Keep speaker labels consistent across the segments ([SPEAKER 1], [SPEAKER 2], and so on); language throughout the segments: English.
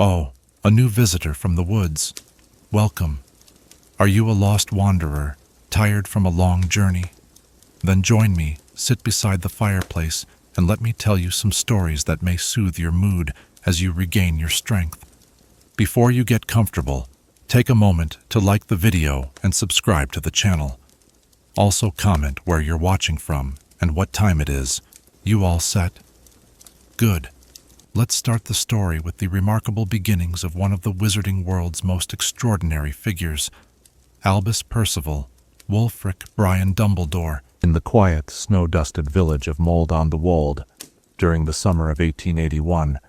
[SPEAKER 1] Oh, a new visitor from the woods. Welcome. Are you a lost wanderer, tired from a long journey? Then join me, sit beside the fireplace, and let me tell you some stories that may soothe your mood as you regain your strength. Before you get comfortable, take a moment to like the video and subscribe to the channel. Also comment where you're watching from and what time it is. You all set? Good. Let's start the story with the remarkable beginnings of one of the wizarding world's most extraordinary figures, Albus Percival, Wulfric Brian Dumbledore. In the quiet, snow-dusted village of Mold-on-the-Wold, during the summer of 1881,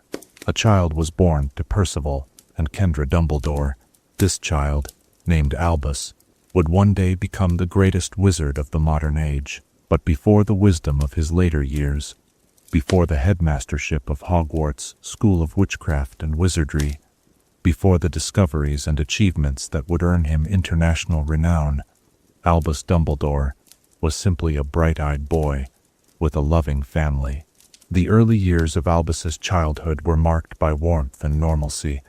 [SPEAKER 1] a child was born to Percival and Kendra Dumbledore. This child, named Albus, would one day become the greatest wizard of the modern age. But before the wisdom of his later years, before the headmastership of Hogwarts School of Witchcraft and Wizardry, before the discoveries and achievements that would earn him international renown, Albus Dumbledore was simply a bright-eyed boy with a loving family. The early years of Albus's childhood were marked by warmth and normalcy.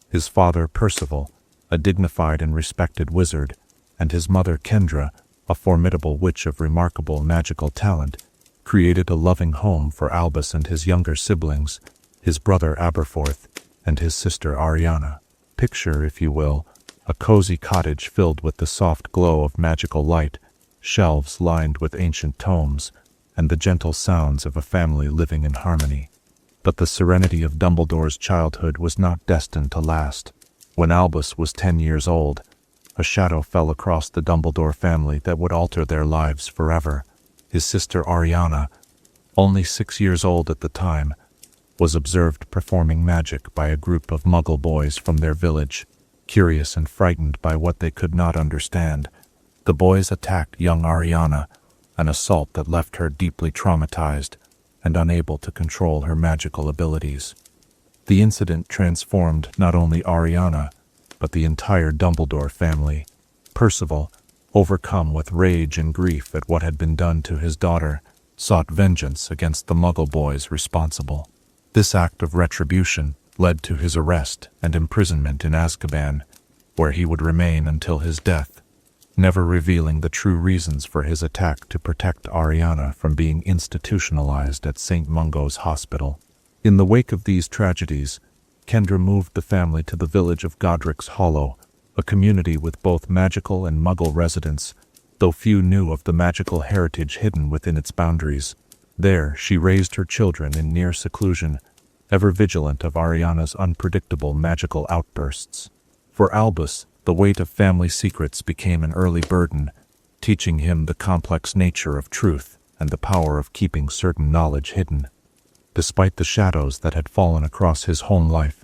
[SPEAKER 1] His father, Percival, a dignified and respected wizard, and his mother, Kendra, a formidable witch of remarkable magical talent, created a loving home for Albus and his younger siblings, his brother Aberforth and his sister Ariana. Picture, if you will, a cozy cottage filled with the soft glow of magical light, shelves lined with ancient tomes, and the gentle sounds of a family living in harmony. But the serenity of Dumbledore's childhood was not destined to last. When Albus was 10 years old, a shadow fell across the Dumbledore family that would alter their lives forever. His sister Ariana, only 6 years old at the time, was observed performing magic by a group of Muggle boys from their village. Curious and frightened by what they could not understand, the boys attacked young Ariana, an assault that left her deeply traumatized and unable to control her magical abilities. The incident transformed not only Ariana, but the entire Dumbledore family. Percival, overcome with rage and grief at what had been done to his daughter, sought vengeance against the Muggle boys responsible. This act of retribution led to his arrest and imprisonment in Azkaban, where he would remain until his death, never revealing the true reasons for his attack to protect Ariana from being institutionalized at St. Mungo's Hospital. In the wake of these tragedies, Kendra moved the family to the village of Godric's Hollow, a community with both magical and Muggle residents, though few knew of the magical heritage hidden within its boundaries. There, she raised her children in near seclusion, ever vigilant of Ariana's unpredictable magical outbursts. For Albus, the weight of family secrets became an early burden, teaching him the complex nature of truth and the power of keeping certain knowledge hidden. Despite the shadows that had fallen across his home life,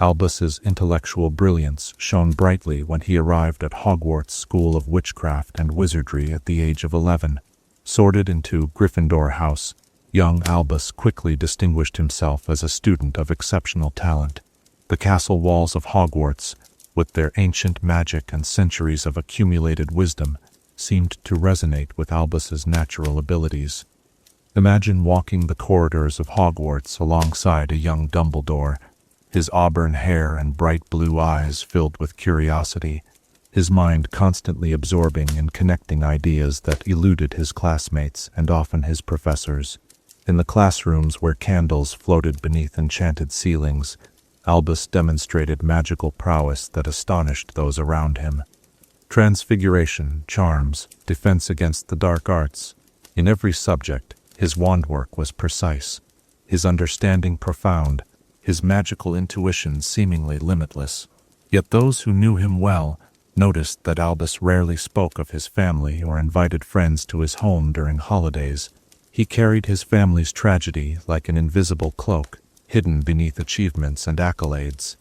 [SPEAKER 1] Albus's intellectual brilliance shone brightly when he arrived at Hogwarts School of Witchcraft and Wizardry at the age of 11. Sorted into Gryffindor House, young Albus quickly distinguished himself as a student of exceptional talent. The castle walls of Hogwarts, with their ancient magic and centuries of accumulated wisdom, seemed to resonate with Albus's natural abilities. Imagine walking the corridors of Hogwarts alongside a young Dumbledore, his auburn hair and bright blue eyes filled with curiosity, his mind constantly absorbing and connecting ideas that eluded his classmates and often his professors. In the classrooms where candles floated beneath enchanted ceilings, Albus demonstrated magical prowess that astonished those around him. Transfiguration, charms, defense against the dark arts. In every subject, his wand work was precise, his understanding profound, his magical intuition seemingly limitless. Yet those who knew him well noticed that Albus rarely spoke of his family or invited friends to his home during holidays. He carried his family's tragedy like an invisible cloak, hidden beneath achievements and accolades.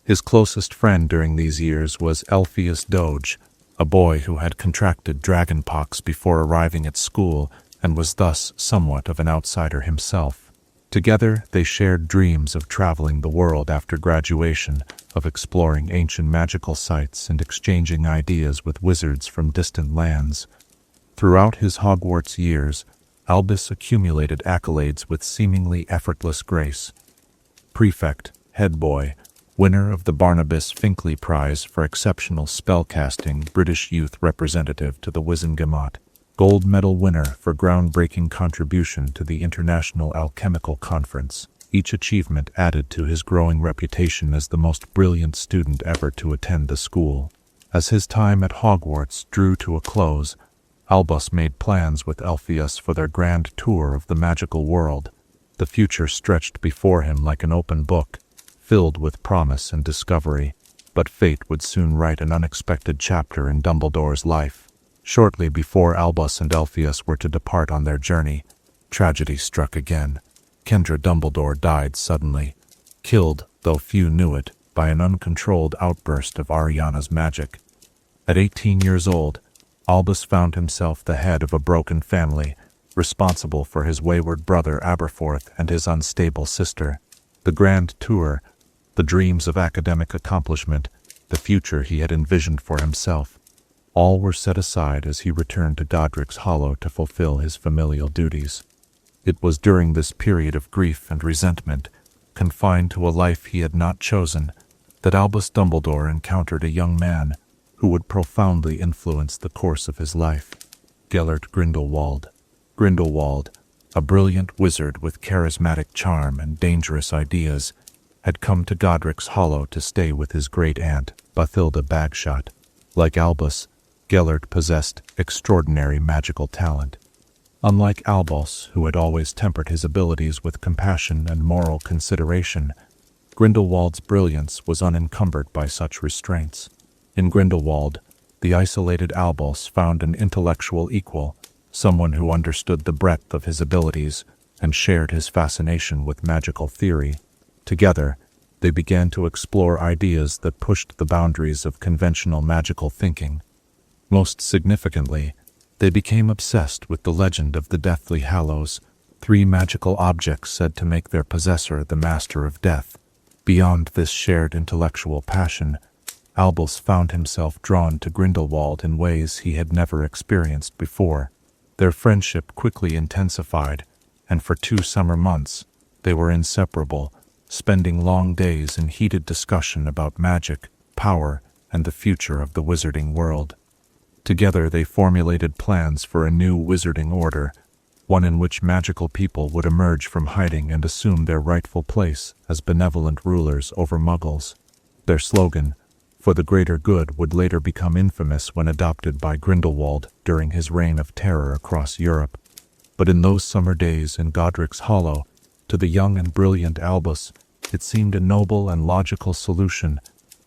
[SPEAKER 1] His closest friend during these years was Elphius Doge, a boy who had contracted dragonpox before arriving at school and was thus somewhat of an outsider himself. Together, they shared dreams of traveling the world after graduation, of exploring ancient magical sites and exchanging ideas with wizards from distant lands. Throughout his Hogwarts years, Albus accumulated accolades with seemingly effortless grace. Prefect, head boy, winner of the Barnabas Finkley Prize for Exceptional Spellcasting, British Youth Representative to the Wizengamot, gold medal winner for groundbreaking contribution to the International Alchemical Conference. Each achievement added to his growing reputation as the most brilliant student ever to attend the school. As his time at Hogwarts drew to a close, Albus made plans with Alpheus for their grand tour of the magical world. The future stretched before him like an open book, filled with promise and discovery, but fate would soon write an unexpected chapter in Dumbledore's life. Shortly before Albus and Alpheus were to depart on their journey, tragedy struck again. Kendra Dumbledore died suddenly, killed, though few knew it, by an uncontrolled outburst of Ariana's magic. At 18 years old, Albus found himself the head of a broken family, responsible for his wayward brother Aberforth and his unstable sister. The grand tour, the dreams of academic accomplishment, the future he had envisioned for himself, all were set aside as he returned to Godric's Hollow to fulfill his familial duties. It was during this period of grief and resentment, confined to a life he had not chosen, that Albus Dumbledore encountered a young man who would profoundly influence the course of his life. Gellert Grindelwald. Grindelwald, a brilliant wizard with charismatic charm and dangerous ideas, had come to Godric's Hollow to stay with his great-aunt, Bathilda Bagshot. Like Albus, Gellert possessed extraordinary magical talent. Unlike Albus, who had always tempered his abilities with compassion and moral consideration, Grindelwald's brilliance was unencumbered by such restraints. In Grindelwald, the isolated Albus found an intellectual equal, someone who understood the breadth of his abilities and shared his fascination with magical theory. Together, they began to explore ideas that pushed the boundaries of conventional magical thinking. Most significantly, they became obsessed with the legend of the Deathly Hallows, 3 magical objects said to make their possessor the master of death. Beyond this shared intellectual passion, Albus found himself drawn to Grindelwald in ways he had never experienced before. Their friendship quickly intensified, and for 2 summer months, they were inseparable, spending long days in heated discussion about magic, power, and the future of the wizarding world. Together they formulated plans for a new wizarding order, one in which magical people would emerge from hiding and assume their rightful place as benevolent rulers over muggles. Their slogan, "For the greater good," would later become infamous when adopted by Grindelwald during his reign of terror across Europe. But in those summer days in Godric's Hollow, to the young and brilliant Albus, it seemed a noble and logical solution,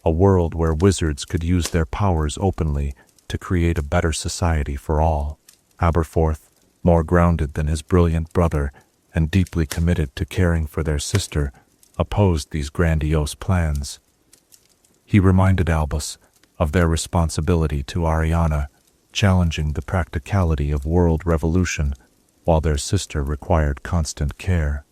[SPEAKER 1] a world where wizards could use their powers openly to create a better society for all. Aberforth, more grounded than his brilliant brother and deeply committed to caring for their sister, opposed these grandiose plans. He reminded Albus of their responsibility to Ariana, challenging the practicality of world revolution, while their sister required constant care.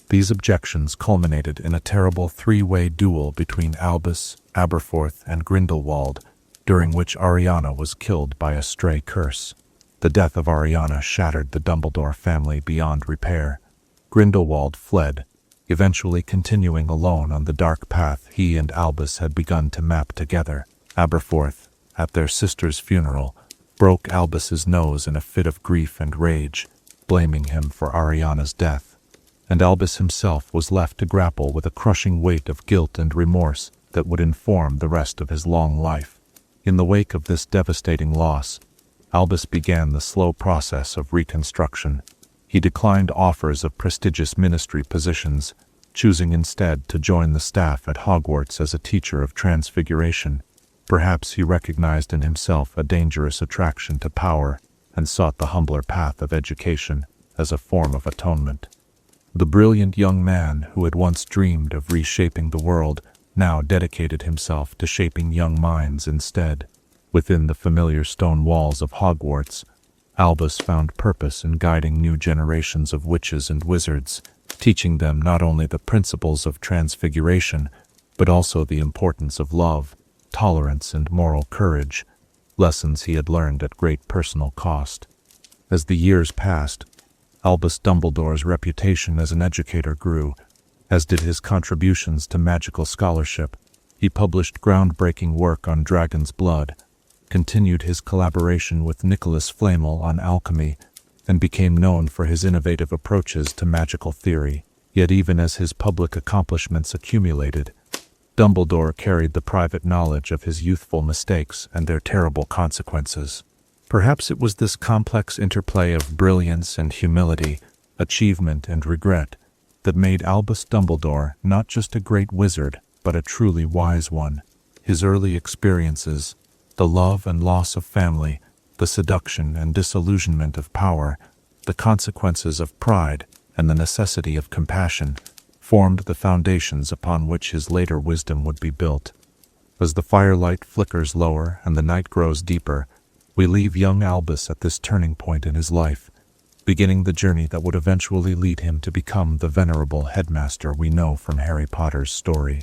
[SPEAKER 1] These objections culminated in a terrible 3-way duel between Albus, Aberforth, and Grindelwald, during which Ariana was killed by a stray curse. The death of Ariana shattered the Dumbledore family beyond repair. Grindelwald fled, eventually continuing alone on the dark path he and Albus had begun to map together. Aberforth, at their sister's funeral, broke Albus's nose in a fit of grief and rage, blaming him for Ariana's death. And Albus himself was left to grapple with a crushing weight of guilt and remorse that would inform the rest of his long life. In the wake of this devastating loss, Albus began the slow process of reconstruction. He declined offers of prestigious ministry positions, choosing instead to join the staff at Hogwarts as a teacher of Transfiguration. Perhaps he recognized in himself a dangerous attraction to power and sought the humbler path of education as a form of atonement. The brilliant young man who had once dreamed of reshaping the world now dedicated himself to shaping young minds instead. Within the familiar stone walls of Hogwarts, Albus found purpose in guiding new generations of witches and wizards, teaching them not only the principles of Transfiguration, but also the importance of love, tolerance, and moral courage, lessons he had learned at great personal cost. As the years passed, Albus Dumbledore's reputation as an educator grew, as did his contributions to magical scholarship. He published groundbreaking work on dragon's blood, continued his collaboration with Nicholas Flamel on alchemy, and became known for his innovative approaches to magical theory. Yet even as his public accomplishments accumulated, Dumbledore carried the private knowledge of his youthful mistakes and their terrible consequences. Perhaps it was this complex interplay of brilliance and humility, achievement and regret, that made Albus Dumbledore not just a great wizard, but a truly wise one. His early experiences, the love and loss of family, the seduction and disillusionment of power, the consequences of pride, and the necessity of compassion, formed the foundations upon which his later wisdom would be built. As the firelight flickers lower and the night grows deeper, we leave young Albus at this turning point in his life, beginning the journey that would eventually lead him to become the venerable headmaster we know from Harry Potter's story.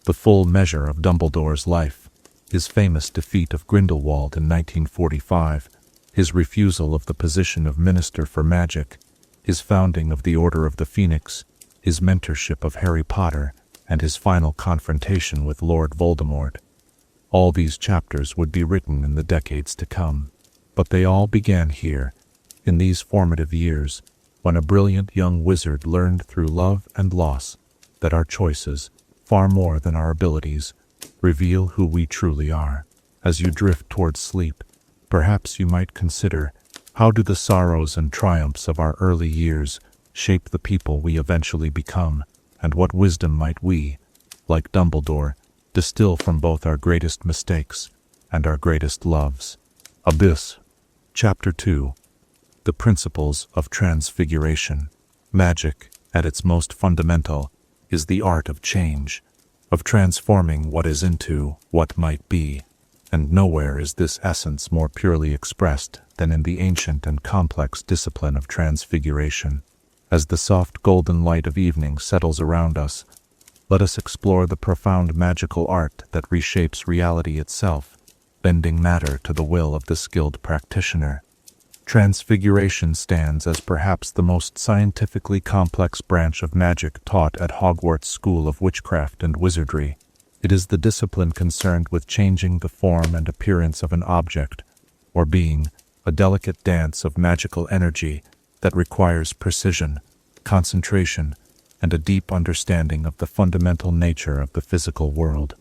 [SPEAKER 1] The full measure of Dumbledore's life, his famous defeat of Grindelwald in 1945, his refusal of the position of Minister for Magic, his founding of the Order of the Phoenix, his mentorship of Harry Potter, and his final confrontation with Lord Voldemort. All these chapters would be written in the decades to come. But they all began here, in these formative years, when a brilliant young wizard learned through love and loss that our choices, far more than our abilities, reveal who we truly are. As you drift towards sleep, perhaps you might consider, how do the sorrows and triumphs of our early years shape the people we eventually become, and what wisdom might we, like Dumbledore, distill from both our greatest mistakes and our greatest loves? Abyss. Chapter 2. The Principles of Transfiguration. Magic, at its most fundamental, is the art of change, of transforming what is into what might be, and nowhere is this essence more purely expressed than in the ancient and complex discipline of transfiguration. As the soft golden light of evening settles around us, let us explore the profound magical art that reshapes reality itself, bending matter to the will of the skilled practitioner. Transfiguration stands as perhaps the most scientifically complex branch of magic taught at Hogwarts School of Witchcraft and Wizardry. It is the discipline concerned with changing the form and appearance of an object, or being, a delicate dance of magical energy that requires precision, concentration, and a deep understanding of the fundamental nature of the physical world.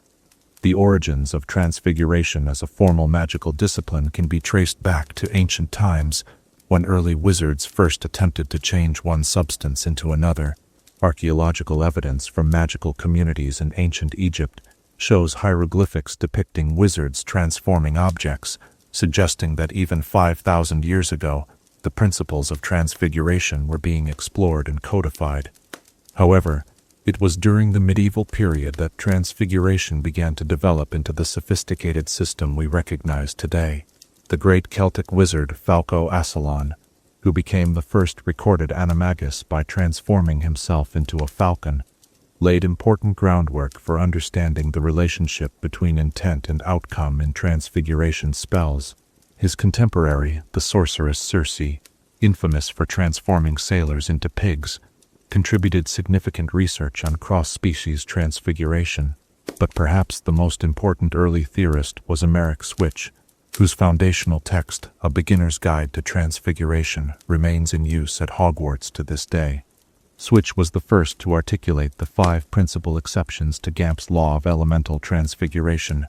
[SPEAKER 1] The origins of transfiguration as a formal magical discipline can be traced back to ancient times, when early wizards first attempted to change one substance into another. Archaeological evidence from magical communities in ancient Egypt shows hieroglyphics depicting wizards transforming objects, suggesting that even 5,000 years ago, the principles of transfiguration were being explored and codified. However, it was during the medieval period that transfiguration began to develop into the sophisticated system we recognize today. The great Celtic wizard Falco Asselon, who became the first recorded animagus by transforming himself into a falcon, laid important groundwork for understanding the relationship between intent and outcome in transfiguration spells. His contemporary, the sorceress Circe, infamous for transforming sailors into pigs, contributed significant research on cross-species transfiguration. But perhaps the most important early theorist was Emeric Switch, whose foundational text, A Beginner's Guide to Transfiguration, remains in use at Hogwarts to this day. Switch was the first to articulate the 5 principal exceptions to Gamp's law of elemental transfiguration,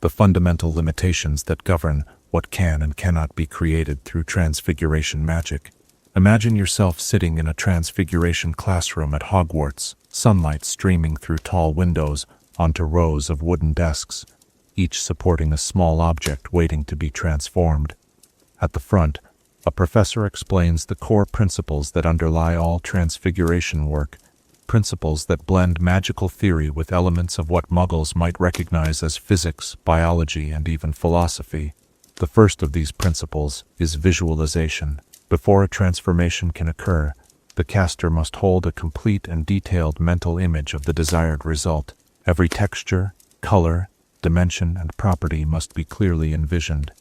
[SPEAKER 1] the fundamental limitations that govern what can and cannot be created through transfiguration magic. Imagine yourself sitting in a transfiguration classroom at Hogwarts, sunlight streaming through tall windows onto rows of wooden desks, each supporting a small object waiting to be transformed. At the front, a professor explains the core principles that underlie all transfiguration work, principles that blend magical theory with elements of what Muggles might recognize as physics, biology, and even philosophy. The first of these principles is visualization. Before a transformation can occur, the caster must hold a complete and detailed mental image of the desired result. Every texture, color, dimension, and property must be clearly envisioned.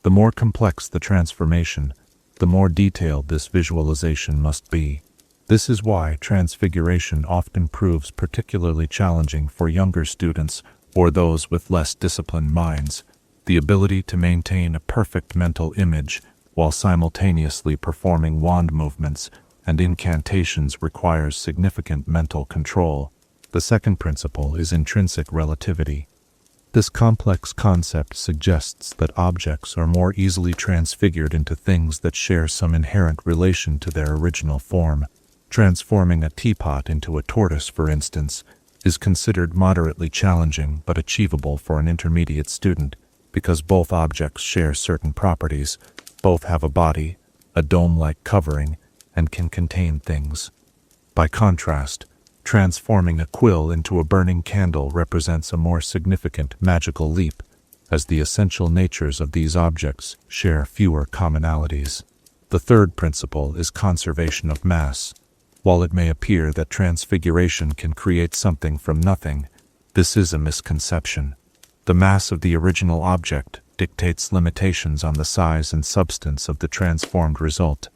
[SPEAKER 1] The more complex the transformation, the more detailed this visualization must be. This is why transfiguration often proves particularly challenging for younger students or those with less disciplined minds, the ability to maintain a perfect mental image while simultaneously performing wand movements and incantations requires significant mental control. The second principle is intrinsic relativity. This complex concept suggests that objects are more easily transfigured into things that share some inherent relation to their original form. Transforming a teapot into a tortoise, for instance, is considered moderately challenging but achievable for an intermediate student because both objects share certain properties, both have a body, a dome-like covering, and can contain things. By contrast, transforming a quill into a burning candle represents a more significant magical leap, as the essential natures of these objects share fewer commonalities. The third principle is conservation of mass. While it may appear that transfiguration can create something from nothing, this is a misconception. The mass of the original object dictates limitations on the size and substance of the transformed result.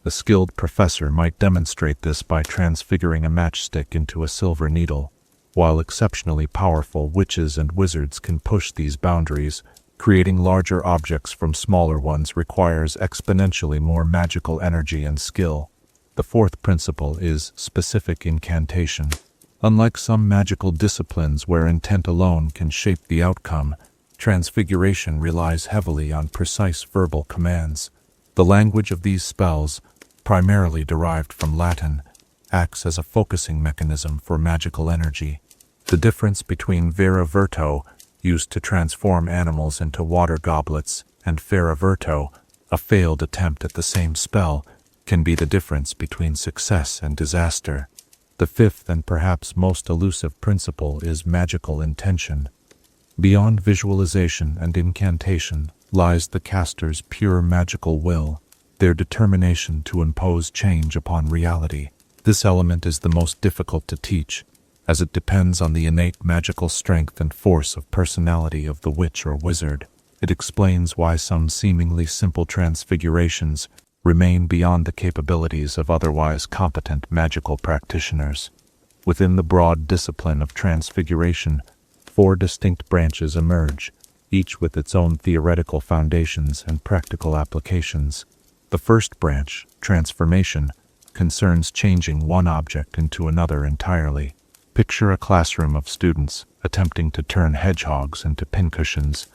[SPEAKER 1] A skilled professor might demonstrate this by transfiguring a matchstick into a silver needle, while exceptionally powerful witches and wizards can push these boundaries. Creating larger objects from smaller ones requires exponentially more magical energy and skill. The fourth principle is specific incantation. Unlike some magical disciplines where intent alone can shape the outcome, transfiguration relies heavily on precise verbal commands. The language of these spells, primarily derived from Latin, acts as a focusing mechanism for magical energy. The difference between vera virto, used to transform animals into water goblets, and fera virto, a failed attempt at the same spell, can be the difference between success and disaster. The fifth and perhaps most elusive principle is magical intention. Beyond visualization and incantation lies the caster's pure magical will, their determination to impose change upon reality. This element is the most difficult to teach, as it depends on the innate magical strength and force of personality of the witch or wizard. It explains why some seemingly simple transfigurations remain beyond the capabilities of otherwise competent magical practitioners. Within the broad discipline of transfiguration, 4 distinct branches emerge, each with its own theoretical foundations and practical applications. The first branch, transformation, concerns changing one object into another entirely. Picture a classroom of students attempting to turn hedgehogs into pincushions,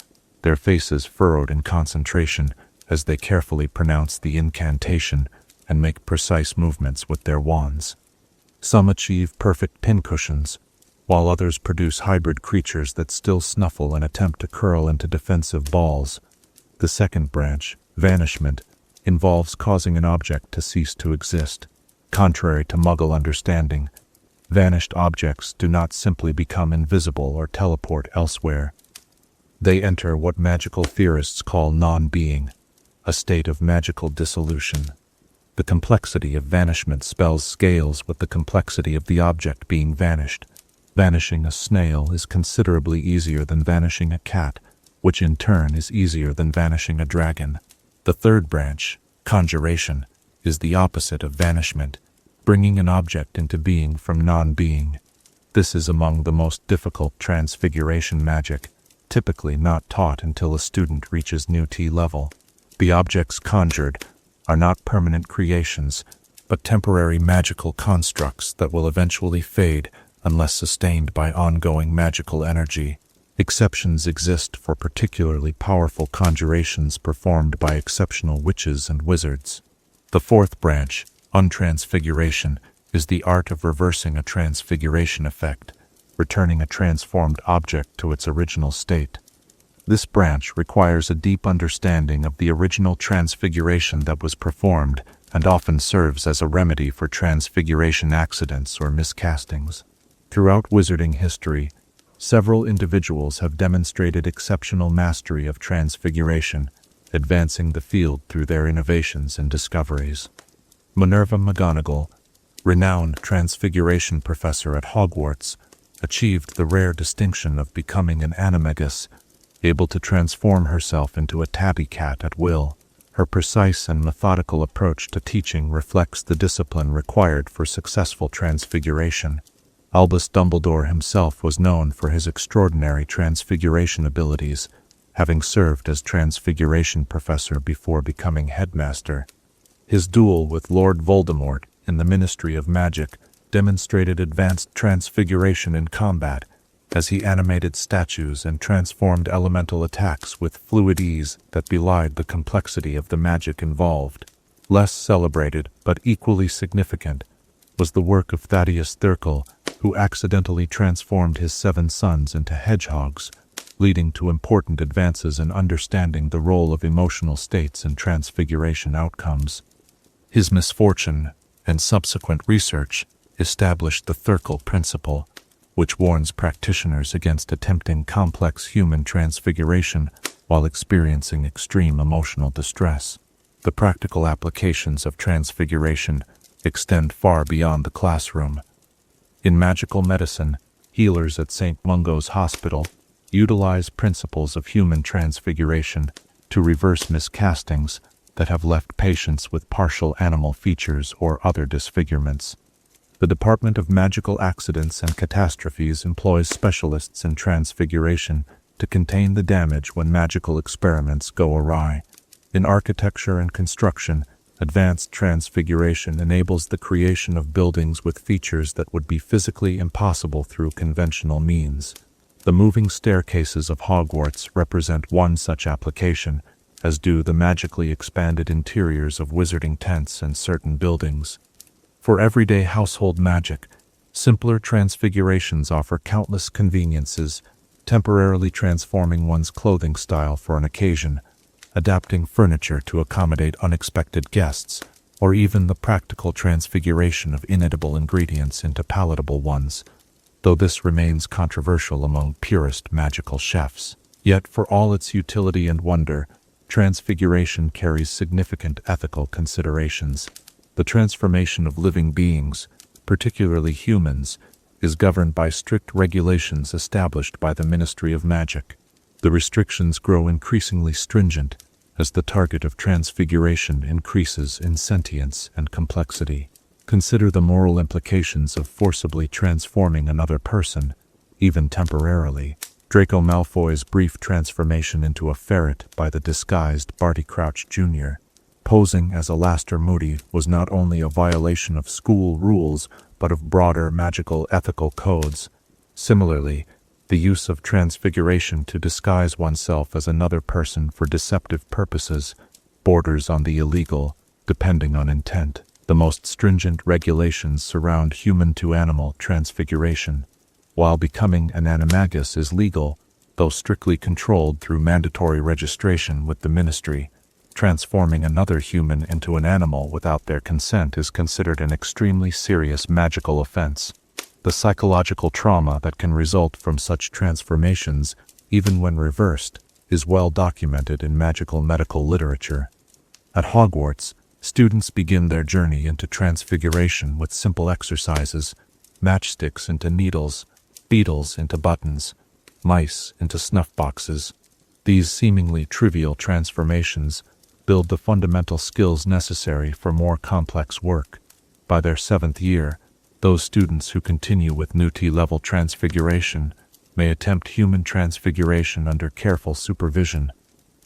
[SPEAKER 1] their faces furrowed in concentration as they carefully pronounce the incantation and make precise movements with their wands. Some achieve perfect pincushions, while others produce hybrid creatures that still snuffle and attempt to curl into defensive balls. The second branch, vanishment, involves causing an object to cease to exist. Contrary to Muggle understanding, vanished objects do not simply become invisible or teleport elsewhere. They enter what magical theorists call non-being, a state of magical dissolution. The complexity of vanishment spells scales with the complexity of the object being vanished. Vanishing a snail is considerably easier than vanishing a cat, which in turn is easier than vanishing a dragon. The third branch, conjuration, is the opposite of vanishment, bringing an object into being from non-being. This is among the most difficult transfiguration magic, typically not taught until a student reaches new T level. The objects conjured are not permanent creations, but temporary magical constructs that will eventually fade unless sustained by ongoing magical energy. Exceptions exist for particularly powerful conjurations performed by exceptional witches and wizards. The fourth branch, untransfiguration, is the art of reversing a transfiguration effect, returning a transformed object to its original state. This branch requires a deep understanding of the original transfiguration that was performed and often serves as a remedy for transfiguration accidents or miscastings. Throughout wizarding history, several individuals have demonstrated exceptional mastery of transfiguration, advancing the field through their innovations and discoveries. Minerva McGonagall, renowned transfiguration professor at Hogwarts, achieved the rare distinction of becoming an animagus, able to transform herself into a tabby cat at will. Her precise and methodical approach to teaching reflects the discipline required for successful transfiguration. Albus Dumbledore himself was known for his extraordinary transfiguration abilities, having served as Transfiguration professor before becoming headmaster. His duel with Lord Voldemort in the Ministry of Magic demonstrated advanced transfiguration in combat, as he animated statues and transformed elemental attacks with fluid ease that belied the complexity of the magic involved. Less celebrated, but equally significant, was the work of Thaddeus Thirkell, who accidentally transformed his 7 sons into hedgehogs, leading to important advances in understanding the role of emotional states in transfiguration outcomes. His misfortune and subsequent research established the Thirkell principle, which warns practitioners against attempting complex human transfiguration while experiencing extreme emotional distress. The practical applications of transfiguration extend far beyond the classroom. In magical medicine, healers at St. Mungo's Hospital utilize principles of human transfiguration to reverse miscastings that have left patients with partial animal features or other disfigurements. The Department of Magical Accidents and Catastrophes employs specialists in transfiguration to contain the damage when magical experiments go awry. In architecture and construction, advanced transfiguration enables the creation of buildings with features that would be physically impossible through conventional means. The moving staircases of Hogwarts represent one such application, as do the magically expanded interiors of wizarding tents and certain buildings. For everyday household magic, simpler transfigurations offer countless conveniences, temporarily transforming one's clothing style for an occasion, adapting furniture to accommodate unexpected guests, or even the practical transfiguration of inedible ingredients into palatable ones, though this remains controversial among purist magical chefs. Yet for all its utility and wonder, transfiguration carries significant ethical considerations. The transformation of living beings, particularly humans, is governed by strict regulations established by the Ministry of Magic. The restrictions grow increasingly stringent as the target of transfiguration increases in sentience and complexity. Consider the moral implications of forcibly transforming another person, even temporarily. Draco Malfoy's brief transformation into a ferret by the disguised Barty Crouch Jr. posing as Alastor Moody was not only a violation of school rules, but of broader magical ethical codes. Similarly, the use of transfiguration to disguise oneself as another person for deceptive purposes borders on the illegal, depending on intent. The most stringent regulations surround human-to-animal transfiguration, while becoming an animagus is legal, though strictly controlled through mandatory registration with the ministry. Transforming another human into an animal without their consent is considered an extremely serious magical offense. The psychological trauma that can result from such transformations, even when reversed, is well documented in magical medical literature. At Hogwarts, students begin their journey into transfiguration with simple exercises: matchsticks into needles, beetles into buttons, mice into snuff boxes. These seemingly trivial transformations build the fundamental skills necessary for more complex work. By their 7th year, those students who continue with Newt-level transfiguration may attempt human transfiguration under careful supervision,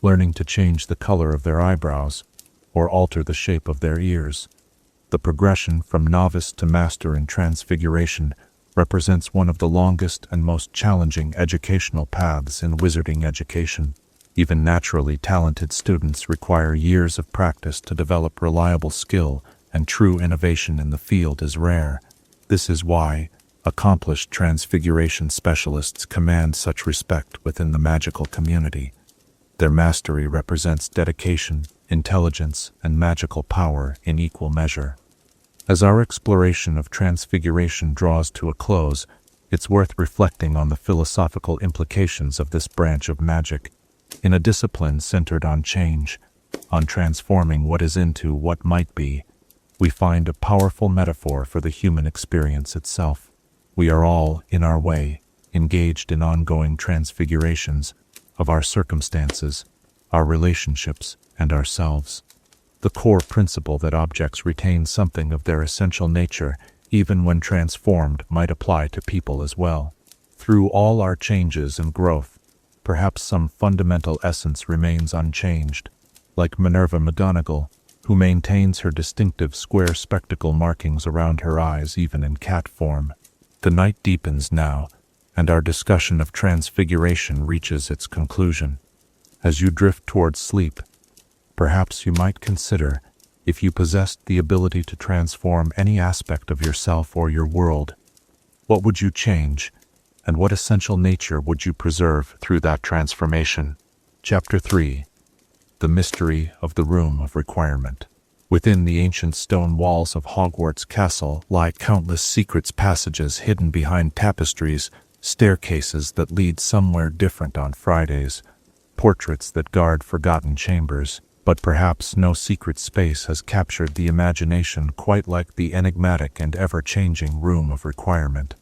[SPEAKER 1] learning to change the color of their eyebrows or alter the shape of their ears. The progression from novice to master in transfiguration represents one of the longest and most challenging educational paths in wizarding education. Even naturally talented students require years of practice to develop reliable skill, and true innovation in the field is rare. This is why accomplished transfiguration specialists command such respect within the magical community. Their mastery represents dedication, intelligence, and magical power in equal measure. As our exploration of transfiguration draws to a close, it's worth reflecting on the philosophical implications of this branch of magic. In a discipline centered on change, on transforming what is into what might be, we find a powerful metaphor for the human experience itself. We are all, in our way, engaged in ongoing transfigurations of our circumstances, our relationships, and ourselves. The core principle that objects retain something of their essential nature even when transformed, might apply to people as well. Through all our changes and growth, perhaps some fundamental essence remains unchanged, like Minerva McGonagall, who maintains her distinctive square spectacle markings around her eyes even in cat form. The night deepens now, and our discussion of Transfiguration reaches its conclusion. As you drift towards sleep, perhaps you might consider if you possessed the ability to transform any aspect of yourself or your world. What would you change, and what essential nature would you preserve through that transformation? Chapter 3. The Mystery of the Room of Requirement. Within the ancient stone walls of Hogwarts Castle lie countless secret passages hidden behind tapestries, staircases that lead somewhere different on Fridays, portraits that guard forgotten chambers. But perhaps no secret space has captured the imagination quite like the enigmatic and ever-changing Room of Requirement.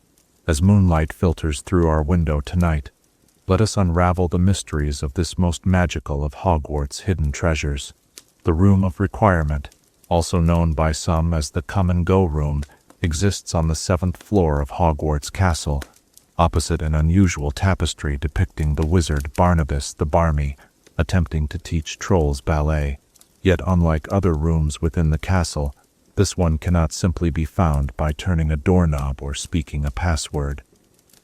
[SPEAKER 1] As moonlight filters through our window tonight, let us unravel the mysteries of this most magical of Hogwarts' hidden treasures. The Room of Requirement, also known by some as the Come-and-Go Room, exists on the 7th floor of Hogwarts Castle, opposite an unusual tapestry depicting the wizard Barnabas the Barmy, attempting to teach trolls ballet. Yet unlike other rooms within the castle, this one cannot simply be found by turning a doorknob or speaking a password.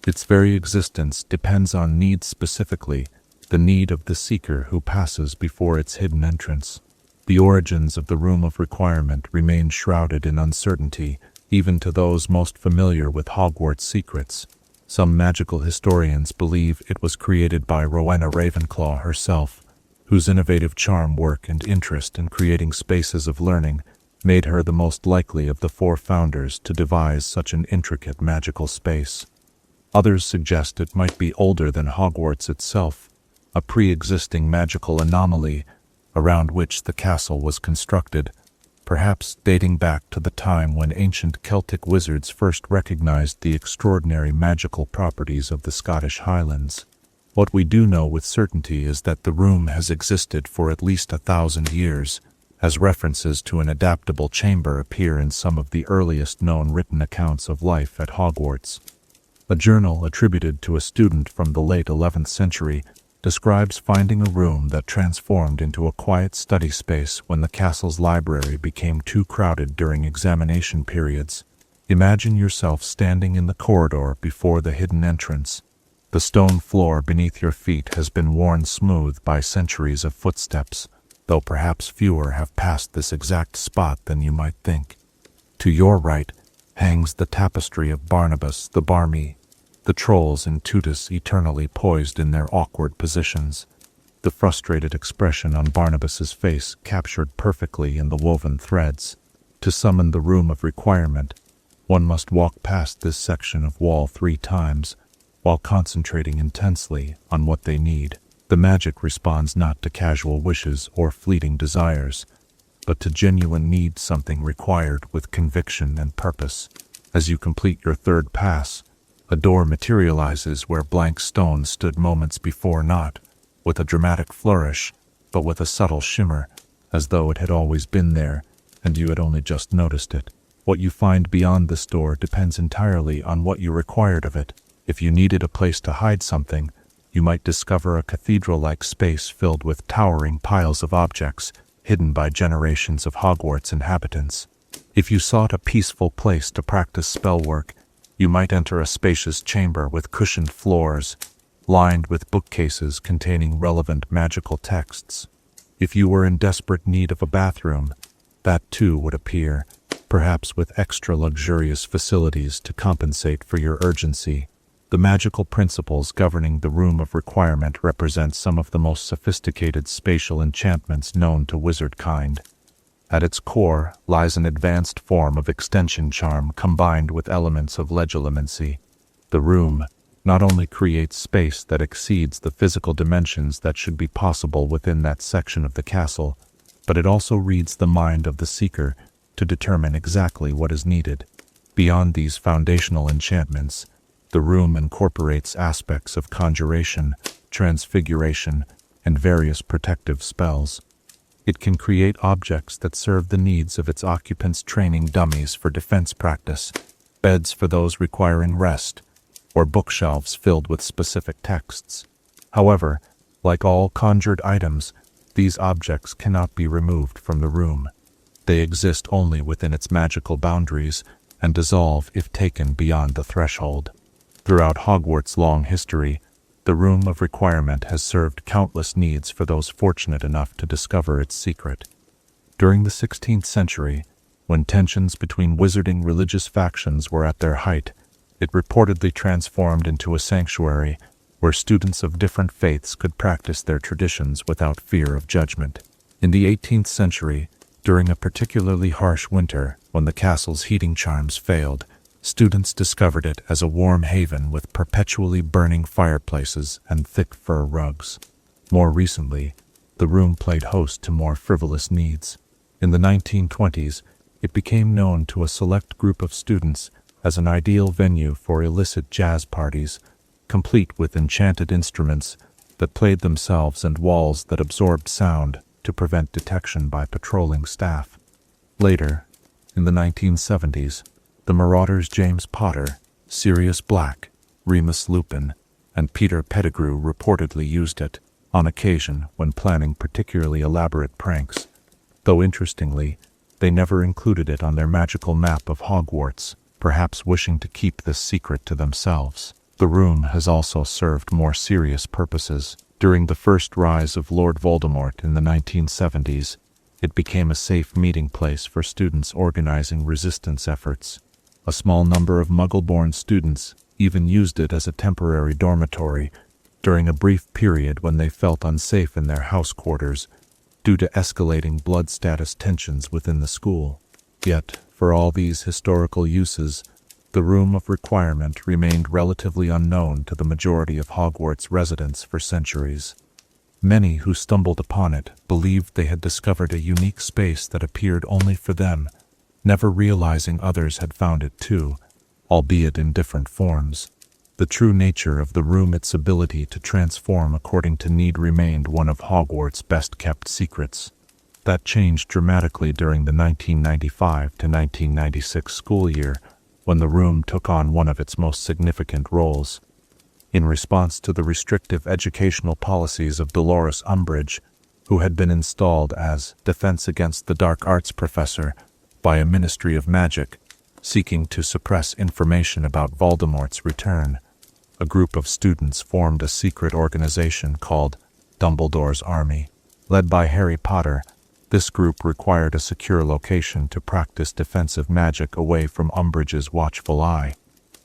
[SPEAKER 1] Its very existence depends on need, specifically the need of the seeker who passes before its hidden entrance. The origins of the Room of Requirement remain shrouded in uncertainty, even to those most familiar with Hogwarts secrets. Some magical historians believe it was created by Rowena Ravenclaw herself, whose innovative charm, work, and interest in creating spaces of learning made her the most likely of the 4 founders to devise such an intricate magical space. Others suggest it might be older than Hogwarts itself, a pre-existing magical anomaly around which the castle was constructed, perhaps dating back to the time when ancient Celtic wizards first recognized the extraordinary magical properties of the Scottish Highlands. What we do know with certainty is that the room has existed for at least 1,000 years, as references to an adaptable chamber appear in some of the earliest known written accounts of life at Hogwarts. A journal attributed to a student from the late 11th century describes finding a room that transformed into a quiet study space when the castle's library became too crowded during examination periods. Imagine yourself standing in the corridor before the hidden entrance. The stone floor beneath your feet has been worn smooth by centuries of footsteps, though perhaps fewer have passed this exact spot than you might think. To your right hangs the tapestry of Barnabas the Barmy, the trolls in Tutus eternally poised in their awkward positions, the frustrated expression on Barnabas's face captured perfectly in the woven threads. To summon the Room of Requirement, one must walk past this section of wall 3 times, while concentrating intensely on what they need. The magic responds not to casual wishes or fleeting desires, but to genuine need, something required with conviction and purpose. As you complete your 3rd pass, a door materializes where blank stone stood moments before, not with a dramatic flourish, but with a subtle shimmer, as though it had always been there, and you had only just noticed it. What you find beyond this door depends entirely on what you required of it. If you needed a place to hide something, you might discover a cathedral-like space filled with towering piles of objects, hidden by generations of Hogwarts inhabitants. If you sought a peaceful place to practice spell work, you might enter a spacious chamber with cushioned floors, lined with bookcases containing relevant magical texts. If you were in desperate need of a bathroom, that too would appear, perhaps with extra luxurious facilities to compensate for your urgency. The magical principles governing the Room of Requirement represent some of the most sophisticated spatial enchantments known to wizard kind. At its core lies an advanced form of extension charm combined with elements of legilimency. The room not only creates space that exceeds the physical dimensions that should be possible within that section of the castle, but it also reads the mind of the seeker to determine exactly what is needed. Beyond these foundational enchantments, the room incorporates aspects of conjuration, transfiguration, and various protective spells. It can create objects that serve the needs of its occupants, training dummies for defense practice, beds for those requiring rest, or bookshelves filled with specific texts. However, like all conjured items, these objects cannot be removed from the room. They exist only within its magical boundaries and dissolve if taken beyond the threshold. Throughout Hogwarts' long history, the Room of Requirement has served countless needs for those fortunate enough to discover its secret. During the 16th century, when tensions between wizarding religious factions were at their height, it reportedly transformed into a sanctuary where students of different faiths could practice their traditions without fear of judgment. In the 18th century, during a particularly harsh winter when the castle's heating charms failed, students discovered it as a warm haven with perpetually burning fireplaces and thick fur rugs. More recently, the room played host to more frivolous needs. In the 1920s, it became known to a select group of students as an ideal venue for illicit jazz parties, complete with enchanted instruments that played themselves and walls that absorbed sound to prevent detection by patrolling staff. Later, in the 1970s, the Marauders James Potter, Sirius Black, Remus Lupin, and Peter Pettigrew reportedly used it, on occasion when planning particularly elaborate pranks, though interestingly, they never included it on their magical map of Hogwarts, perhaps wishing to keep this secret to themselves. The room has also served more serious purposes. During the first rise of Lord Voldemort in the 1970s, it became a safe meeting place for students organizing resistance efforts. A small number of Muggle-born students even used it as a temporary dormitory during a brief period when they felt unsafe in their house quarters due to escalating blood status tensions within the school. Yet, for all these historical uses, the Room of Requirement remained relatively unknown to the majority of Hogwarts residents for centuries. Many who stumbled upon it believed they had discovered a unique space that appeared only for them, never realizing others had found it too, albeit in different forms. The true nature of the room, its ability to transform according to need, remained one of Hogwarts' best-kept secrets. That changed dramatically during the 1995 to 1996 school year, when the room took on one of its most significant roles. In response to the restrictive educational policies of Dolores Umbridge, who had been installed as Defense Against the Dark Arts professor by a Ministry of Magic, seeking to suppress information about Voldemort's return, a group of students formed a secret organization called Dumbledore's Army. Led by Harry Potter, this group required a secure location to practice defensive magic away from Umbridge's watchful eye.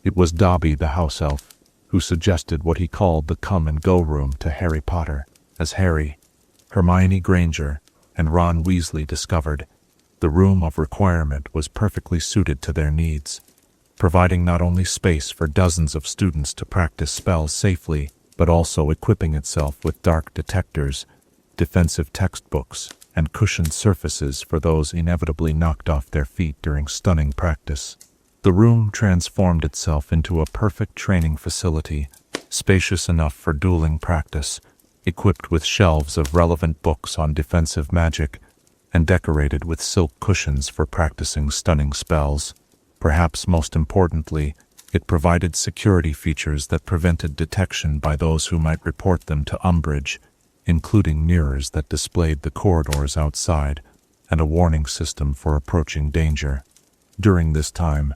[SPEAKER 1] It was Dobby the house elf who suggested what he called the come-and-go room to Harry Potter. As Harry, Hermione Granger, and Ron Weasley discovered, the Room of Requirement was perfectly suited to their needs, providing not only space for dozens of students to practice spells safely, but also equipping itself with dark detectors, defensive textbooks, and cushioned surfaces for those inevitably knocked off their feet during stunning practice. The room transformed itself into a perfect training facility, spacious enough for dueling practice, equipped with shelves of relevant books on defensive magic, and decorated with silk cushions for practicing stunning spells. Perhaps most importantly, it provided security features that prevented detection by those who might report them to Umbridge, including mirrors that displayed the corridors outside, and a warning system for approaching danger. During this time,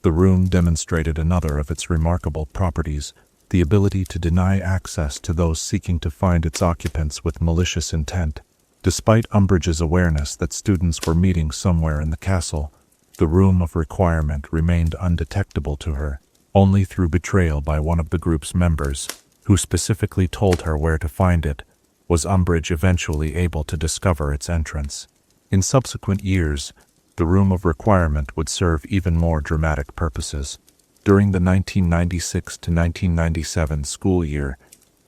[SPEAKER 1] the room demonstrated another of its remarkable properties, the ability to deny access to those seeking to find its occupants with malicious intent. Despite Umbridge's awareness that students were meeting somewhere in the castle, the Room of Requirement remained undetectable to her, only through betrayal by one of the group's members, who specifically told her where to find it, was Umbridge eventually able to discover its entrance. In subsequent years, the Room of Requirement would serve even more dramatic purposes. During the 1996 to 1997 school year,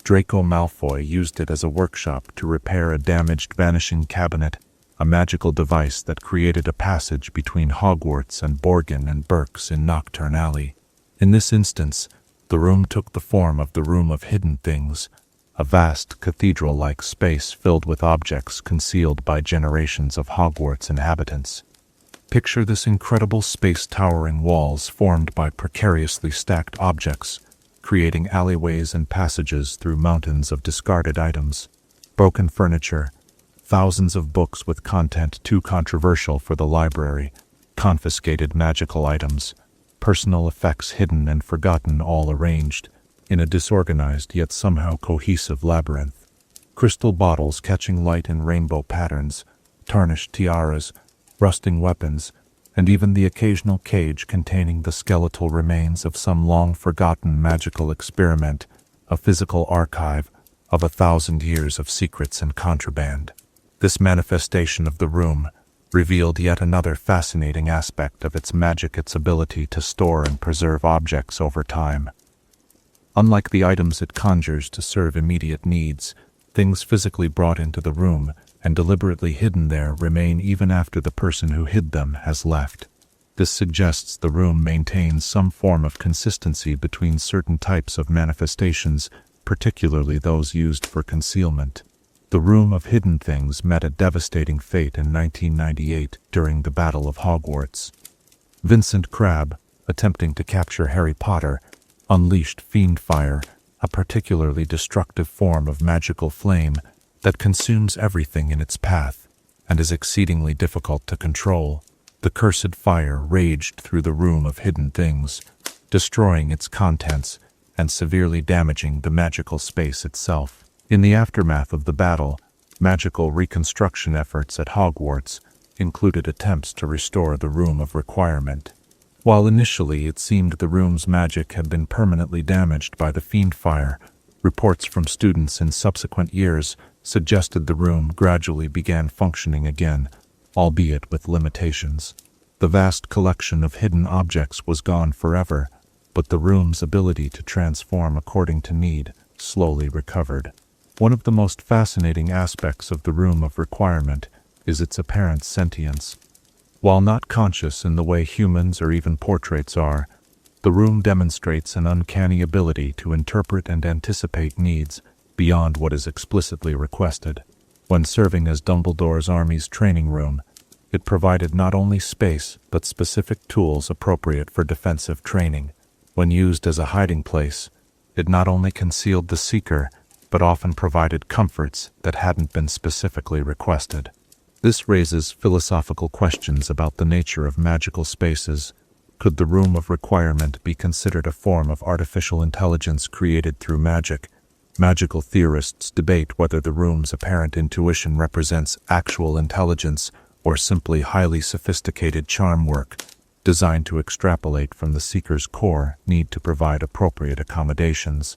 [SPEAKER 1] Draco Malfoy used it as a workshop to repair a damaged vanishing cabinet, a magical device that created a passage between Hogwarts and Borgin and Burke's in Knockturn Alley. In this instance, the room took the form of the Room of Hidden Things, a vast cathedral-like space filled with objects concealed by generations of Hogwarts inhabitants. Picture this incredible space towering walls formed by precariously stacked objects, creating alleyways and passages through mountains of discarded items, broken furniture, thousands of books with content too controversial for the library, confiscated magical items, personal effects hidden and forgotten, all arranged in a disorganized yet somehow cohesive labyrinth. Crystal bottles catching light in rainbow patterns, tarnished tiaras, rusting weapons, and even the occasional cage containing the skeletal remains of some long-forgotten magical experiment, a physical archive of 1,000 years of secrets and contraband. This manifestation of the room revealed yet another fascinating aspect of its magic, its ability to store and preserve objects over time. Unlike the items it conjures to serve immediate needs, things physically brought into the room and deliberately hidden there remain even after the person who hid them has left. This suggests the room maintains some form of consistency between certain types of manifestations, particularly those used for concealment. The Room of Hidden Things met a devastating fate in 1998 during the Battle of Hogwarts. Vincent Crabbe, attempting to capture Harry Potter, unleashed fiend fire, a particularly destructive form of magical flame that consumes everything in its path and is exceedingly difficult to control. The cursed fire raged through the Room of Hidden Things, destroying its contents and severely damaging the magical space itself. In the aftermath of the battle, magical reconstruction efforts at Hogwarts included attempts to restore the Room of Requirement. While initially it seemed the room's magic had been permanently damaged by the fiend fire, reports from students in subsequent years suggested the room gradually began functioning again, albeit with limitations. The vast collection of hidden objects was gone forever, but the room's ability to transform according to need slowly recovered. One of the most fascinating aspects of the Room of Requirement is its apparent sentience. While not conscious in the way humans or even portraits are, the room demonstrates an uncanny ability to interpret and anticipate needs beyond what is explicitly requested. When serving as Dumbledore's army's training room, it provided not only space but specific tools appropriate for defensive training. When used as a hiding place, it not only concealed the seeker, but often provided comforts that hadn't been specifically requested. This raises philosophical questions about the nature of magical spaces. Could the Room of Requirement be considered a form of artificial intelligence created through magic? Magical theorists debate whether the room's apparent intuition represents actual intelligence or simply highly sophisticated charm work, designed to extrapolate from the seeker's core need to provide appropriate accommodations.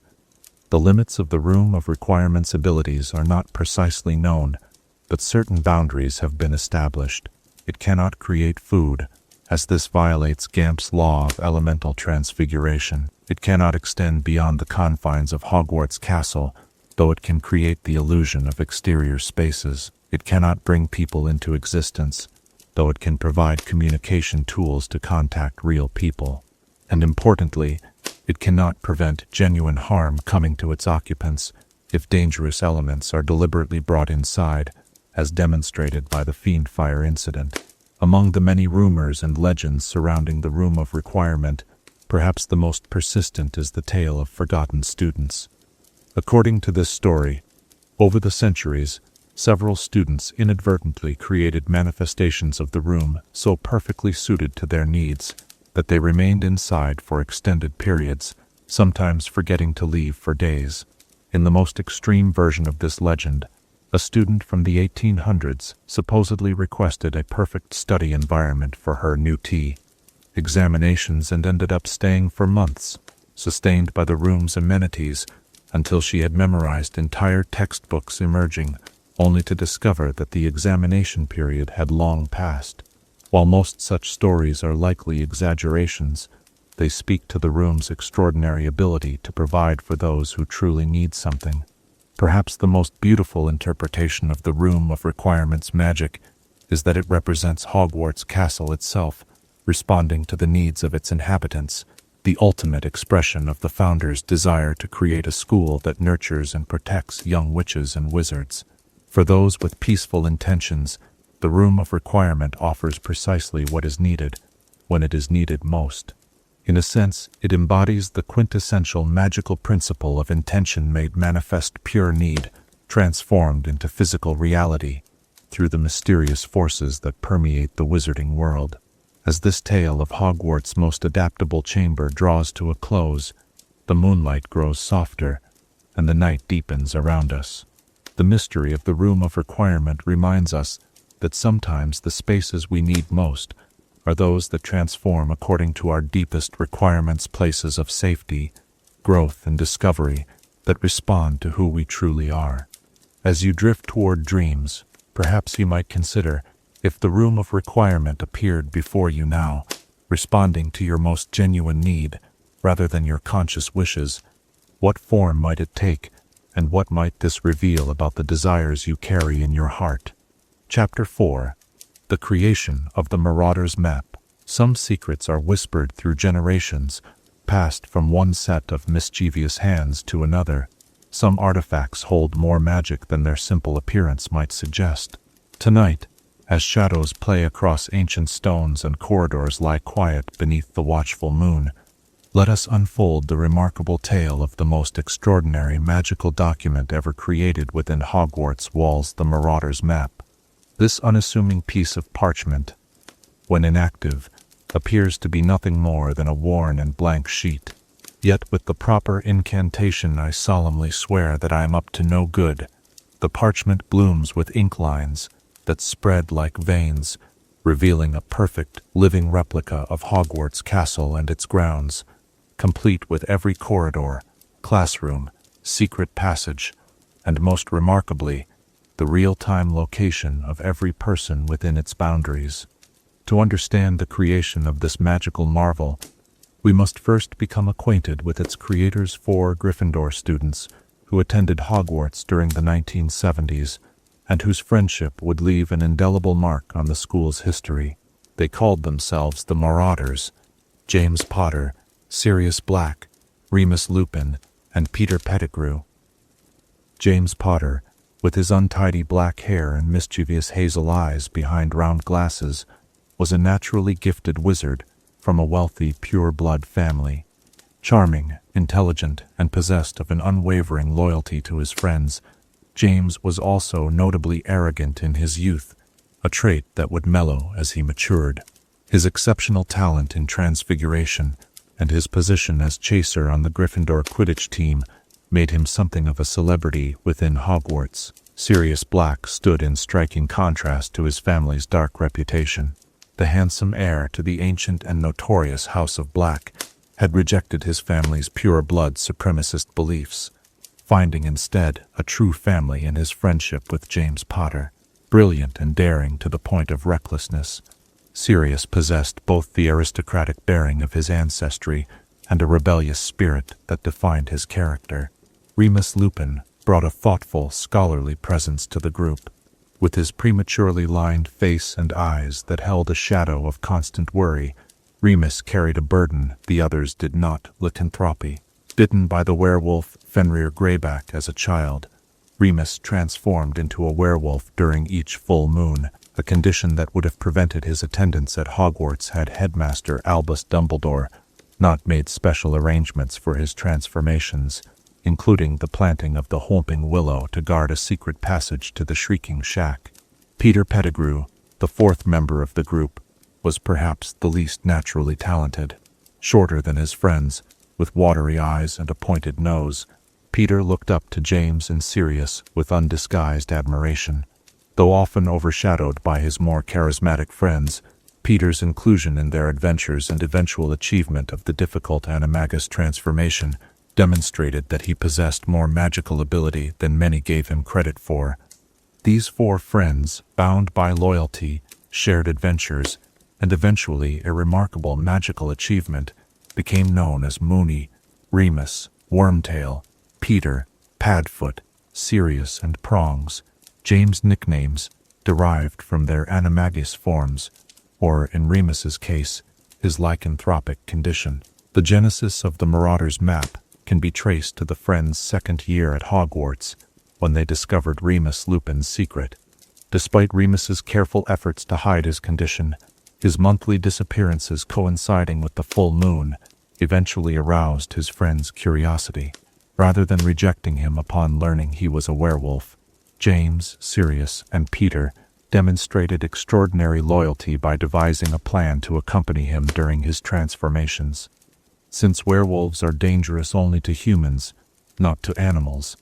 [SPEAKER 1] The limits of the Room of Requirement's abilities are not precisely known, but certain boundaries have been established. It cannot create food, as this violates Gamp's law of elemental transfiguration. It cannot extend beyond the confines of Hogwarts Castle, though it can create the illusion of exterior spaces. It cannot bring people into existence, though it can provide communication tools to contact real people. And importantly, it cannot prevent genuine harm coming to its occupants if dangerous elements are deliberately brought inside, as demonstrated by the fiend fire incident. Among the many rumors and legends surrounding the Room of Requirement, perhaps the most persistent is the tale of forgotten students. According to this story, over the centuries, several students inadvertently created manifestations of the room so perfectly suited to their needs that they remained inside for extended periods, sometimes forgetting to leave for days. In the most extreme version of this legend, a student from the 1800s supposedly requested a perfect study environment for her new examinations and ended up staying for months, sustained by the room's amenities, until she had memorized entire textbooks emerging, only to discover that the examination period had long passed. While most such stories are likely exaggerations, they speak to the room's extraordinary ability to provide for those who truly need something. Perhaps the most beautiful interpretation of the Room of Requirement's magic is that it represents Hogwarts Castle itself, responding to the needs of its inhabitants, the ultimate expression of the founder's desire to create a school that nurtures and protects young witches and wizards. For those with peaceful intentions, the Room of Requirement offers precisely what is needed, when it is needed most. In a sense, it embodies the quintessential magical principle of intention made manifest pure need, transformed into physical reality, through the mysterious forces that permeate the wizarding world. As this tale of Hogwarts' most adaptable chamber draws to a close, the moonlight grows softer, and the night deepens around us. The mystery of the Room of Requirement reminds us that sometimes the spaces we need most are those that transform according to our deepest requirements, places of safety, growth, and discovery that respond to who we truly are. As you drift toward dreams, perhaps you might consider, if the Room of Requirement appeared before you now, responding to your most genuine need, rather than your conscious wishes, what form might it take, and what might this reveal about the desires you carry in your heart? Chapter 4. The Creation of the Marauder's Map. Some secrets are whispered through generations, passed from one set of mischievous hands to another. Some artifacts hold more magic than their simple appearance might suggest. Tonight, as shadows play across ancient stones and corridors lie quiet beneath the watchful moon, let us unfold the remarkable tale of the most extraordinary magical document ever created within Hogwarts walls, the Marauder's Map. This unassuming piece of parchment, when inactive, appears to be nothing more than a worn and blank sheet. Yet with the proper incantation I solemnly swear that I am up to no good. The parchment blooms with ink lines that spread like veins, revealing a perfect, living replica of Hogwarts Castle and its grounds, complete with every corridor, classroom, secret passage, and most remarkably, the real-time location of every person within its boundaries. To understand the creation of this magical marvel, we must first become acquainted with its creator's 4 Gryffindor students who attended Hogwarts during the 1970s, and whose friendship would leave an indelible mark on the school's history. They called themselves the Marauders: James Potter, Sirius Black, Remus Lupin, and Peter Pettigrew. James Potter, with his untidy black hair and mischievous hazel eyes behind round glasses, was a naturally gifted wizard from a wealthy, pure-blood family. Charming, intelligent, and possessed of an unwavering loyalty to his friends, James was also notably arrogant in his youth, a trait that would mellow as he matured. His exceptional talent in Transfiguration and his position as chaser on the Gryffindor Quidditch team made him something of a celebrity within Hogwarts. Sirius Black stood in striking contrast to his family's dark reputation. The handsome heir to the ancient and notorious House of Black had rejected his family's pure-blood supremacist beliefs, finding instead a true family in his friendship with James Potter. Brilliant and daring to the point of recklessness, Sirius possessed both the aristocratic bearing of his ancestry and a rebellious spirit that defined his character. Remus Lupin brought a thoughtful, scholarly presence to the group. With his prematurely lined face and eyes that held a shadow of constant worry, Remus carried a burden the others did not: lycanthropy. Bitten by the werewolf Fenrir Greyback as a child, Remus transformed into a werewolf during each full moon, a condition that would have prevented his attendance at Hogwarts had Headmaster Albus Dumbledore not made special arrangements for his transformations, including the planting of the Whomping Willow to guard a secret passage to the Shrieking Shack. Peter Pettigrew, the 4th member of the group, was perhaps the least naturally talented. Shorter than his friends, with watery eyes and a pointed nose, Peter looked up to James and Sirius with undisguised admiration. Though often overshadowed by his more charismatic friends, Peter's inclusion in their adventures and eventual achievement of the difficult animagus transformation demonstrated that he possessed more magical ability than many gave him credit for. These 4 friends, bound by loyalty, shared adventures, and eventually a remarkable magical achievement, became known as Moony, Remus, Wormtail, Peter, Padfoot, Sirius, and Prongs, James' nicknames derived from their animagus forms, or in Remus's case, his lycanthropic condition. The genesis of the Marauder's map can be traced to the friends' second year at Hogwarts, when they discovered Remus Lupin's secret. Despite Remus's careful efforts to hide his condition, his monthly disappearances coinciding with the full moon eventually aroused his friends' curiosity. Rather than rejecting him upon learning he was a werewolf, James, Sirius, and Peter demonstrated extraordinary loyalty by devising a plan to accompany him during his transformations. Since werewolves are dangerous only to humans, not to animals,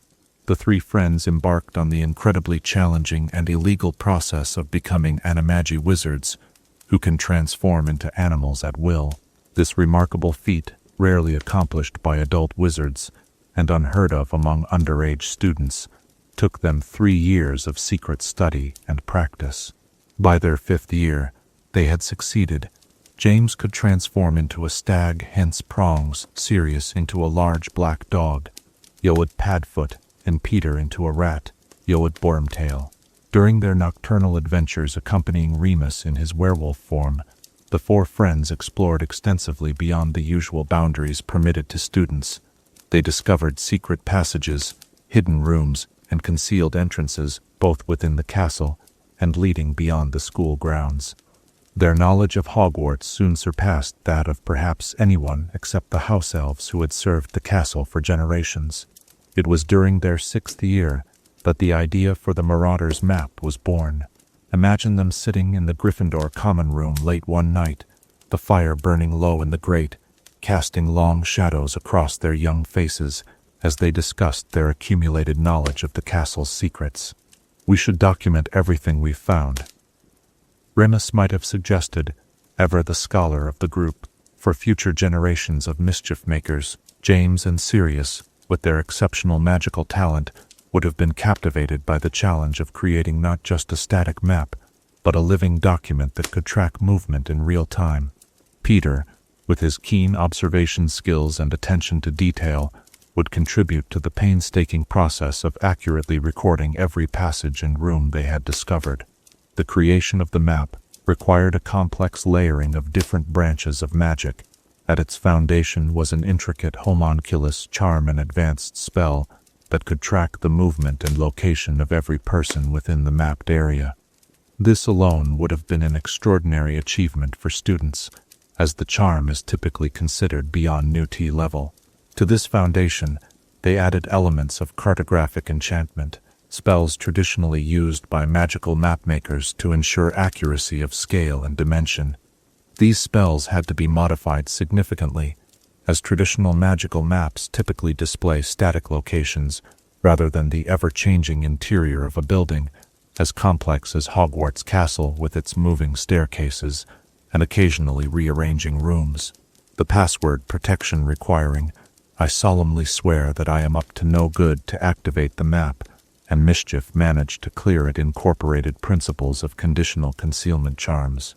[SPEAKER 1] the three friends embarked on the incredibly challenging and illegal process of becoming animagi wizards, who can transform into animals at will. This remarkable feat, rarely accomplished by adult wizards, and unheard of among underage students, took them 3 years of secret study and practice. By their 5th year, they had succeeded. James could transform into a stag, hence prongs, Sirius into a large black dog, Yoed Padfoot, and Peter into a rat, Yoed Wormtail. During their nocturnal adventures accompanying Remus in his werewolf form, the 4 friends explored extensively beyond the usual boundaries permitted to students. They discovered secret passages, hidden rooms, and concealed entrances both within the castle and leading beyond the school grounds. Their knowledge of Hogwarts soon surpassed that of perhaps anyone except the house elves who had served the castle for generations. It was during their 6th year that the idea for the Marauder's map was born. Imagine them sitting in the Gryffindor common room late one night, the fire burning low in the grate, casting long shadows across their young faces as they discussed their accumulated knowledge of the castle's secrets. "We should document everything we've found," Remus might have suggested, ever the scholar of the group. For future generations of mischief-makers, James and Sirius, with their exceptional magical talent, would have been captivated by the challenge of creating not just a static map, but a living document that could track movement in real time. Peter, with his keen observation skills and attention to detail, would contribute to the painstaking process of accurately recording every passage and room they had discovered. The creation of the map required a complex layering of different branches of magic. At its foundation was an intricate homunculus charm and advanced spell that could track the movement and location of every person within the mapped area. This alone would have been an extraordinary achievement for students, as the charm is typically considered beyond New T level. To this foundation, they added elements of cartographic enchantment, spells traditionally used by magical mapmakers to ensure accuracy of scale and dimension. These spells had to be modified significantly, as traditional magical maps typically display static locations rather than the ever-changing interior of a building, as complex as Hogwarts Castle with its moving staircases and occasionally rearranging rooms. The password protection requiring, "I solemnly swear that I am up to no good" to activate the map, and mischief managed to clear it, incorporated principles of conditional concealment charms.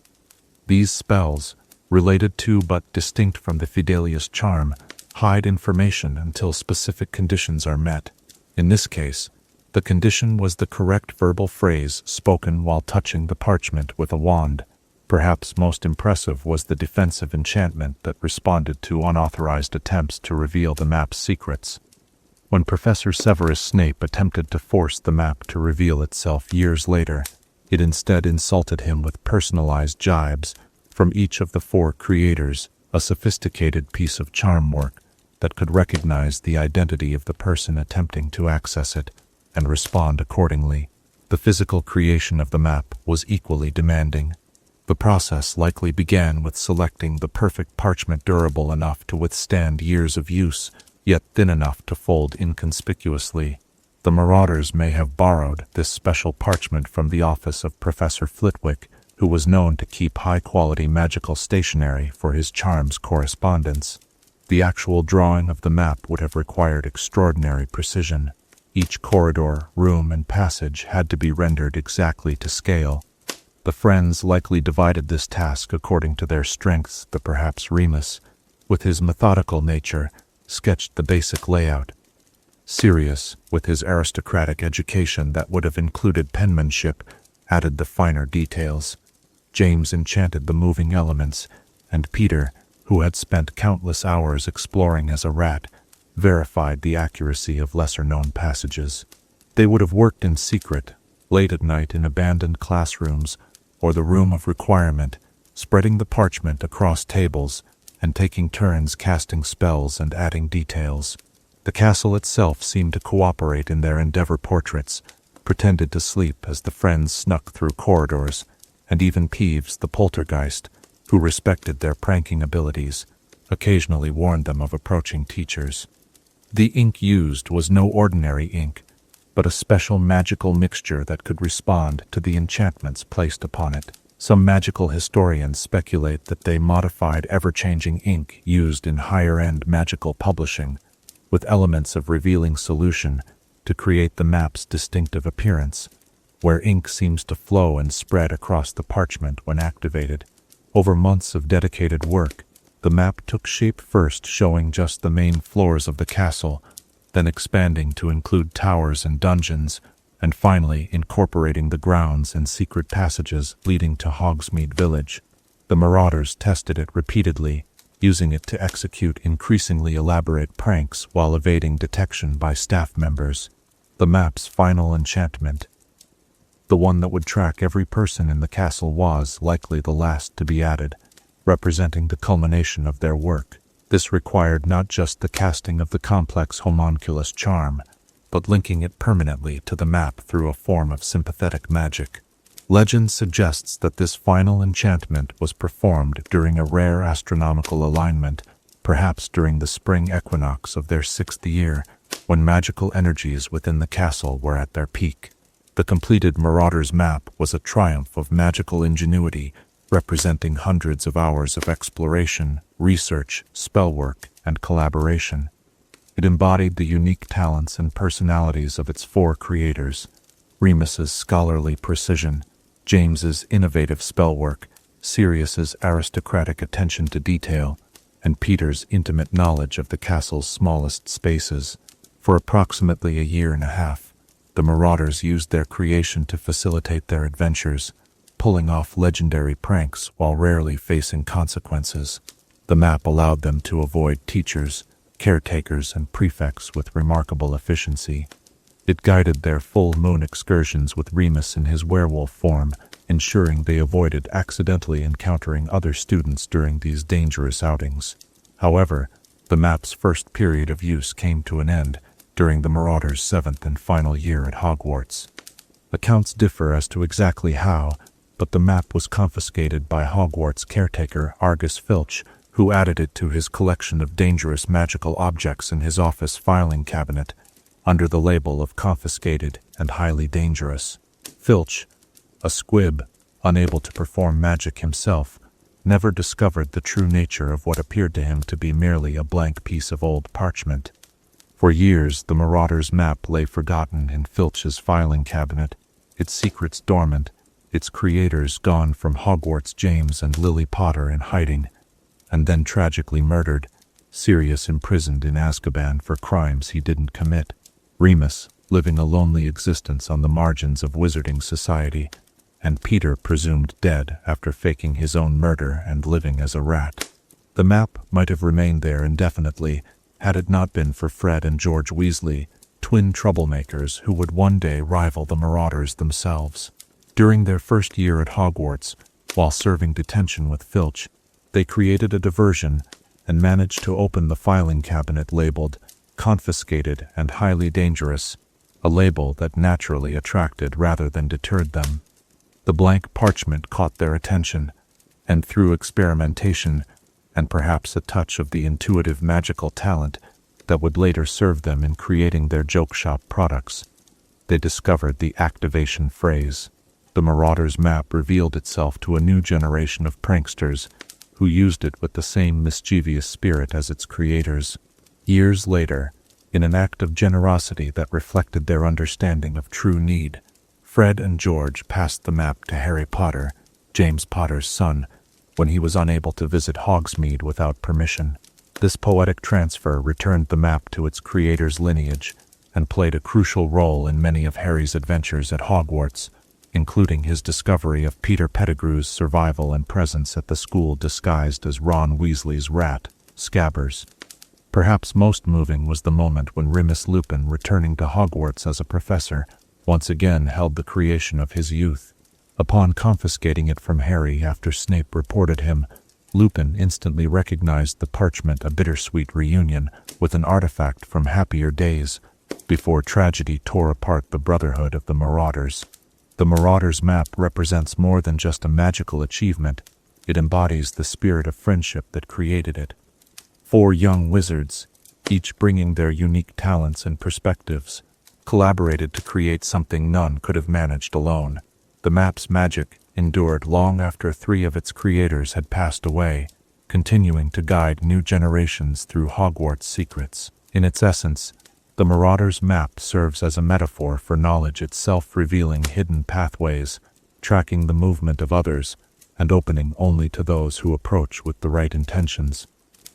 [SPEAKER 1] These spells, related to but distinct from the Fidelius charm, hide information until specific conditions are met. In this case, the condition was the correct verbal phrase spoken while touching the parchment with a wand. Perhaps most impressive was the defensive enchantment that responded to unauthorized attempts to reveal the map's secrets. When Professor Severus Snape attempted to force the map to reveal itself years later, it instead insulted him with personalized jibes from each of the 4 creators, a sophisticated piece of charm work that could recognize the identity of the person attempting to access it and respond accordingly. The physical creation of the map was equally demanding. The process likely began with selecting the perfect parchment durable enough to withstand years of use, yet thin enough to fold inconspicuously. The Marauders may have borrowed this special parchment from the office of Professor Flitwick, who was known to keep high-quality magical stationery for his charms correspondence. The actual drawing of the map would have required extraordinary precision. Each corridor, room, and passage had to be rendered exactly to scale. The friends likely divided this task according to their strengths. Perhaps Remus, with his methodical nature, sketched the basic layout. Sirius, with his aristocratic education that would have included penmanship, added the finer details. James enchanted the moving elements, and Peter, who had spent countless hours exploring as a rat, verified the accuracy of lesser-known passages. They would have worked in secret, late at night in abandoned classrooms or the room of requirement, spreading the parchment across tables and taking turns casting spells and adding details. The castle itself seemed to cooperate in their endeavor. Portraits pretended to sleep as the friends snuck through corridors, and even Peeves, the poltergeist, who respected their pranking abilities, occasionally warned them of approaching teachers. The ink used was no ordinary ink, but a special magical mixture that could respond to the enchantments placed upon it. Some magical historians speculate that they modified ever-changing ink used in higher-end magical publishing, with elements of revealing solution to create the map's distinctive appearance, where ink seems to flow and spread across the parchment when activated. Over months of dedicated work, the map took shape, first showing just the main floors of the castle, then expanding to include towers and dungeons, and finally incorporating the grounds and secret passages leading to Hogsmeade Village. The Marauders tested it repeatedly, using it to execute increasingly elaborate pranks while evading detection by staff members. The map's final enchantment, the one that would track every person in the castle, was likely the last to be added, representing the culmination of their work. This required not just the casting of the complex homunculus charm, but linking it permanently to the map through a form of sympathetic magic. Legend suggests that this final enchantment was performed during a rare astronomical alignment, perhaps during the spring equinox of their 6th year, when magical energies within the castle were at their peak. The completed Marauder's map was a triumph of magical ingenuity, representing hundreds of hours of exploration, research, spellwork, and collaboration. It embodied the unique talents and personalities of its 4 creators: Remus's scholarly precision, James's innovative spellwork, Sirius's aristocratic attention to detail, and Peter's intimate knowledge of the castle's smallest spaces. For approximately a year and a half, the Marauders used their creation to facilitate their adventures, pulling off legendary pranks while rarely facing consequences. The map allowed them to avoid teachers, caretakers, and prefects with remarkable efficiency. It guided their full moon excursions with Remus in his werewolf form, ensuring they avoided accidentally encountering other students during these dangerous outings. However, the map's first period of use came to an end during the Marauders' 7th and final year at Hogwarts. Accounts differ as to exactly how, but the map was confiscated by Hogwarts caretaker Argus Filch, who added it to his collection of dangerous magical objects in his office filing cabinet, under the label of confiscated and highly dangerous. Filch, a squib, unable to perform magic himself, never discovered the true nature of what appeared to him to be merely a blank piece of old parchment. For years, the Marauder's map lay forgotten in Filch's filing cabinet, its secrets dormant, its creators gone from Hogwarts, James and Lily Potter in hiding, and then tragically murdered, Sirius imprisoned in Azkaban for crimes he didn't commit, Remus living a lonely existence on the margins of wizarding society, and Peter presumed dead after faking his own murder and living as a rat. The map might have remained there indefinitely had it not been for Fred and George Weasley, twin troublemakers who would one day rival the Marauders themselves. During their first year at Hogwarts, while serving detention with Filch, they created a diversion and managed to open the filing cabinet labeled confiscated and highly dangerous, a label that naturally attracted rather than deterred them. The blank parchment caught their attention, and through experimentation and perhaps a touch of the intuitive magical talent that would later serve them in creating their joke shop products, they discovered the activation phrase. The Marauder's map revealed itself to a new generation of pranksters who used it with the same mischievous spirit as its creators. Years later, in an act of generosity that reflected their understanding of true need, Fred and George passed the map to Harry Potter, James Potter's son, when he was unable to visit Hogsmeade without permission. This poetic transfer returned the map to its creator's lineage and played a crucial role in many of Harry's adventures at Hogwarts, including his discovery of Peter Pettigrew's survival and presence at the school disguised as Ron Weasley's rat, Scabbers. Perhaps most moving was the moment when Remus Lupin, returning to Hogwarts as a professor, once again held the creation of his youth. Upon confiscating it from Harry after Snape reported him, Lupin instantly recognized the parchment a bittersweet reunion with an artifact from happier days, before tragedy tore apart the Brotherhood of the Marauders. The Marauders map represents more than just a magical achievement. It embodies the spirit of friendship that created it. 4 young wizards, each bringing their unique talents and perspectives, collaborated to create something none could have managed alone. The map's magic endured long after 3 of its creators had passed away, continuing to guide new generations through Hogwarts secrets. In its essence, the Marauder's map serves as a metaphor for knowledge itself, revealing hidden pathways, tracking the movement of others, and opening only to those who approach with the right intentions.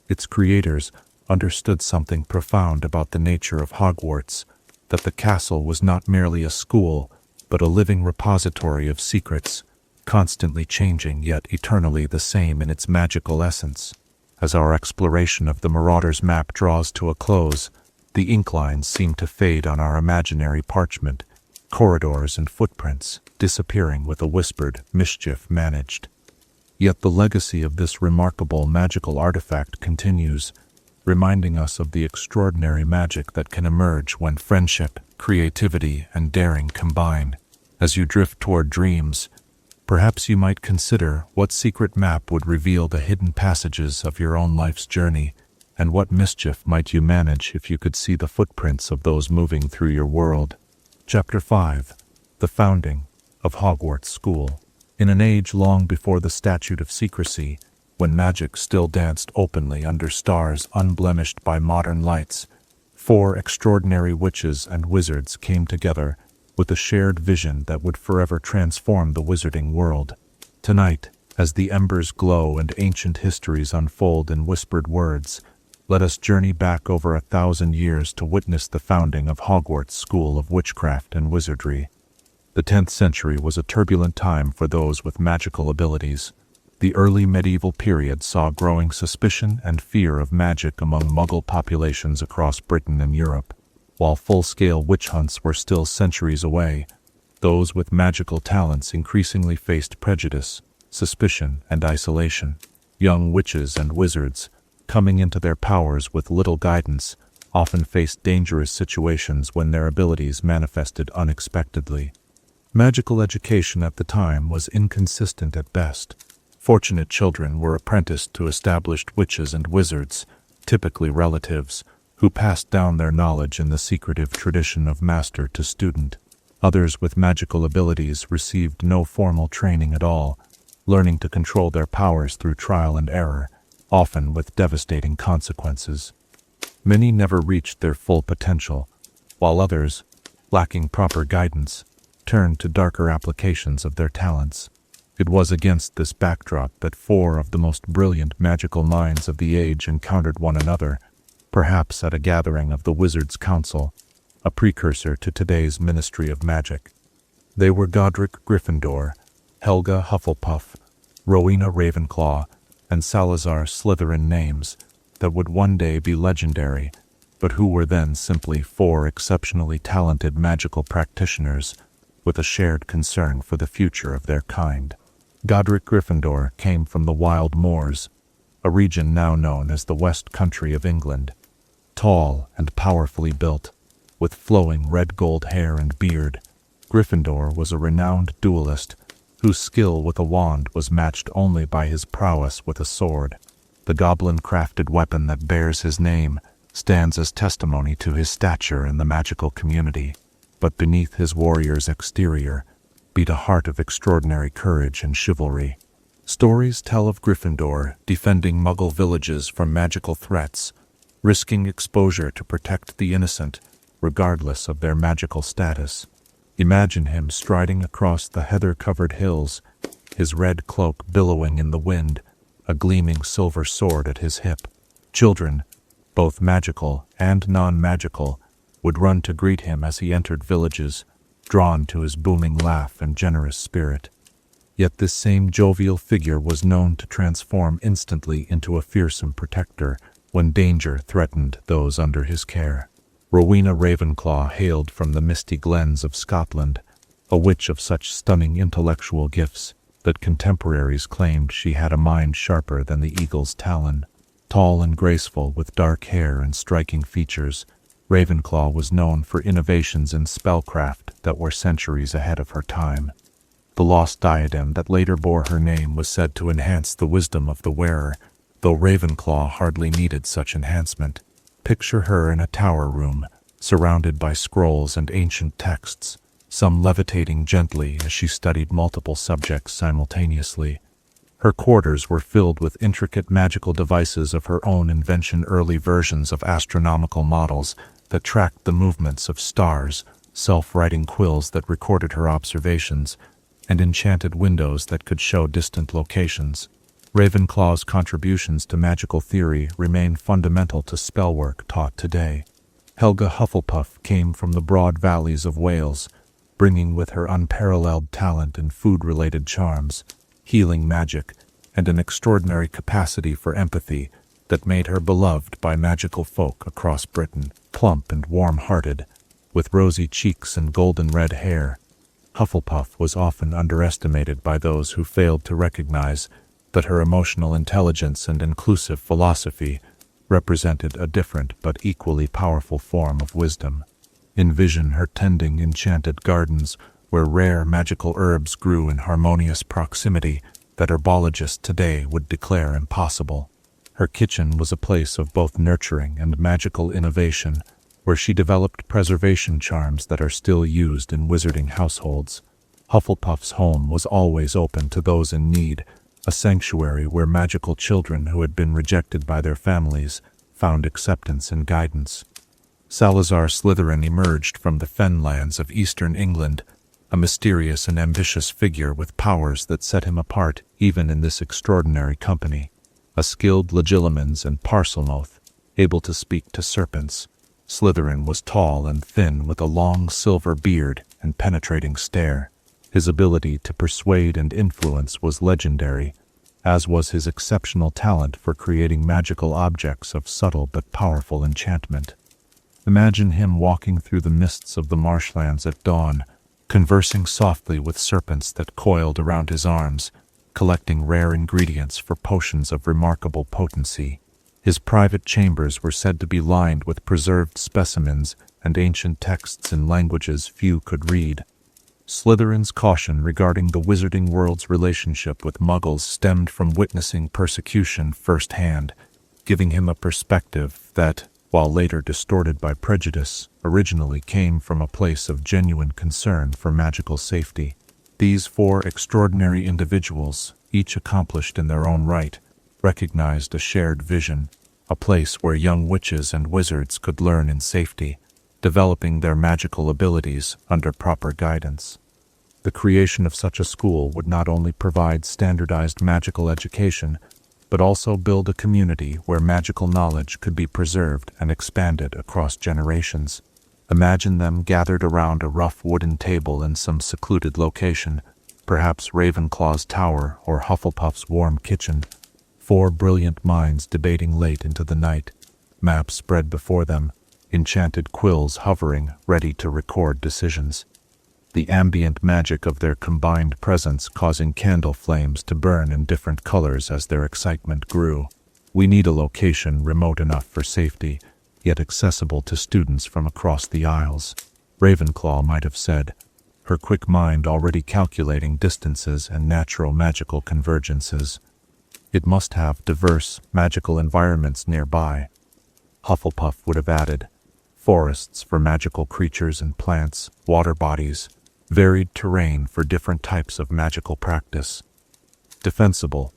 [SPEAKER 1] Its creators understood something profound about the nature of Hogwarts, that the castle was not merely a school, but a living repository of secrets, constantly changing yet eternally the same in its magical essence. As our exploration of the Marauder's map draws to a close, the ink lines seem to fade on our imaginary parchment, corridors and footprints disappearing with a whispered mischief managed. Yet the legacy of this remarkable magical artifact continues, reminding us of the extraordinary magic that can emerge when friendship, creativity, and daring combine. As you drift toward dreams, perhaps you might consider what secret map would reveal the hidden passages of your own life's journey, and what mischief might you manage if you could see the footprints of those moving through your world. Chapter 5. The Founding of Hogwarts School. In an age long before the Statute of Secrecy, when magic still danced openly under stars unblemished by modern lights, 4 extraordinary witches and wizards came together with a shared vision that would forever transform the wizarding world. Tonight, as the embers glow and ancient histories unfold in whispered words, let us journey back over 1,000 years to witness the founding of Hogwarts School of Witchcraft and Wizardry. The 10th century was a turbulent time for those with magical abilities. The early medieval period saw growing suspicion and fear of magic among Muggle populations across Britain and Europe. While full-scale witch hunts were still centuries away, those with magical talents increasingly faced prejudice, suspicion, and isolation. Young witches and wizards, coming into their powers with little guidance, often faced dangerous situations when their abilities manifested unexpectedly. Magical education at the time was inconsistent at best. Fortunate children were apprenticed to established witches and wizards, typically relatives, who passed down their knowledge in the secretive tradition of master to student. Others with magical abilities received no formal training at all, learning to control their powers through trial and error, often with devastating consequences. Many never reached their full potential, while others, lacking proper guidance, turned to darker applications of their talents. It was against this backdrop that 4 of the most brilliant magical minds of the age encountered one another, perhaps at a gathering of the Wizards' Council, a precursor to today's Ministry of Magic. They were Godric Gryffindor, Helga Hufflepuff, Rowena Ravenclaw, and Salazar Slytherin, names that would one day be legendary, but who were then simply 4 exceptionally talented magical practitioners with a shared concern for the future of their kind. Godric Gryffindor came from the Wild Moors, a region now known as the West Country of England. Tall and powerfully built, with flowing red-gold hair and beard, Gryffindor was a renowned duelist whose skill with a wand was matched only by his prowess with a sword. The goblin-crafted weapon that bears his name stands as testimony to his stature in the magical community, but beneath his warrior's exterior beat a heart of extraordinary courage and chivalry. Stories tell of Gryffindor defending Muggle villages from magical threats, risking exposure to protect the innocent, regardless of their magical status. Imagine him striding across the heather-covered hills, his red cloak billowing in the wind, a gleaming silver sword at his hip. Children, both magical and non-magical, would run to greet him as he entered villages, drawn to his booming laugh and generous spirit. Yet this same jovial figure was known to transform instantly into a fearsome protector when danger threatened those under his care. Rowena Ravenclaw hailed from the misty glens of Scotland, a witch of such stunning intellectual gifts that contemporaries claimed she had a mind sharper than the eagle's talon. Tall and graceful, with dark hair and striking features, Ravenclaw was known for innovations in spellcraft that were centuries ahead of her time. The lost diadem that later bore her name was said to enhance the wisdom of the wearer, though Ravenclaw hardly needed such enhancement. Picture her in a tower room, surrounded by scrolls and ancient texts, some levitating gently as she studied multiple subjects simultaneously. Her quarters were filled with intricate magical devices of her own invention, early versions of astronomical models that tracked the movements of stars, self-writing quills that recorded her observations, and enchanted windows that could show distant locations. Ravenclaw's contributions to magical theory remain fundamental to spellwork taught today. Helga Hufflepuff came from the broad valleys of Wales, bringing with her unparalleled talent in food-related charms, healing magic, and an extraordinary capacity for empathy that made her beloved by magical folk across Britain. Plump and warm-hearted, with rosy cheeks and golden red hair, Hufflepuff was often underestimated by those who failed to recognize that her emotional intelligence and inclusive philosophy represented a different but equally powerful form of wisdom. Envision her tending enchanted gardens where rare magical herbs grew in harmonious proximity that herbologists today would declare impossible. Her kitchen was a place of both nurturing and magical innovation, where she developed preservation charms that are still used in wizarding households. Hufflepuff's home was always open to those in need, a sanctuary where magical children who had been rejected by their families found acceptance and guidance. Salazar Slytherin emerged from the fenlands of eastern England, a mysterious and ambitious figure with powers that set him apart even in this extraordinary company. A skilled legilimens and parselmoth, able to speak to serpents, Slytherin was tall and thin with a long silver beard and penetrating stare. His ability to persuade and influence was legendary, as was his exceptional talent for creating magical objects of subtle but powerful enchantment. Imagine him walking through the mists of the marshlands at dawn, conversing softly with serpents that coiled around his arms, collecting rare ingredients for potions of remarkable potency. His private chambers were said to be lined with preserved specimens and ancient texts in languages few could read. Slytherin's caution regarding the wizarding world's relationship with Muggles stemmed from witnessing persecution firsthand, giving him a perspective that, while later distorted by prejudice, originally came from a place of genuine concern for magical safety. These four extraordinary individuals, each accomplished in their own right, recognized a shared vision, a place where young witches and wizards could learn in safety, developing their magical abilities under proper guidance. The creation of such a school would not only provide standardized magical education, but also build a community where magical knowledge could be preserved and expanded across generations. Imagine them gathered around a rough wooden table in some secluded location, perhaps Ravenclaw's tower or Hufflepuff's warm kitchen. Four brilliant minds debating late into the night, maps spread before them, enchanted quills hovering, ready to record decisions. The ambient magic of their combined presence causing candle flames to burn in different colors as their excitement grew. We need a location remote enough for safety, yet accessible to students from across the Isles, Ravenclaw might have said, her quick mind already calculating distances and natural magical convergences. It must have diverse, magical environments nearby. Hufflepuff would have added, forests for magical creatures and plants, water bodies, varied terrain for different types of magical practice. Defensible,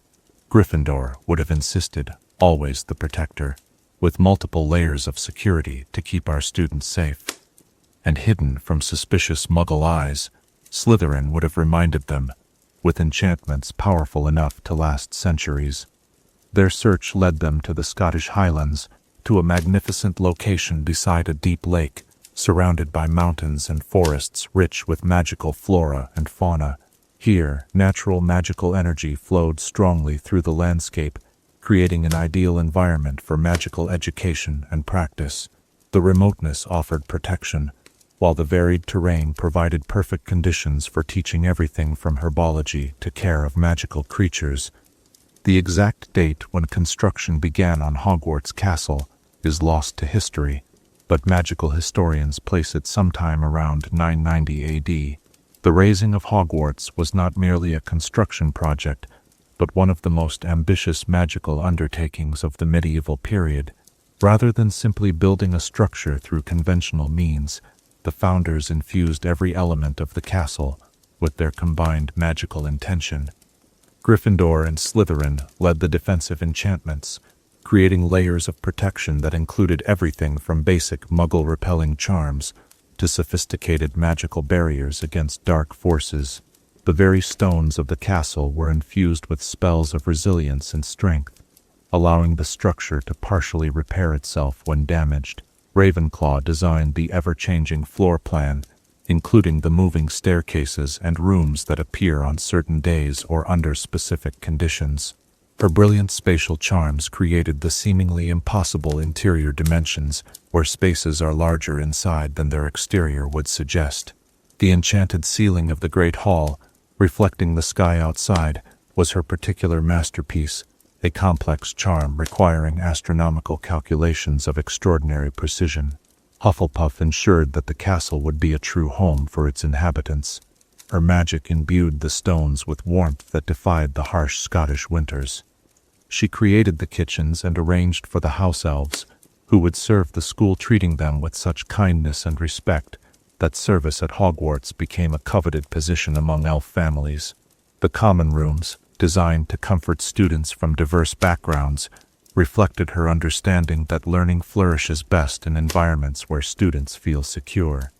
[SPEAKER 1] Gryffindor would have insisted, always the protector, with multiple layers of security to keep our students safe. And hidden from suspicious Muggle eyes, Slytherin would have reminded them, with enchantments powerful enough to last centuries. Their search led them to the Scottish Highlands, to a magnificent location beside a deep lake, surrounded by mountains and forests rich with magical flora and fauna. Here, natural magical energy flowed strongly through the landscape, creating an ideal environment for magical education and practice. The remoteness offered protection, while the varied terrain provided perfect conditions for teaching everything from herbology to care of magical creatures. The exact date when construction began on Hogwarts Castle is lost to history, but magical historians place it sometime around 990 AD. The raising of Hogwarts was not merely a construction project, but one of the most ambitious magical undertakings of the medieval period. Rather than simply building a structure through conventional means, the founders infused every element of the castle with their combined magical intention. Gryffindor and Slytherin led the defensive enchantments, creating layers of protection that included everything from basic Muggle-repelling charms to sophisticated magical barriers against dark forces. The very stones of the castle were infused with spells of resilience and strength, allowing the structure to partially repair itself when damaged. Ravenclaw designed the ever-changing floor plan, including the moving staircases and rooms that appear on certain days or under specific conditions. Her brilliant spatial charms created the seemingly impossible interior dimensions where spaces are larger inside than their exterior would suggest. The enchanted ceiling of the Great Hall, reflecting the sky outside, was her particular masterpiece, a complex charm requiring astronomical calculations of extraordinary precision. Hufflepuff ensured that the castle would be a true home for its inhabitants. Her magic imbued the stones with warmth that defied the harsh Scottish winters. She created the kitchens and arranged for the house elves, who would serve the school, treating them with such kindness and respect that service at Hogwarts became a coveted position among elf families. The common rooms, designed to comfort students from diverse backgrounds, reflected her understanding that learning flourishes best in environments where students feel secure.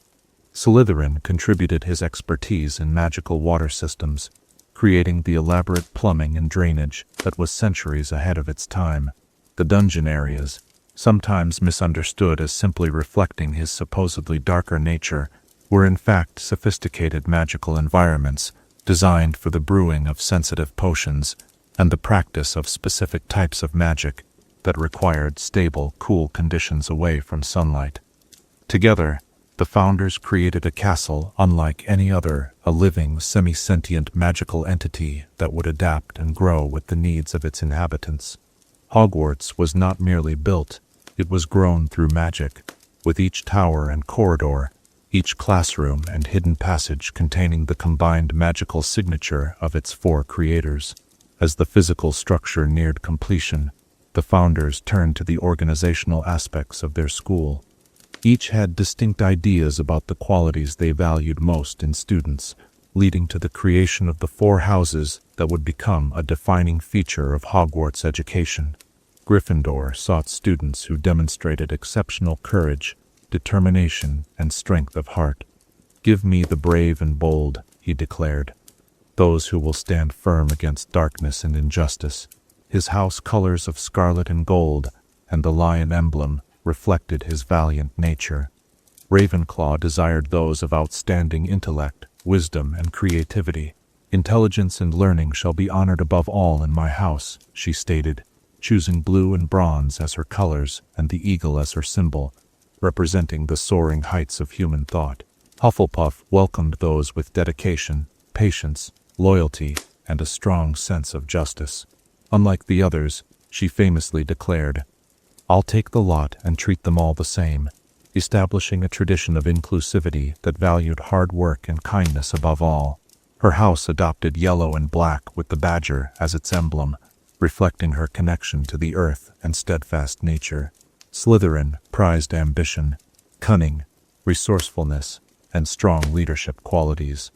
[SPEAKER 1] Slytherin contributed his expertise in magical water systems, creating the elaborate plumbing and drainage that was centuries ahead of its time. The dungeon areas, sometimes misunderstood as simply reflecting his supposedly darker nature, were in fact sophisticated magical environments designed for the brewing of sensitive potions and the practice of specific types of magic that required stable, cool conditions away from sunlight. Together, the founders created a castle unlike any other, a living, semi-sentient magical entity that would adapt and grow with the needs of its inhabitants. Hogwarts was not merely built, it was grown through magic, with each tower and corridor, each classroom and hidden passage containing the combined magical signature of its four creators. As the physical structure neared completion, the founders turned to the organizational aspects of their school. Each had distinct ideas about the qualities they valued most in students, leading to the creation of the four houses that would become a defining feature of Hogwarts education. Gryffindor sought students who demonstrated exceptional courage, determination, and strength of heart. "Give me the brave and bold," he declared, "those who will stand firm against darkness and injustice." His house colors of scarlet and gold, and the lion emblem, reflected his valiant nature. Ravenclaw desired those of outstanding intellect, wisdom, and creativity. "Intelligence and learning shall be honored above all in my house," she stated, choosing blue and bronze as her colors and the eagle as her symbol, representing the soaring heights of human thought. Hufflepuff welcomed those with dedication, patience, loyalty, and a strong sense of justice. Unlike the others, she famously declared, "I'll take the lot and treat them all the same," establishing a tradition of inclusivity that valued hard work and kindness above all. Her house adopted yellow and black with the badger as its emblem, reflecting her connection to the earth and steadfast nature. Slytherin prized ambition, cunning, resourcefulness, and strong leadership qualities.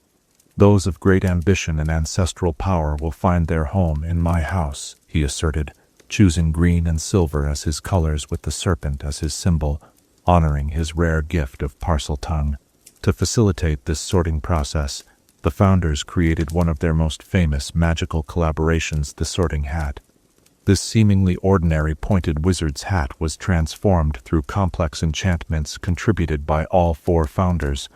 [SPEAKER 1] "Those of great ambition and ancestral power will find their home in my house," he asserted, choosing green and silver as his colors with the serpent as his symbol, honoring his rare gift of Parseltongue. To facilitate this sorting process, the founders created one of their most famous magical collaborations, the Sorting Hat. This seemingly ordinary pointed wizard's hat was transformed through complex enchantments contributed by all 4 founders,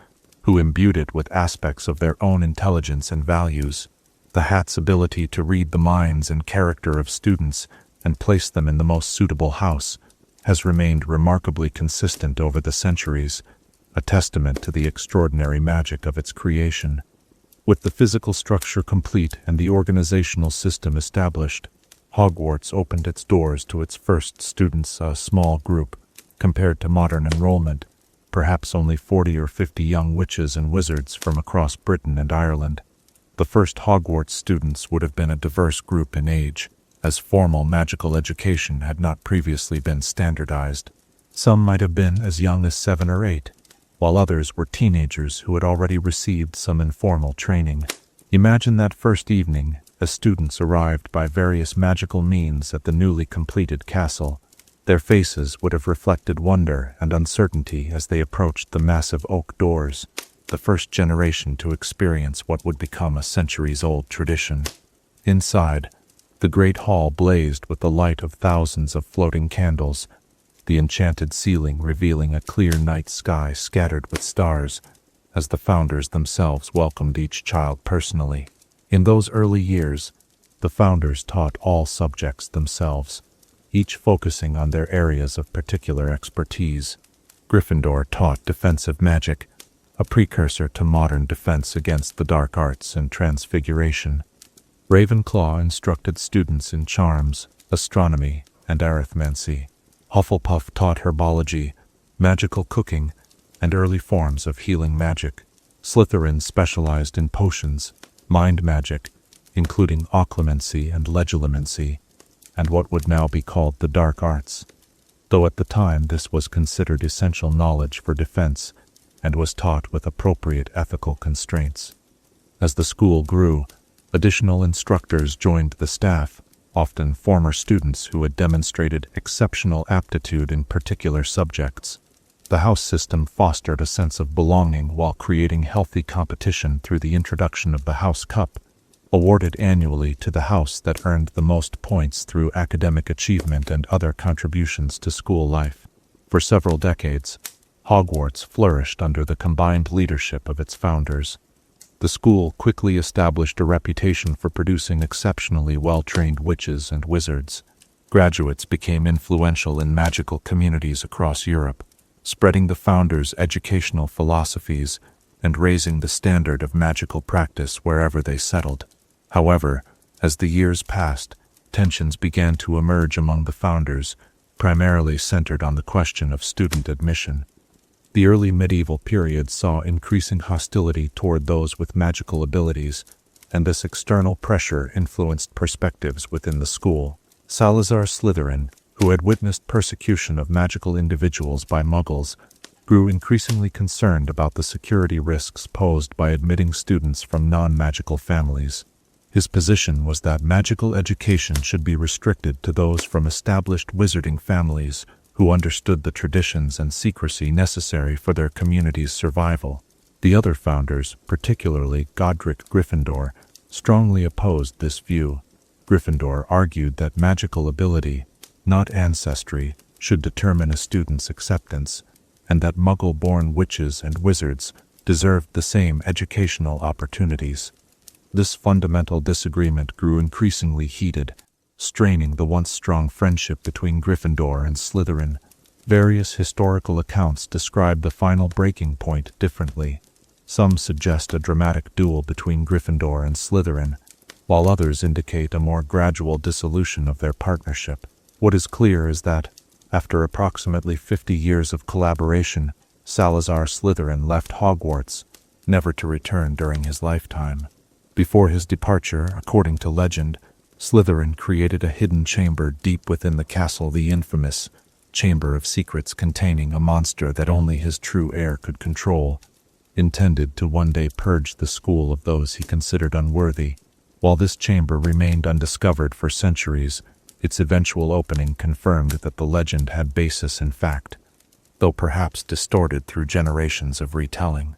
[SPEAKER 1] who imbued it with aspects of their own intelligence and values. The hat's ability to read the minds and character of students and place them in the most suitable house has remained remarkably consistent over the centuries, a testament to the extraordinary magic of its creation. With the physical structure complete and the organizational system established, Hogwarts opened its doors to its first students, a small group. Compared to modern enrollment, perhaps only 40 or 50 young witches and wizards from across Britain and Ireland. The first Hogwarts students would have been a diverse group in age, as formal magical education had not previously been standardized. Some might have been as young as 7 or 8, while others were teenagers who had already received some informal training. Imagine that first evening, as students arrived by various magical means at the newly completed castle. Their faces would have reflected wonder and uncertainty as they approached the massive oak doors, the first generation to experience what would become a centuries-old tradition. Inside, the great hall blazed with the light of thousands of floating candles, the enchanted ceiling revealing a clear night sky scattered with stars, as the founders themselves welcomed each child personally. In those early years, the founders taught all subjects themselves, each focusing on their areas of particular expertise. Gryffindor taught defensive magic, a precursor to modern defense against the dark arts and Transfiguration. Ravenclaw instructed students in charms, astronomy, and arithmancy. Hufflepuff taught herbology, magical cooking, and early forms of healing magic. Slytherin specialized in potions, mind magic, including occlumency and legilimency, and what would now be called the dark arts, though at the time this was considered essential knowledge for defense and was taught with appropriate ethical constraints. As the school grew, additional instructors joined the staff, often former students who had demonstrated exceptional aptitude in particular subjects. The house system fostered a sense of belonging while creating healthy competition through the introduction of the House Cup, awarded annually to the house that earned the most points through academic achievement and other contributions to school life. For several decades, Hogwarts flourished under the combined leadership of its founders. The school quickly established a reputation for producing exceptionally well-trained witches and wizards. Graduates became influential in magical communities across Europe, spreading the founders' educational philosophies and raising the standard of magical practice wherever they settled. However, as the years passed, tensions began to emerge among the founders, primarily centered on the question of student admission. The early medieval period saw increasing hostility toward those with magical abilities, and this external pressure influenced perspectives within the school. Salazar Slytherin, who had witnessed persecution of magical individuals by Muggles, grew increasingly concerned about the security risks posed by admitting students from non-magical families. His position was that magical education should be restricted to those from established wizarding families who understood the traditions and secrecy necessary for their community's survival. The other founders, particularly Godric Gryffindor, strongly opposed this view. Gryffindor argued that magical ability, not ancestry, should determine a student's acceptance, and that Muggle-born witches and wizards deserved the same educational opportunities. This fundamental disagreement grew increasingly heated, straining the once strong friendship between Gryffindor and Slytherin. Various historical accounts describe the final breaking point differently. Some suggest a dramatic duel between Gryffindor and Slytherin, while others indicate a more gradual dissolution of their partnership. What is clear is that, after approximately 50 years of collaboration, Salazar Slytherin left Hogwarts, never to return during his lifetime. Before his departure, according to legend, Slytherin created a hidden chamber deep within the castle, the infamous Chamber of Secrets, containing a monster that only his true heir could control, intended to one day purge the school of those he considered unworthy. While this chamber remained undiscovered for centuries, its eventual opening confirmed that the legend had basis in fact, though perhaps distorted through generations of retelling.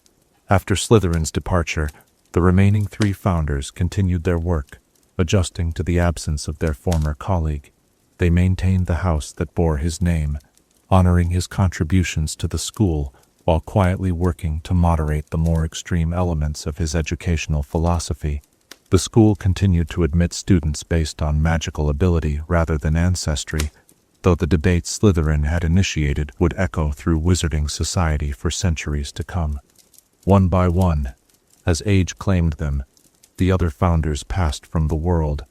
[SPEAKER 1] After Slytherin's departure, the remaining 3 founders continued their work, adjusting to the absence of their former colleague. they maintained the house that bore his name, honoring his contributions to the school while quietly working to moderate the more extreme elements of his educational philosophy. The school continued to admit students based on magical ability rather than ancestry, though the debate Slytherin had initiated would echo through wizarding society for centuries to come. One by one, as age claimed them, the other founders passed from the world,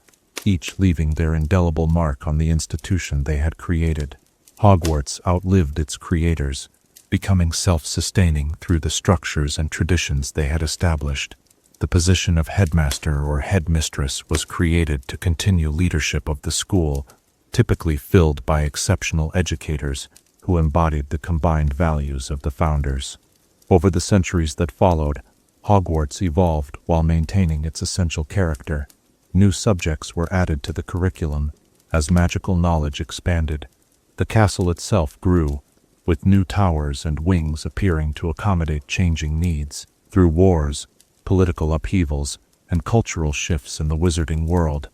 [SPEAKER 1] each leaving their indelible mark on the institution they had created. Hogwarts outlived its creators, becoming self-sustaining through the structures and traditions they had established. The position of headmaster or headmistress was created to continue leadership of the school, typically filled by exceptional educators who embodied the combined values of the founders. Over the centuries that followed, Hogwarts evolved while maintaining its essential character. New subjects were added to the curriculum as magical knowledge expanded. The castle itself grew, with new towers and wings appearing to accommodate changing needs. Through wars, political upheavals, and cultural shifts in the wizarding world,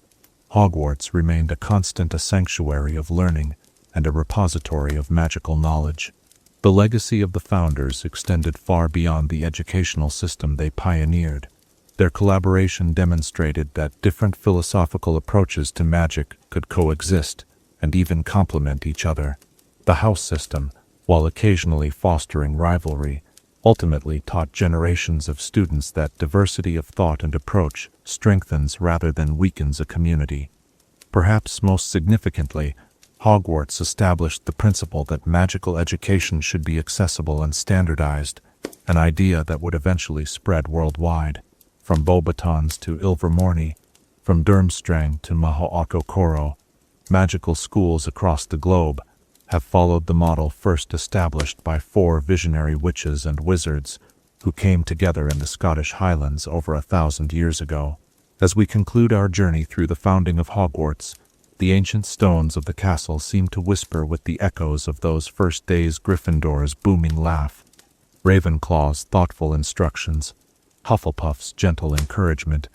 [SPEAKER 1] Hogwarts remained a constant sanctuary of learning and a repository of magical knowledge. The legacy of the founders extended far beyond the educational system they pioneered. Their collaboration demonstrated that different philosophical approaches to magic could coexist and even complement each other. The house system, while occasionally fostering rivalry, ultimately taught generations of students that diversity of thought and approach strengthens rather than weakens a community. Perhaps most significantly, Hogwarts established the principle that magical education should be accessible and standardized, an idea that would eventually spread worldwide. From Beauxbatons to Ilvermorny, from Durmstrang to Mahookokoro, magical schools across the globe have followed the model first established by 4 visionary witches and wizards who came together in the Scottish Highlands over 1,000 years ago. As we conclude our journey through the founding of Hogwarts, the ancient stones of the castle seem to whisper with the echoes of those first days: Gryffindor's booming laugh, Ravenclaw's thoughtful instructions, Hufflepuff's gentle encouragement,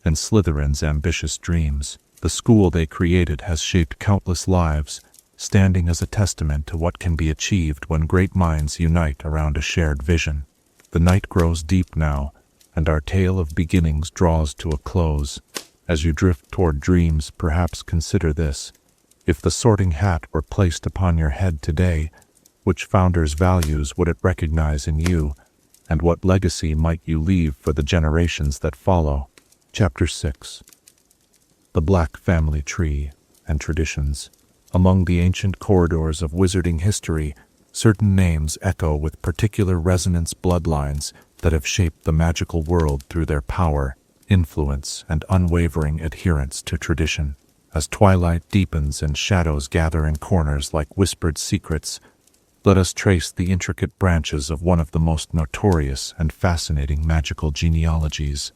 [SPEAKER 1] and Slytherin's ambitious dreams. The school they created has shaped countless lives, standing as a testament to what can be achieved when great minds unite around a shared vision. The night grows deep now, and our tale of beginnings draws to a close. As you drift toward dreams, perhaps consider this: if the Sorting Hat were placed upon your head today, which founder's values would it recognize in you, and what legacy might you leave for the generations that follow? Chapter 6. The Black Family Tree and Traditions. Among the ancient corridors of wizarding history, certain names echo with particular resonance: bloodlines that have shaped the magical world through their power, influence, and unwavering adherence to tradition. As twilight deepens and shadows gather in corners like whispered secrets, let us trace the intricate branches of one of the most notorious and fascinating magical genealogies,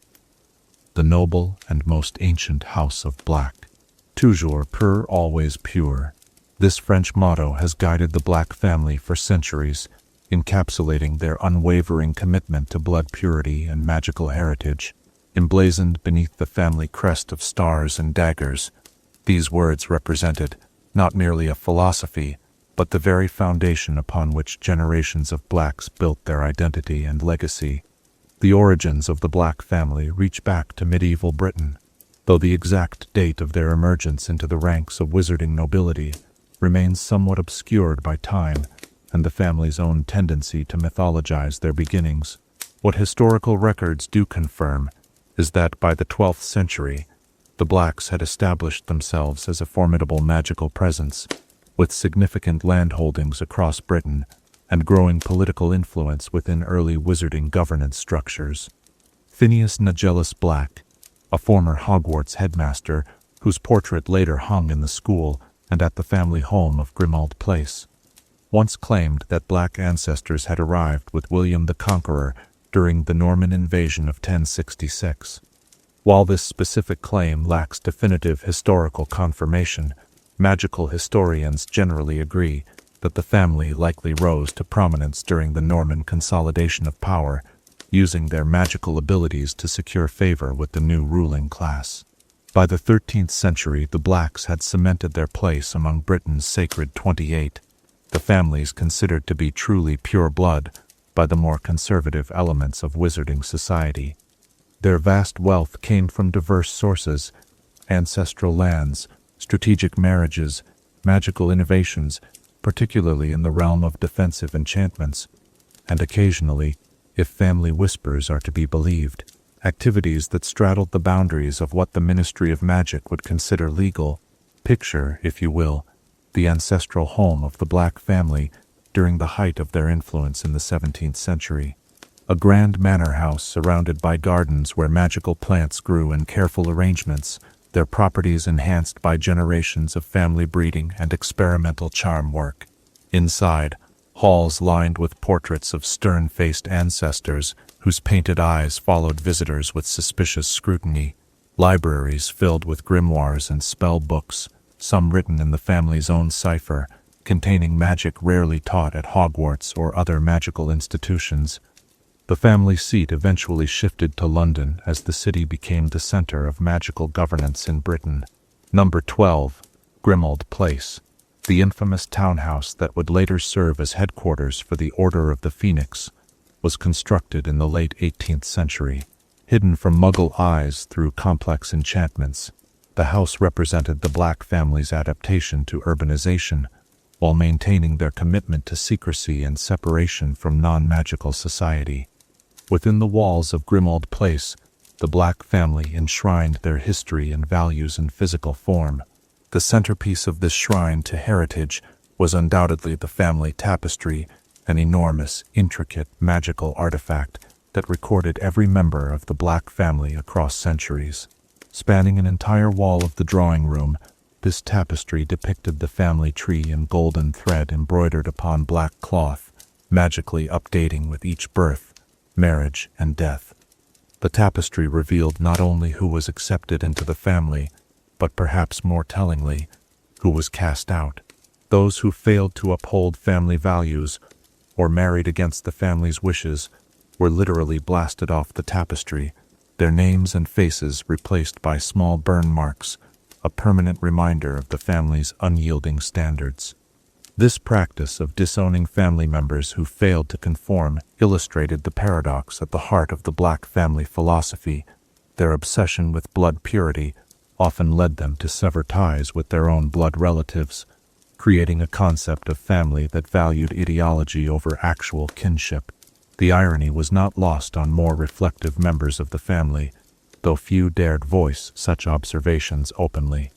[SPEAKER 1] the noble and most ancient House of Black. Toujours pur, always pure. This French motto has guided the Black family for centuries, encapsulating their unwavering commitment to blood purity and magical heritage. Emblazoned beneath the family crest of stars and daggers, these words represented not merely a philosophy, but the very foundation upon which generations of Blacks built their identity and legacy. The origins of the Black family reach back to medieval Britain, though the exact date of their emergence into the ranks of wizarding nobility remains somewhat obscured by time and the family's own tendency to mythologize their beginnings. What historical records do confirm is that by the 12th century, the Blacks had established themselves as a formidable magical presence, with significant landholdings across Britain and growing political influence within early wizarding governance structures. Phineas Nigellus Black, a former Hogwarts headmaster whose portrait later hung in the school and at the family home of Grimmauld Place, once claimed that Black ancestors had arrived with William the Conqueror during the Norman invasion of 1066. While this specific claim lacks definitive historical confirmation, magical historians generally agree that the family likely rose to prominence during the Norman consolidation of power, using their magical abilities to secure favor with the new ruling class. By the 13th century, the Blacks had cemented their place among Britain's sacred 28, the families considered to be truly pure blood by the more conservative elements of wizarding society. Their vast wealth came from diverse sources: ancestral lands, strategic marriages, magical innovations, particularly in the realm of defensive enchantments, and occasionally, if family whispers are to be believed, activities that straddled the boundaries of what the Ministry of Magic would consider legal. Picture, if you will, the ancestral home of the Black family during the height of their influence in the 17th century. A grand manor house surrounded by gardens where magical plants grew in careful arrangements, their properties enhanced by generations of family breeding and experimental charm work. Inside, halls lined with portraits of stern-faced ancestors whose painted eyes followed visitors with suspicious scrutiny. Libraries filled with grimoires and spell books, some written in the family's own cipher, containing magic rarely taught at Hogwarts or other magical institutions. The family seat eventually shifted to London as the city became the center of magical governance in Britain. Number 12, Grimmauld Place. The infamous townhouse that would later serve as headquarters for the Order of the Phoenix was constructed in the late 18th century. Hidden from Muggle eyes through complex enchantments, the house represented the Black family's adaptation to urbanization, while maintaining their commitment to secrecy and separation from non-magical society. Within the walls of Grimmauld Place, the Black family enshrined their history and values in physical form. The centerpiece of this shrine to heritage was undoubtedly the family tapestry, an enormous, intricate, magical artifact that recorded every member of the Black family across centuries. Spanning an entire wall of the drawing room, this tapestry depicted the family tree in golden thread embroidered upon black cloth, magically updating with each birth, marriage, and death. The tapestry revealed not only who was accepted into the family, but perhaps more tellingly, who was cast out. Those who failed to uphold family values or married against the family's wishes were literally blasted off the tapestry, their names and faces replaced by small burn marks, a permanent reminder of the family's unyielding standards. This practice of disowning family members who failed to conform illustrated the paradox at the heart of the Black family philosophy. Their obsession with blood purity often led them to sever ties with their own blood relatives, creating a concept of family that valued ideology over actual kinship. The irony was not lost on more reflective members of the family, though few dared voice such observations openly.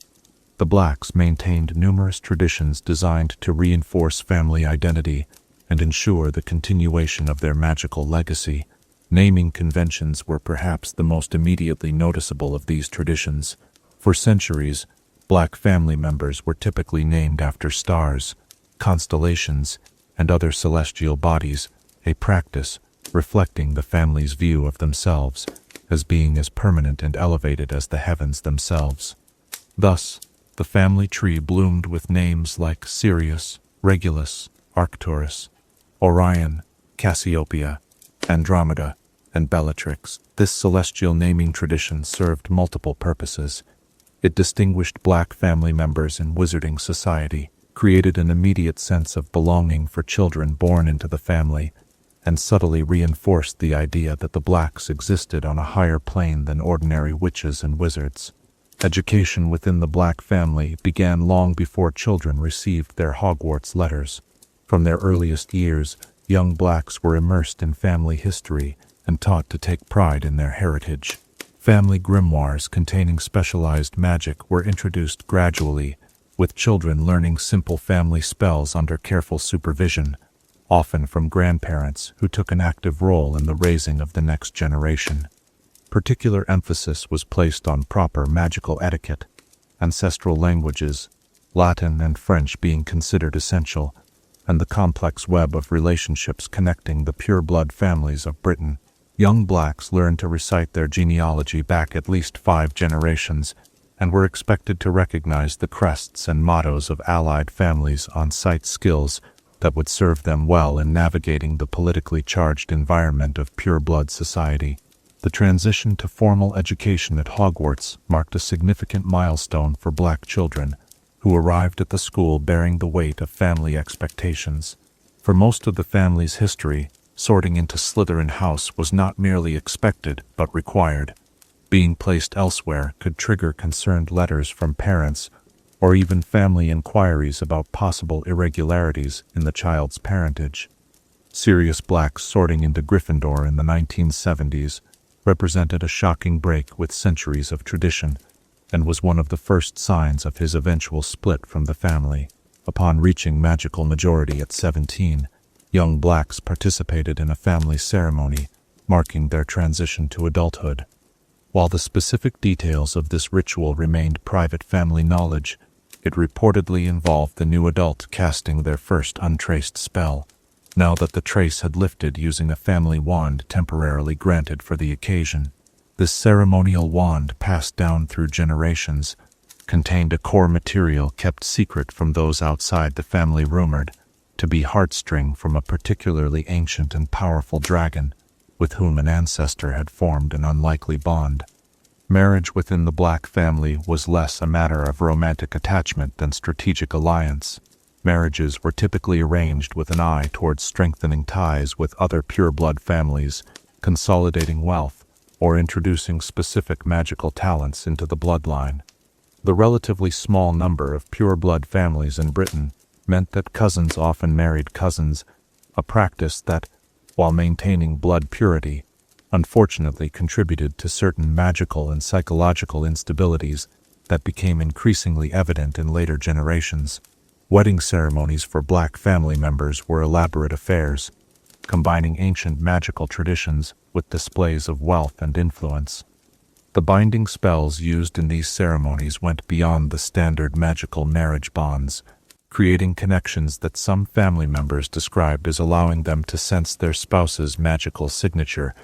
[SPEAKER 1] The Blacks maintained numerous traditions designed to reinforce family identity and ensure the continuation of their magical legacy. Naming conventions were perhaps the most immediately noticeable of these traditions. For centuries, Black family members were typically named after stars, constellations, and other celestial bodies, a practice reflecting the family's view of themselves as being as permanent and elevated as the heavens themselves. Thus, the family tree bloomed with names like Sirius, Regulus, Arcturus, Orion, Cassiopeia, Andromeda, and Bellatrix. This celestial naming tradition served multiple purposes. It distinguished Black family members in wizarding society, created an immediate sense of belonging for children born into the family, and subtly reinforced the idea that the Blacks existed on a higher plane than ordinary witches and wizards. Education within the Black family began long before children received their Hogwarts letters. From their earliest years, young Blacks were immersed in family history and taught to take pride in their heritage. Family grimoires containing specialized magic were introduced gradually, with children learning simple family spells under careful supervision, often from grandparents who took an active role in the raising of the next generation. Particular emphasis was placed on proper magical etiquette, ancestral languages, Latin and French being considered essential, and the complex web of relationships connecting the pure-blood families of Britain. Young Blacks learned to recite their genealogy back at least 5 generations, and were expected to recognize the crests and mottos of allied families on sight skills that would serve them well in navigating the politically charged environment of pure-blood society. The transition to formal education at Hogwarts marked a significant milestone for Black children who arrived at the school bearing the weight of family expectations. For most of the family's history, sorting into Slytherin House was not merely expected but required. Being placed elsewhere could trigger concerned letters from parents or even family inquiries about possible irregularities in the child's parentage. Sirius Black's sorting into Gryffindor in the 1970s represented a shocking break with centuries of tradition, and was one of the first signs of his eventual split from the family. Upon reaching magical majority at 17, young Blacks participated in a family ceremony, marking their transition to adulthood. While the specific details of this ritual remained private family knowledge, it reportedly involved the new adult casting their first untraced spell. Now that the trace had lifted using a family wand temporarily granted for the occasion, this ceremonial wand, passed down through generations, contained a core material kept secret from those outside the family, rumored to be heartstring from a particularly ancient and powerful dragon with whom an ancestor had formed an unlikely bond. Marriage within the Black family was less a matter of romantic attachment than strategic alliance. Marriages were typically arranged with an eye towards strengthening ties with other pureblood families, consolidating wealth, or introducing specific magical talents into the bloodline. The relatively small number of pureblood families in Britain meant that cousins often married cousins, a practice that, while maintaining blood purity, unfortunately contributed to certain magical and psychological instabilities that became increasingly evident in later generations. Wedding ceremonies for Black family members were elaborate affairs, combining ancient magical traditions with displays of wealth and influence. The binding spells used in these ceremonies went beyond the standard magical marriage bonds, creating connections that some family members described as allowing them to sense their spouse's magical signature,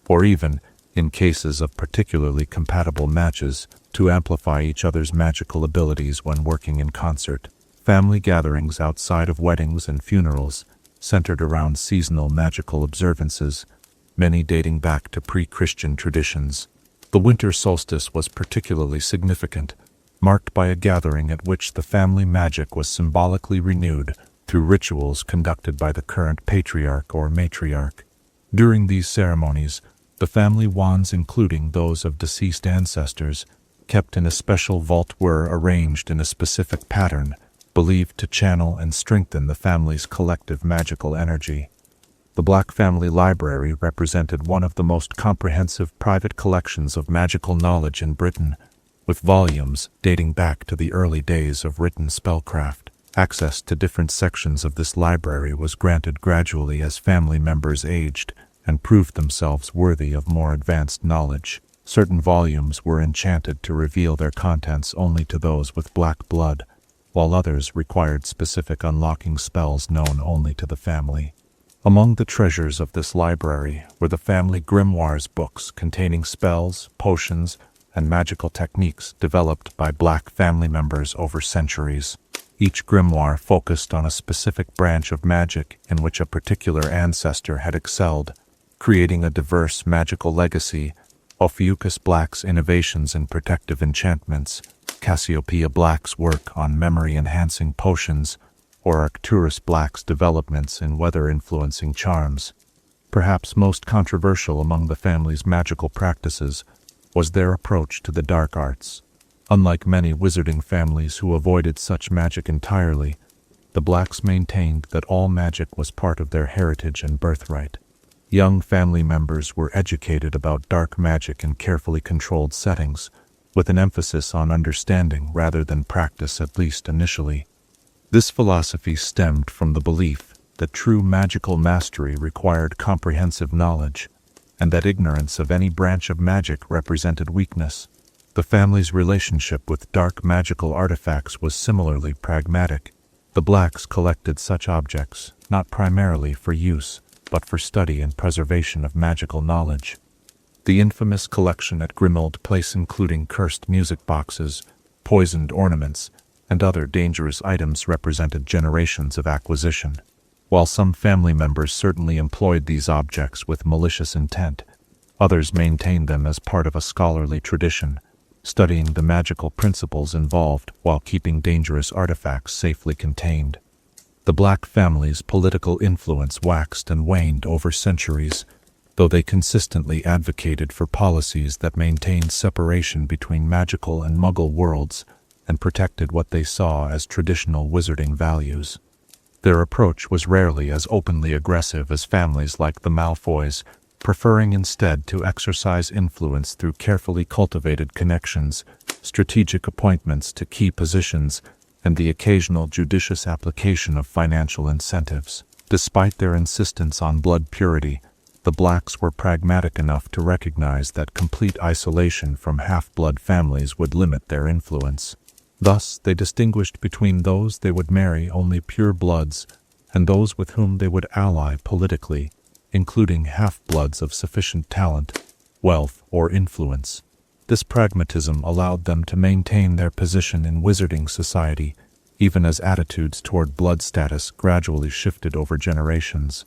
[SPEAKER 1] or even, in cases of particularly compatible matches, to amplify each other's magical abilities when working in concert. Family gatherings outside of weddings and funerals centered around seasonal magical observances, many dating back to pre-Christian traditions. The winter solstice was particularly significant, marked by a gathering at which the family magic was symbolically renewed through rituals conducted by the current patriarch or matriarch. During these ceremonies, the family wands, including those of deceased ancestors, kept in a special vault, were arranged in a specific pattern, believed to channel and strengthen the family's collective magical energy. The Black family library represented one of the most comprehensive private collections of magical knowledge in Britain, with volumes dating back to the early days of written spellcraft. Access to different sections of this library was granted gradually as family members aged and proved themselves worthy of more advanced knowledge. Certain volumes were enchanted to reveal their contents only to those with Black blood, while others required specific unlocking spells known only to the family. Among the treasures of this library were the family grimoires, books containing spells, potions, and magical techniques developed by Black family members over centuries. Each grimoire focused on a specific branch of magic in which a particular ancestor had excelled, creating a diverse magical legacy. Ophiuchus Black's innovations in protective enchantments, Cassiopeia Black's work on memory-enhancing potions, or Arcturus Black's developments in weather-influencing charms. Perhaps most controversial among the family's magical practices was their approach to the dark arts. Unlike many wizarding families who avoided such magic entirely, the Blacks maintained that all magic was part of their heritage and birthright. Young family members were educated about dark magic in carefully controlled settings, with an emphasis on understanding rather than practice, at least initially. This philosophy stemmed from the belief that true magical mastery required comprehensive knowledge, and that ignorance of any branch of magic represented weakness. The family's relationship with dark magical artifacts was similarly pragmatic. The Blacks collected such objects, not primarily for use, but for study and preservation of magical knowledge. The infamous collection at Grimmauld Place, including cursed music boxes, poisoned ornaments, and other dangerous items, represented generations of acquisition. While some family members certainly employed these objects with malicious intent, Others maintained them as part of a scholarly tradition, studying the magical principles involved while keeping dangerous artifacts safely contained. The Black family's political influence waxed and waned over centuries, though they consistently advocated for policies that maintained separation between magical and Muggle worlds and protected what they saw as traditional wizarding values. Their approach was rarely as openly aggressive as families like the Malfoys, preferring instead to exercise influence through carefully cultivated connections, strategic appointments to key positions, and the occasional judicious application of financial incentives. Despite their insistence on blood purity, the Blacks were pragmatic enough to recognize that complete isolation from half-blood families would limit their influence. Thus, they distinguished between those they would marry only pure bloods and those with whom they would ally politically, including half-bloods of sufficient talent, wealth, or influence. This pragmatism allowed them to maintain their position in wizarding society, even as attitudes toward blood status gradually shifted over generations.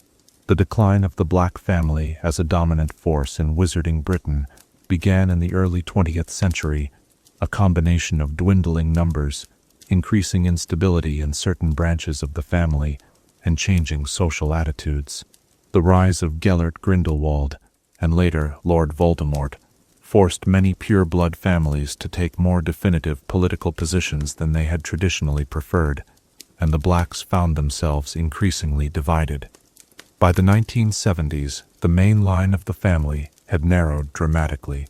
[SPEAKER 1] The decline of the Black family as a dominant force in wizarding Britain began in the early 20th century, a combination of dwindling numbers, increasing instability in certain branches of the family, and changing social attitudes. The rise of Gellert Grindelwald, and later Lord Voldemort, forced many pure-blood families to take more definitive political positions than they had traditionally preferred, and the Blacks found themselves increasingly divided. By the 1970s, the main line of the family had narrowed dramatically.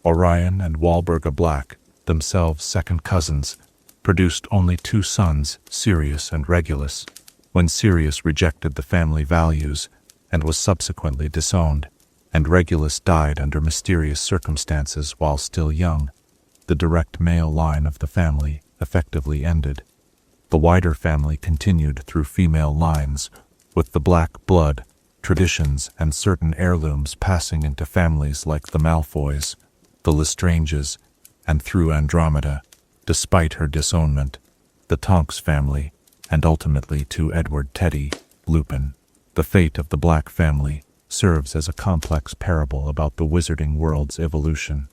[SPEAKER 1] Orion and Walburga Black, themselves second cousins, produced only two sons, Sirius and Regulus. When Sirius rejected the family values and was subsequently disowned, and Regulus died under mysterious circumstances while still young, the direct male line of the family effectively ended. The wider family continued through female lines, with the Black blood, traditions, and certain heirlooms passing into families like the Malfoys, the Lestranges, and through Andromeda, despite her disownment, the Tonks family, and ultimately to Edward Teddy, Lupin. The fate of the Black family serves as a complex parable about the wizarding world's evolution.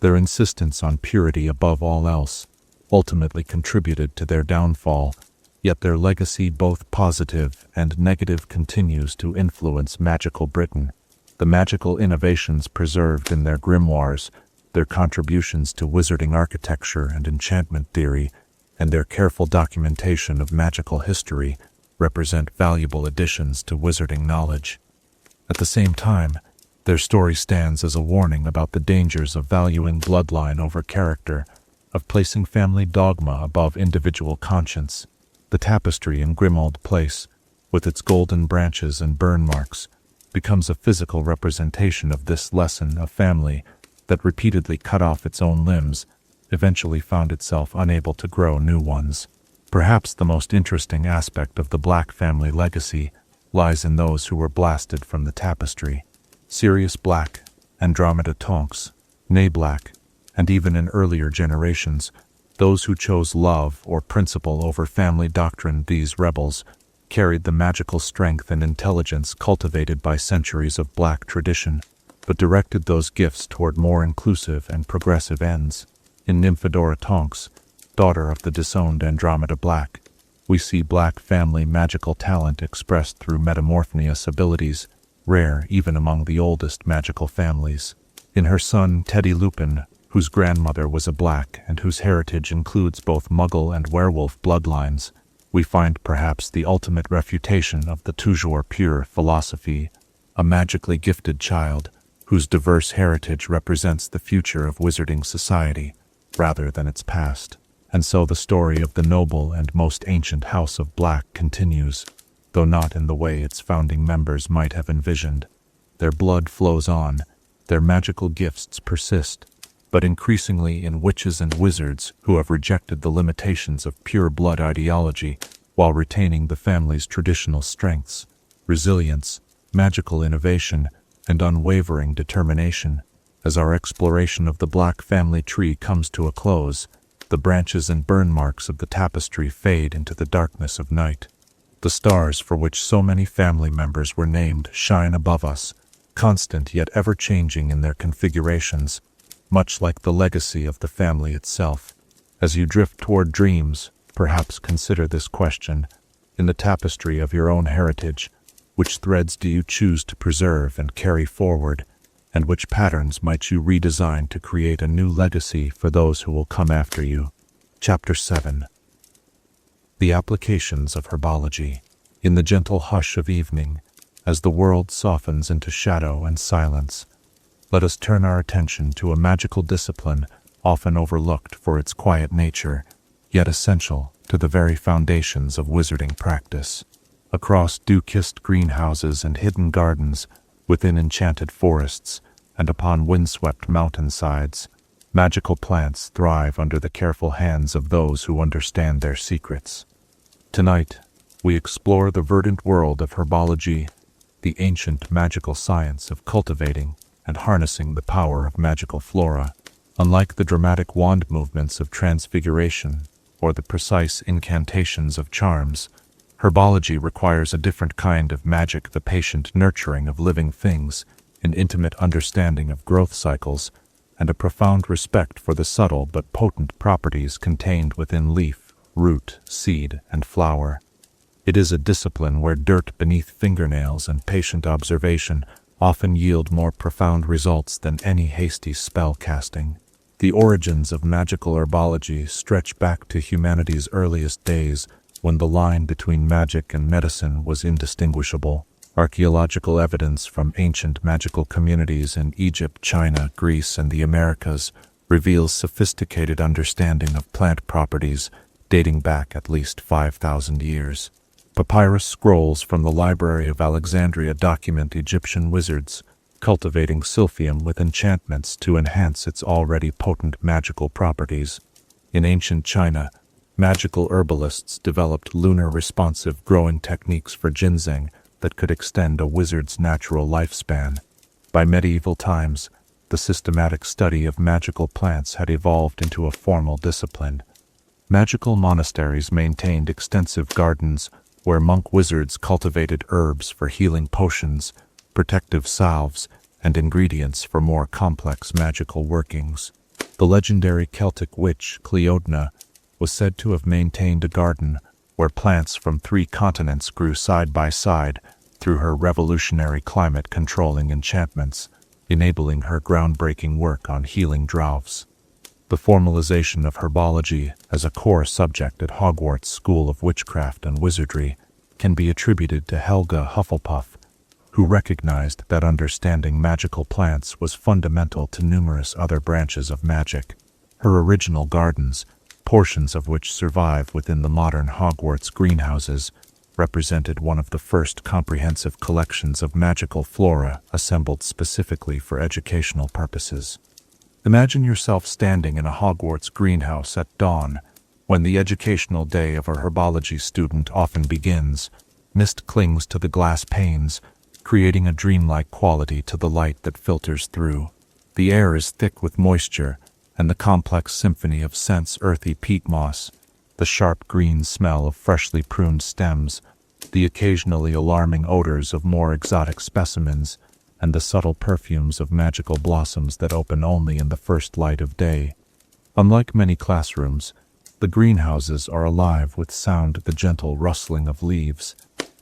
[SPEAKER 1] Their insistence on purity above all else ultimately contributed to their downfall, yet their legacy, both positive and negative, continues to influence magical Britain. The magical innovations preserved in their grimoires, their contributions to wizarding architecture and enchantment theory, and their careful documentation of magical history represent valuable additions to wizarding knowledge. At the same time, their story stands as a warning about the dangers of valuing bloodline over character, of placing family dogma above individual conscience. The tapestry in Grimmauld Place, with its golden branches and burn marks, becomes a physical representation of this lesson. A family that repeatedly cut off its own limbs eventually found itself unable to grow new ones. Perhaps the most interesting aspect of the Black family legacy lies in those who were blasted from the tapestry. Sirius Black, Andromeda Tonks, Nay Black, and even in earlier generations, those who chose love or principle over family doctrine. These rebels carried the magical strength and intelligence cultivated by centuries of Black tradition, but directed those gifts toward more inclusive and progressive ends. In Nymphadora Tonks, daughter of the disowned Andromeda Black, we see Black family magical talent expressed through metamorphneous abilities, rare even among the oldest magical families. In her son Teddy Lupin, whose grandmother was a Black and whose heritage includes both Muggle and werewolf bloodlines, we find perhaps the ultimate refutation of the toujours pure philosophy, a magically gifted child whose diverse heritage represents the future of wizarding society rather than its past. And so the story of the noble and most ancient House of Black continues, though not in the way its founding members might have envisioned. Their blood flows on, their magical gifts persist, but increasingly in witches and wizards who have rejected the limitations of pure blood ideology while retaining the family's traditional strengths, resilience, magical innovation, and unwavering determination. As our exploration of the Black family tree comes to a close, the branches and burn marks of the tapestry fade into the darkness of night. The stars for which so many family members were named shine above us, constant yet ever-changing in their configurations, much like the legacy of the family itself. As you drift toward dreams, perhaps consider this question: in the tapestry of your own heritage, which threads do you choose to preserve and carry forward, and which patterns might you redesign to create a new legacy for those who will come after you? Chapter 7. The Applications of Herbology. In the gentle hush of evening, as the world softens into shadow and silence, let us turn our attention to a magical discipline often overlooked for its quiet nature, yet essential to the very foundations of wizarding practice. Across dew-kissed greenhouses and hidden gardens, within enchanted forests, and upon windswept mountainsides, magical plants thrive under the careful hands of those who understand their secrets. Tonight, we explore the verdant world of herbology, the ancient magical science of cultivating and harnessing the power of magical flora. Unlike the dramatic wand movements of Transfiguration or the precise incantations of charms, herbology requires a different kind of magic: the patient nurturing of living things, an intimate understanding of growth cycles, and a profound respect for the subtle but potent properties contained within leaf, root, seed, and flower. It is a discipline where dirt beneath fingernails and patient observation often yield more profound results than any hasty spell casting. The origins of magical herbology stretch back to humanity's earliest days, when the line between magic and medicine was indistinguishable. Archaeological evidence from ancient magical communities in Egypt, China, Greece, and the Americas reveals sophisticated understanding of plant properties dating back at least 5,000 years. Papyrus scrolls from the Library of Alexandria document Egyptian wizards cultivating silphium with enchantments to enhance its already potent magical properties. In ancient China, magical herbalists developed lunar-responsive growing techniques for ginseng that could extend a wizard's natural lifespan. By medieval times, the systematic study of magical plants had evolved into a formal discipline. Magical monasteries maintained extensive gardens where monk wizards cultivated herbs for healing potions, protective salves, and ingredients for more complex magical workings. The legendary Celtic witch Cleodna was said to have maintained a garden where plants from 3 continents grew side by side through her revolutionary climate-controlling enchantments, enabling her groundbreaking work on healing droughts. The formalization of herbology as a core subject at Hogwarts School of Witchcraft and Wizardry can be attributed to Helga Hufflepuff, who recognized that understanding magical plants was fundamental to numerous other branches of magic. Her original gardens, portions of which survive within the modern Hogwarts greenhouses, represented one of the first comprehensive collections of magical flora assembled specifically for educational purposes. Imagine yourself standing in a Hogwarts greenhouse at dawn, when the educational day of a herbology student often begins. Mist clings to the glass panes, creating a dreamlike quality to the light that filters through. The air is thick with moisture, and the complex symphony of scents: earthy peat moss, the sharp green smell of freshly pruned stems, the occasionally alarming odors of more exotic specimens, and the subtle perfumes of magical blossoms that open only in the first light of day. Unlike many classrooms, the greenhouses are alive with sound: the gentle rustling of leaves,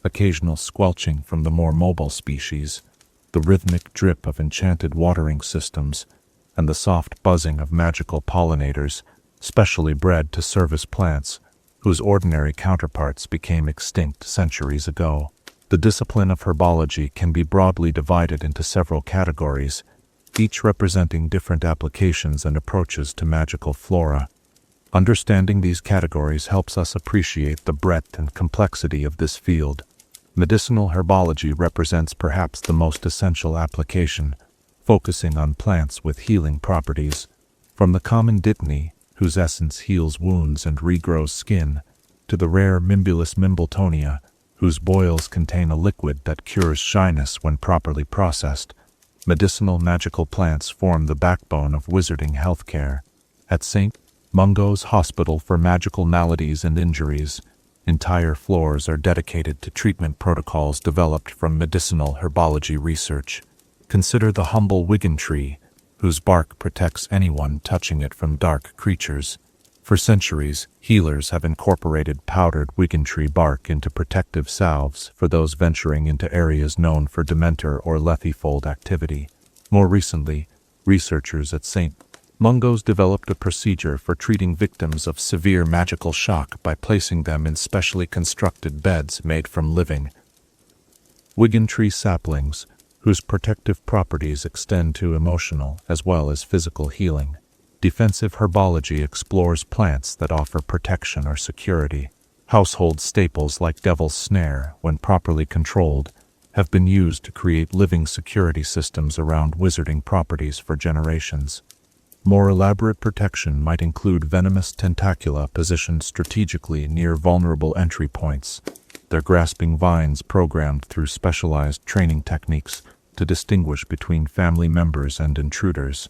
[SPEAKER 1] occasional squelching from the more mobile species, the rhythmic drip of enchanted watering systems, and the soft buzzing of magical pollinators, specially bred to service plants, whose ordinary counterparts became extinct centuries ago. The discipline of herbology can be broadly divided into several categories, each representing different applications and approaches to magical flora. Understanding these categories helps us appreciate the breadth and complexity of this field. Medicinal herbology represents perhaps the most essential application, focusing on plants with healing properties, from the common dittany, whose essence heals wounds and regrows skin, to the rare Mimbulus mimbletonia, whose boils contain a liquid that cures shyness when properly processed. Medicinal magical plants form the backbone of wizarding healthcare. At St. Mungo's Hospital for Magical Maladies and Injuries, entire floors are dedicated to treatment protocols developed from medicinal herbology research. Consider the humble Wigan tree, whose bark protects anyone touching it from dark creatures. For centuries, healers have incorporated powdered Wigan tree bark into protective salves for those venturing into areas known for Dementor or Lethifold activity. More recently, researchers at St. Mungo's developed a procedure for treating victims of severe magical shock by placing them in specially constructed beds made from living Wigan tree saplings, whose protective properties extend to emotional as well as physical healing. Defensive herbology explores plants that offer protection or security. Household staples like devil's snare, when properly controlled, have been used to create living security systems around wizarding properties for generations. More elaborate protection might include venomous tentacula positioned strategically near vulnerable entry points, their grasping vines programmed through specialized training techniques to distinguish between family members and intruders.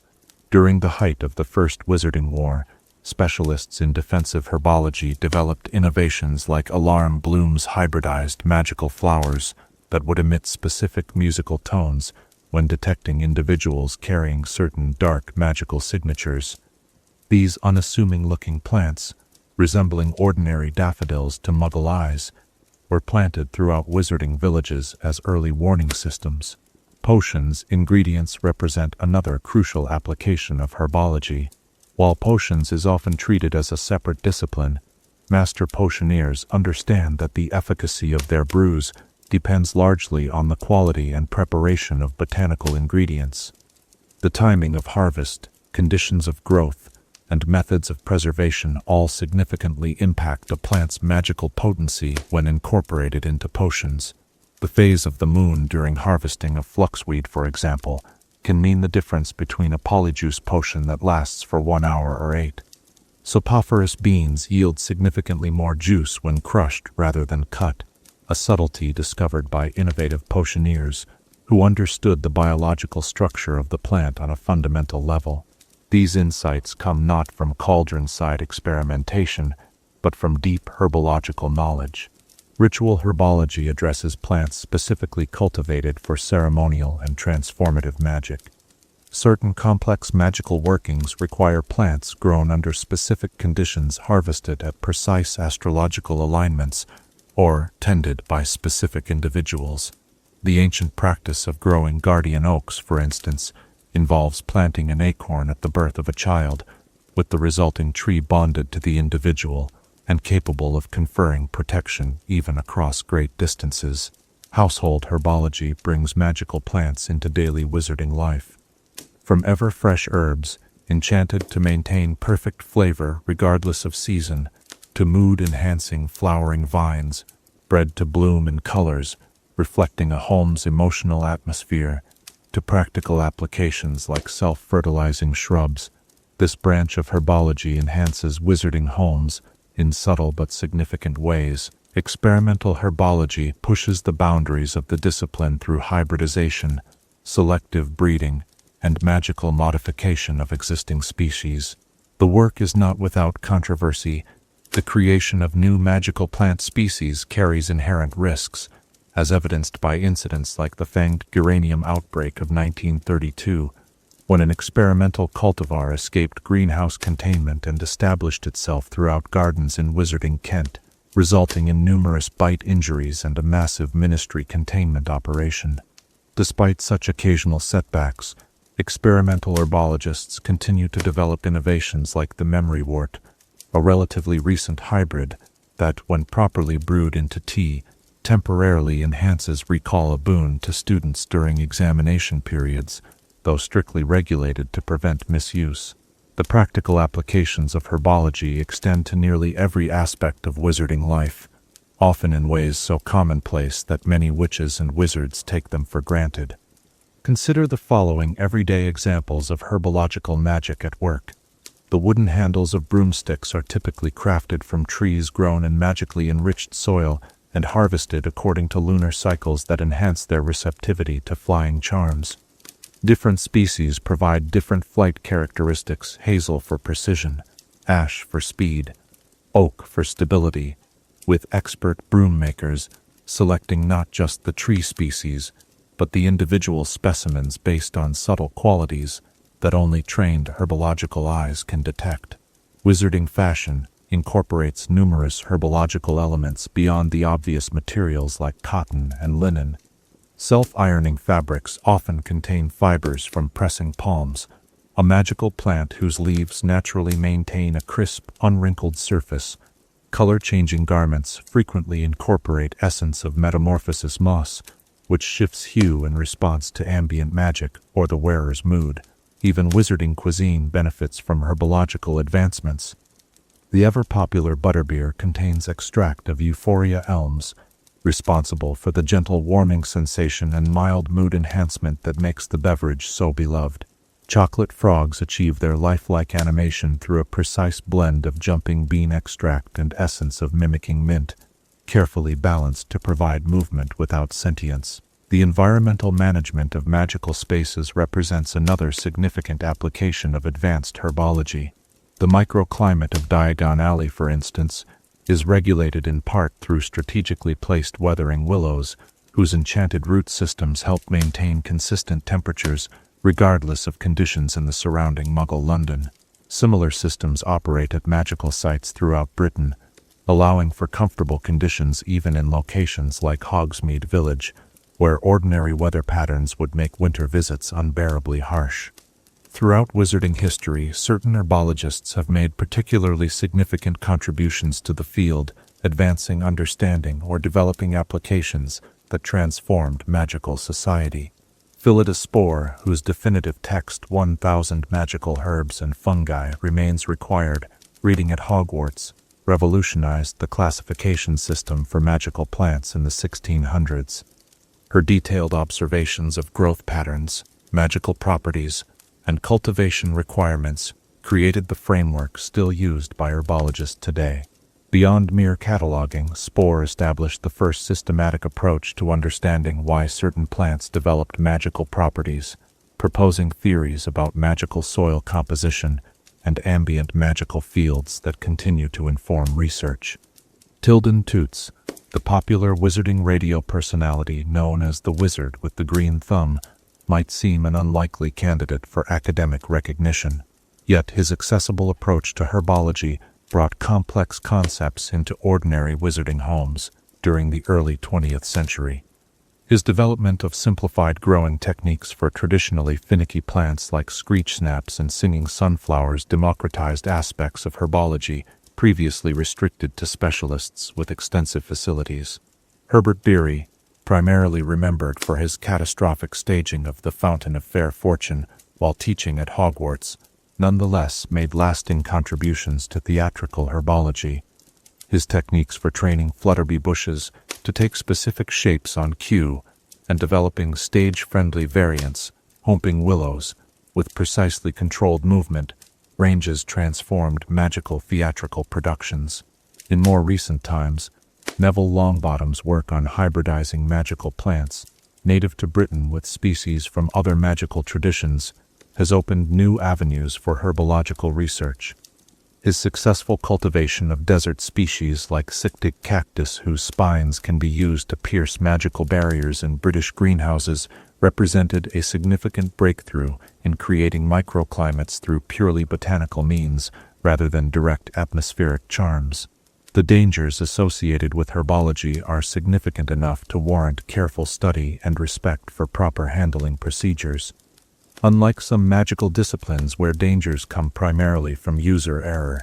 [SPEAKER 1] During the height of the First Wizarding War, specialists in defensive herbology developed innovations like Alarm Bloom's hybridized magical flowers that would emit specific musical tones when detecting individuals carrying certain dark magical signatures. These unassuming-looking plants, resembling ordinary daffodils to Muggle eyes, were planted throughout wizarding villages as early warning systems. Potions ingredients represent another crucial application of herbology. While potions is often treated as a separate discipline, master potioneers understand that the efficacy of their brews depends largely on the quality and preparation of botanical ingredients. The timing of harvest, conditions of growth, and methods of preservation all significantly impact a plant's magical potency when incorporated into potions. The phase of the moon during harvesting of fluxweed, for example, can mean the difference between a polyjuice potion that lasts for 1 hour or 8. Sopophorous beans yield significantly more juice when crushed rather than cut, a subtlety discovered by innovative potioneers who understood the biological structure of the plant on a fundamental level. These insights come not from cauldron-side experimentation, but from deep herbological knowledge. Ritual herbology addresses plants specifically cultivated for ceremonial and transformative magic. Certain complex magical workings require plants grown under specific conditions harvested at precise astrological alignments or tended by specific individuals. The ancient practice of growing guardian oaks, for instance, involves planting an acorn at the birth of a child, with the resulting tree bonded to the individual and capable of conferring protection even across great distances. Household herbology brings magical plants into daily wizarding life. From ever-fresh herbs, enchanted to maintain perfect flavor regardless of season, to mood-enhancing flowering vines, bred to bloom in colors, reflecting a home's emotional atmosphere, to practical applications like self-fertilizing shrubs, this branch of herbology enhances wizarding homes in subtle but significant ways. Experimental herbology pushes the boundaries of the discipline through hybridization, selective breeding, and magical modification of existing species. The work is not without controversy. The creation of new magical plant species carries inherent risks, as evidenced by incidents like the fanged geranium outbreak of 1932, when an experimental cultivar escaped greenhouse containment and established itself throughout gardens in wizarding Kent, resulting in numerous bite injuries and a massive ministry containment operation. Despite such occasional setbacks, experimental herbologists continue to develop innovations like the memorywort, a relatively recent hybrid that, when properly brewed into tea, temporarily enhances recall, a boon to students during examination periods, though strictly regulated to prevent misuse. The practical applications of herbology extend to nearly every aspect of wizarding life, often in ways so commonplace that many witches and wizards take them for granted. Consider the following everyday examples of herbological magic at work. The wooden handles of broomsticks are typically crafted from trees grown in magically enriched soil and harvested according to lunar cycles that enhance their receptivity to flying charms. Different species provide different flight characteristics: hazel for precision, ash for speed, oak for stability, with expert broom makers selecting not just the tree species, but the individual specimens based on subtle qualities that only trained herbological eyes can detect. Wizarding fashion incorporates numerous herbological elements beyond the obvious materials like cotton and linen. Self-ironing fabrics often contain fibers from pressing palms, a magical plant whose leaves naturally maintain a crisp, unwrinkled surface. Color-changing garments frequently incorporate essence of metamorphosis moss, which shifts hue in response to ambient magic or the wearer's mood. Even wizarding cuisine benefits from herbological advancements. The ever-popular butterbeer contains extract of Euphoria elms, responsible for the gentle warming sensation and mild mood enhancement that makes the beverage so beloved. Chocolate frogs achieve their lifelike animation through a precise blend of jumping bean extract and essence of mimicking mint, carefully balanced to provide movement without sentience. The environmental management of magical spaces represents another significant application of advanced herbology. The microclimate of Diagon Alley, for instance, is regulated in part through strategically placed weathering willows, whose enchanted root systems help maintain consistent temperatures regardless of conditions in the surrounding Muggle London. Similar systems operate at magical sites throughout Britain, allowing for comfortable conditions even in locations like Hogsmeade Village, where ordinary weather patterns would make winter visits unbearably harsh. Throughout wizarding history, certain herbologists have made particularly significant contributions to the field, advancing understanding or developing applications that transformed magical society. Philida Spore, whose definitive text 1,000 Magical Herbs and Fungi remains required reading at Hogwarts, revolutionized the classification system for magical plants in the 1600s. Her detailed observations of growth patterns, magical properties, and cultivation requirements created the framework still used by herbologists today. Beyond mere cataloging, Spore established the first systematic approach to understanding why certain plants developed magical properties, proposing theories about magical soil composition and ambient magical fields that continue to inform research. Tilden Toots, the popular wizarding radio personality known as the Wizard with the Green Thumb, might seem an unlikely candidate for academic recognition, yet his accessible approach to herbology brought complex concepts into ordinary wizarding homes during the early 20th century. His development of simplified growing techniques for traditionally finicky plants like screech snaps and singing sunflowers democratized aspects of herbology previously restricted to specialists with extensive facilities. Herbert Beery, primarily remembered for his catastrophic staging of The Fountain of Fair Fortune while teaching at Hogwarts, nonetheless made lasting contributions to theatrical herbology. His techniques for training flutterby bushes to take specific shapes on cue and developing stage-friendly variants, humping willows, with precisely controlled movement, ranges transformed magical theatrical productions. In more recent times, Neville Longbottom's work on hybridizing magical plants, native to Britain with species from other magical traditions, has opened new avenues for herbological research. His successful cultivation of desert species like Cyctic cactus, whose spines can be used to pierce magical barriers in British greenhouses, represented a significant breakthrough in creating microclimates through purely botanical means rather than direct atmospheric charms. The dangers associated with herbology are significant enough to warrant careful study and respect for proper handling procedures. Unlike some magical disciplines where dangers come primarily from user error,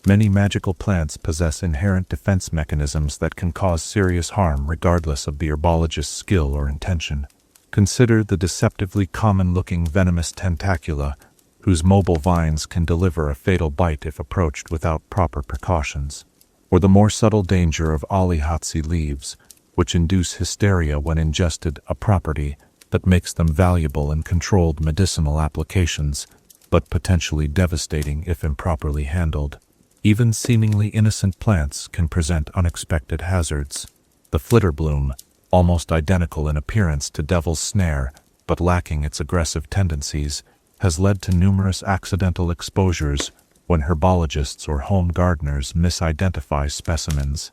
[SPEAKER 1] many magical plants possess inherent defense mechanisms that can cause serious harm regardless of the herbologist's skill or intention. Consider the deceptively common-looking venomous tentacula, whose mobile vines can deliver a fatal bite if approached without proper precautions, or the more subtle danger of Alihatsi leaves, which induce hysteria when ingested, a property that makes them valuable in controlled medicinal applications, but potentially devastating if improperly handled. Even seemingly innocent plants can present unexpected hazards. The flitterbloom, almost identical in appearance to Devil's Snare, but lacking its aggressive tendencies, has led to numerous accidental exposures when herbologists or home gardeners misidentify specimens.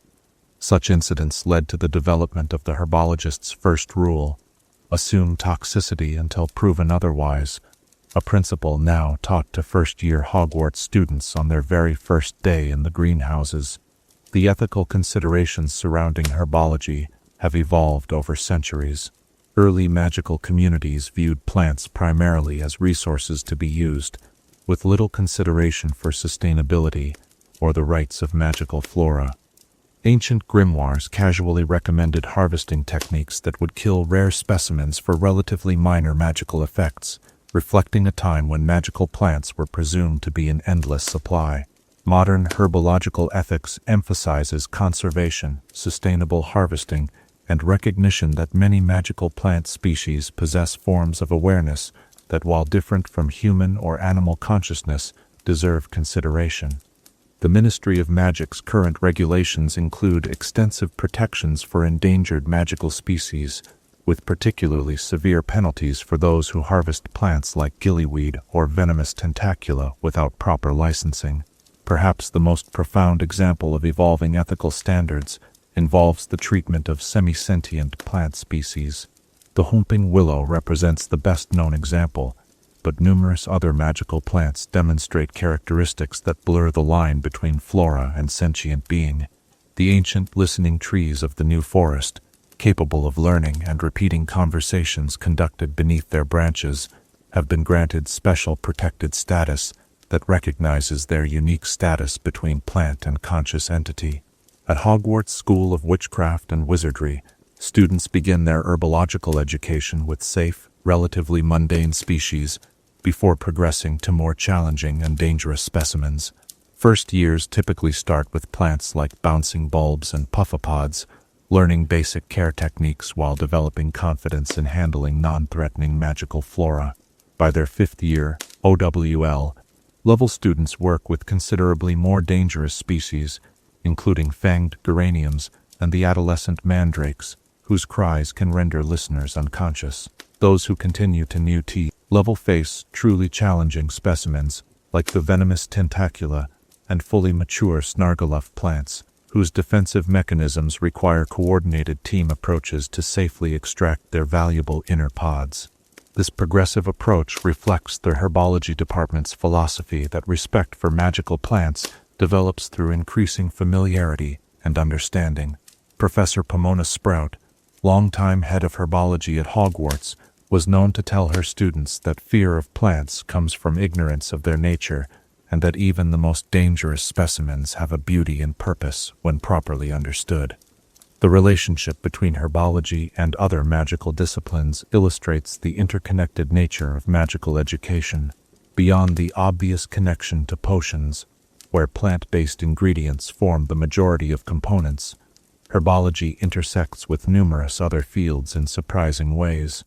[SPEAKER 1] Such incidents led to the development of the herbologist's first rule: assume toxicity until proven otherwise, a principle now taught to first-year Hogwarts students on their very first day in the greenhouses. The ethical considerations surrounding herbology have evolved over centuries. Early magical communities viewed plants primarily as resources to be used, with little consideration for sustainability or the rights of magical flora. Ancient grimoires casually recommended harvesting techniques that would kill rare specimens for relatively minor magical effects, reflecting a time when magical plants were presumed to be in endless supply. Modern herbological ethics emphasizes conservation, sustainable harvesting, and recognition that many magical plant species possess forms of awareness that, while different from human or animal consciousness, deserve consideration. The Ministry of Magic's current regulations include extensive protections for endangered magical species, with particularly severe penalties for those who harvest plants like gillyweed or venomous tentacula without proper licensing. Perhaps the most profound example of evolving ethical standards involves the treatment of semi-sentient plant species. The whomping willow represents the best-known example, but numerous other magical plants demonstrate characteristics that blur the line between flora and sentient being. The ancient listening trees of the New Forest, capable of learning and repeating conversations conducted beneath their branches, have been granted special protected status that recognizes their unique status between plant and conscious entity. At Hogwarts School of Witchcraft and Wizardry, students begin their herbological education with safe, relatively mundane species before progressing to more challenging and dangerous specimens. First years typically start with plants like bouncing bulbs and puffapods, learning basic care techniques while developing confidence in handling non-threatening magical flora. By their fifth year, OWL, level students work with considerably more dangerous species, including fanged geraniums and the adolescent mandrakes, whose cries can render listeners unconscious. Those who continue to new level face truly challenging specimens, like the venomous tentacula and fully mature snargaluff plants, whose defensive mechanisms require coordinated team approaches to safely extract their valuable inner pods. This progressive approach reflects the Herbology Department's philosophy that respect for magical plants develops through increasing familiarity and understanding. Professor Pomona Sprout, longtime head of herbology at Hogwarts, was known to tell her students that fear of plants comes from ignorance of their nature, and that even the most dangerous specimens have a beauty and purpose when properly understood. The relationship between herbology and other magical disciplines illustrates the interconnected nature of magical education. Beyond the obvious connection to potions, where plant-based ingredients form the majority of components, herbology intersects with numerous other fields in surprising ways.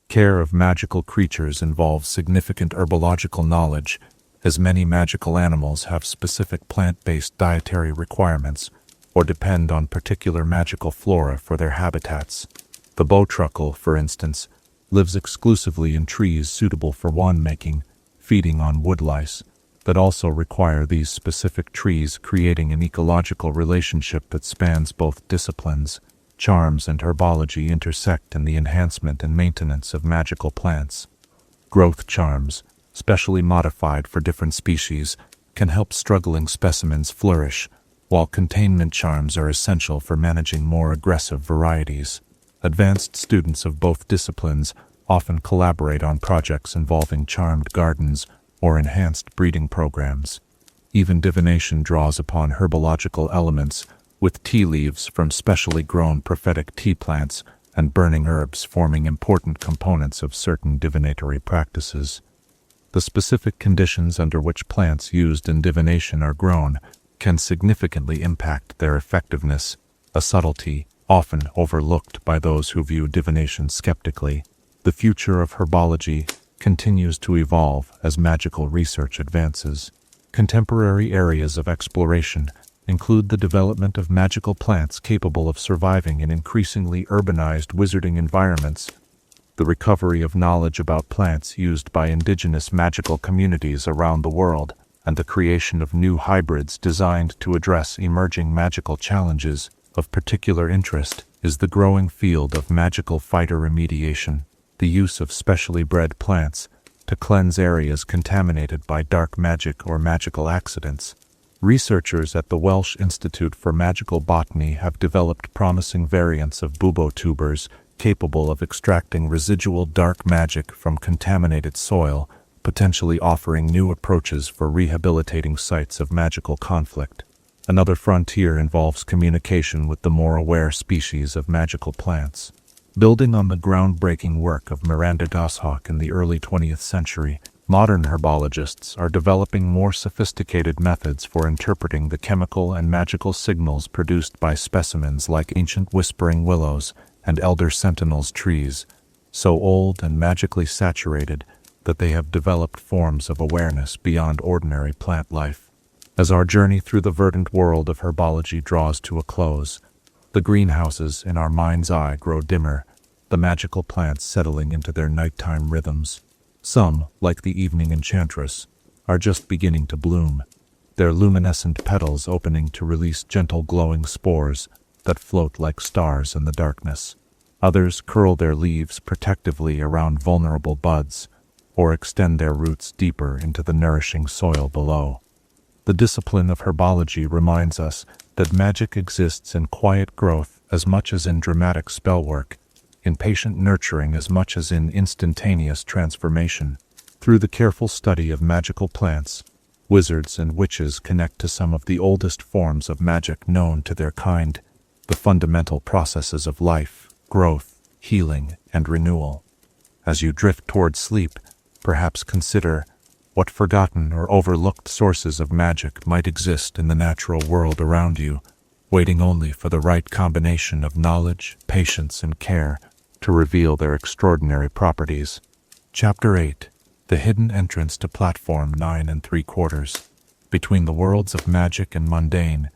[SPEAKER 1] Care of magical creatures involves significant herbological knowledge, as many magical animals have specific plant-based dietary requirements or depend on particular magical flora for their habitats. The bowtruckle, for instance, lives exclusively in trees suitable for wand-making, feeding on woodlice, that also require these specific trees, creating an ecological relationship that spans both disciplines. Charms and herbology intersect in the enhancement and maintenance of magical plants. Growth charms, specially modified for different species, can help struggling specimens flourish, while containment charms are essential for managing more aggressive varieties. Advanced students of both disciplines often collaborate on projects involving charmed gardens or enhanced breeding programs. Even divination draws upon herbological elements, with tea leaves from specially grown prophetic tea plants and burning herbs forming important components of certain divinatory practices. The specific conditions under which plants used in divination are grown can significantly impact their effectiveness, a subtlety often overlooked by those who view divination skeptically. The future of herbology continues to evolve as magical research advances. Contemporary areas of exploration include the development of magical plants capable of surviving in increasingly urbanized wizarding environments, the recovery of knowledge about plants used by indigenous magical communities around the world, and the creation of new hybrids designed to address emerging magical challenges of particular interest. is the growing field of magical phytoremediation, the use of specially bred plants to cleanse areas contaminated by dark magic or magical accidents. Researchers at the Welsh Institute for Magical Botany have developed promising variants of bubotubers capable of extracting residual dark magic from contaminated soil, potentially offering new approaches for rehabilitating sites of magical conflict. Another frontier involves communication with the more aware species of magical plants. Building on the groundbreaking work of Miranda Goshawk in the early 20th century, modern herbologists are developing more sophisticated methods for interpreting the chemical and magical signals produced by specimens like ancient whispering willows and elder sentinels trees, so old and magically saturated that they have developed forms of awareness beyond ordinary plant life. As our journey through the verdant world of herbology draws to a close, the greenhouses in our mind's eye grow dimmer, the magical plants settling into their nighttime rhythms. Some, like the evening enchantress, are just beginning to bloom, their luminescent petals opening to release gentle glowing spores that float like stars in the darkness. Others curl their leaves protectively around vulnerable buds, or extend their roots deeper into the nourishing soil below. The discipline of herbology reminds us that magic exists in quiet growth as much as in dramatic spellwork, in patient nurturing as much as in instantaneous transformation. Through the careful study of magical plants, wizards and witches connect to some of the oldest forms of magic known to their kind, the fundamental processes of life, growth, healing, and renewal. As you drift toward sleep, perhaps consider what forgotten or overlooked sources of magic might exist in the natural world around you, waiting only for the right combination of knowledge, patience, and care to reveal their extraordinary properties. Chapter 8. The Hidden Entrance to Platform 9 3/4. Between the worlds of magic and mundane,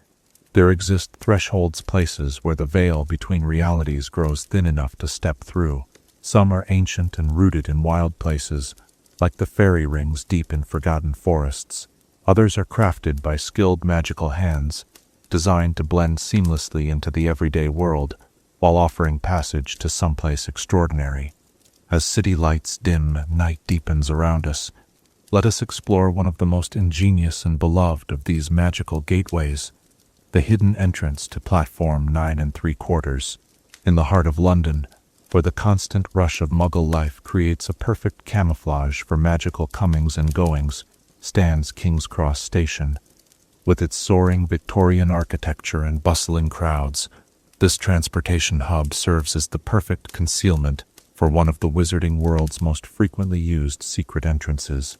[SPEAKER 1] there exist thresholds, places where the veil between realities grows thin enough to step through. Some are ancient and rooted in wild places, like the fairy rings deep in forgotten forests. Others are crafted by skilled magical hands, designed to blend seamlessly into the everyday world, while offering passage to someplace extraordinary. As city lights dim and night deepens around us, let us explore one of the most ingenious and beloved of these magical gateways, the hidden entrance to Platform 9 3/4. In the heart of London, where the constant rush of Muggle life creates a perfect camouflage for magical comings and goings, stands King's Cross Station. With its soaring Victorian architecture and bustling crowds, this transportation hub serves as the perfect concealment for one of the wizarding world's most frequently used secret entrances.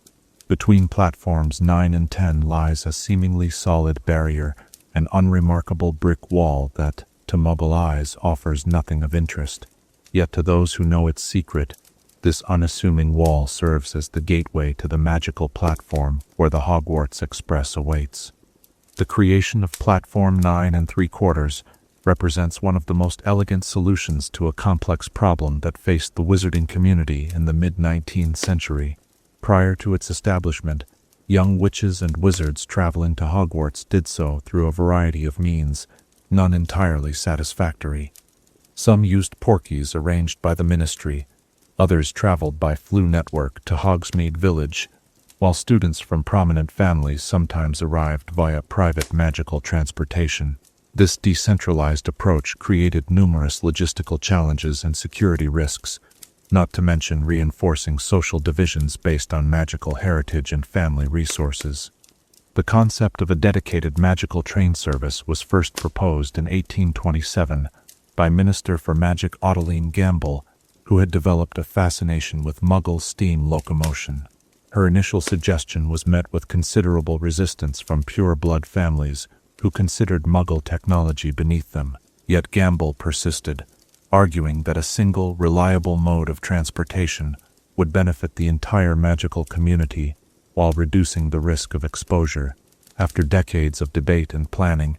[SPEAKER 1] Between platforms 9 and 10 lies a seemingly solid barrier, an unremarkable brick wall that, to Muggle eyes, offers nothing of interest. Yet to those who know its secret, this unassuming wall serves as the gateway to the magical platform where the Hogwarts Express awaits. The creation of Platform 9 3/4 represents one of the most elegant solutions to a complex problem that faced the wizarding community in the mid-19th century. Prior to its establishment, young witches and wizards traveling to Hogwarts did so through a variety of means, none entirely satisfactory. Some used porkies arranged by the ministry, others traveled by Flu Network to Hogsmeade Village, while students from prominent families sometimes arrived via private magical transportation. This decentralized approach created numerous logistical challenges and security risks, not to mention reinforcing social divisions based on magical heritage and family resources. The concept of a dedicated magical train service was first proposed in 1827 by Minister for Magic Ottiline Gamble, who had developed a fascination with Muggle steam locomotion. Her initial suggestion was met with considerable resistance from pure-blood families who considered Muggle technology beneath them. Yet Gamble persisted, arguing that a single, reliable mode of transportation would benefit the entire magical community while reducing the risk of exposure. After decades of debate and planning,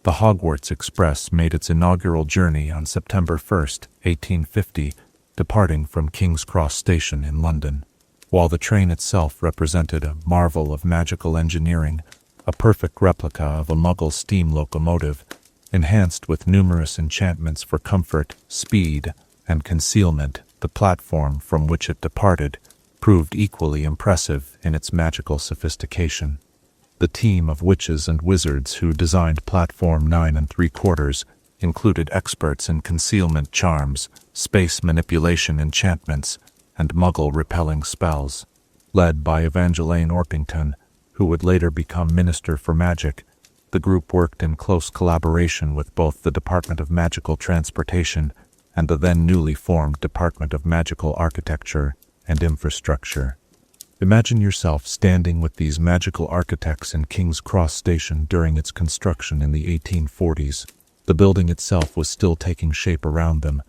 [SPEAKER 1] the Hogwarts Express made its inaugural journey on September 1, 1850, departing from King's Cross Station in London. While the train itself represented a marvel of magical engineering, a perfect replica of a Muggle steam locomotive, Enhanced with numerous enchantments for comfort, speed, and concealment, the platform from which it departed proved equally impressive in its magical sophistication. The team of witches and wizards who designed Platform 9 3/4 included experts in concealment charms, space manipulation enchantments, and muggle-repelling spells. Led by Evangeline Orpington, who would later become Minister for Magic, the group worked in close collaboration with both the Department of Magical Transportation and the then newly formed Department of Magical Architecture and Infrastructure. Imagine yourself standing with these magical architects in King's Cross Station during its construction in the 1840s. The building itself was still taking shape around them,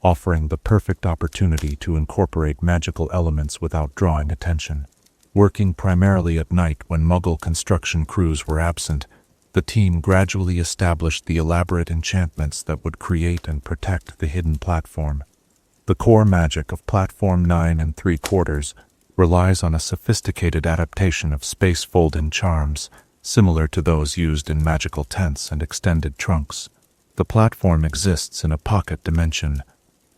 [SPEAKER 1] offering the perfect opportunity to incorporate magical elements without drawing attention. Working primarily at night when Muggle construction crews were absent, the team gradually established the elaborate enchantments that would create and protect the hidden platform. The core magic of Platform 9 3/4 relies on a sophisticated adaptation of space fold-in charms, similar to those used in magical tents and extended trunks. The platform exists in a pocket dimension,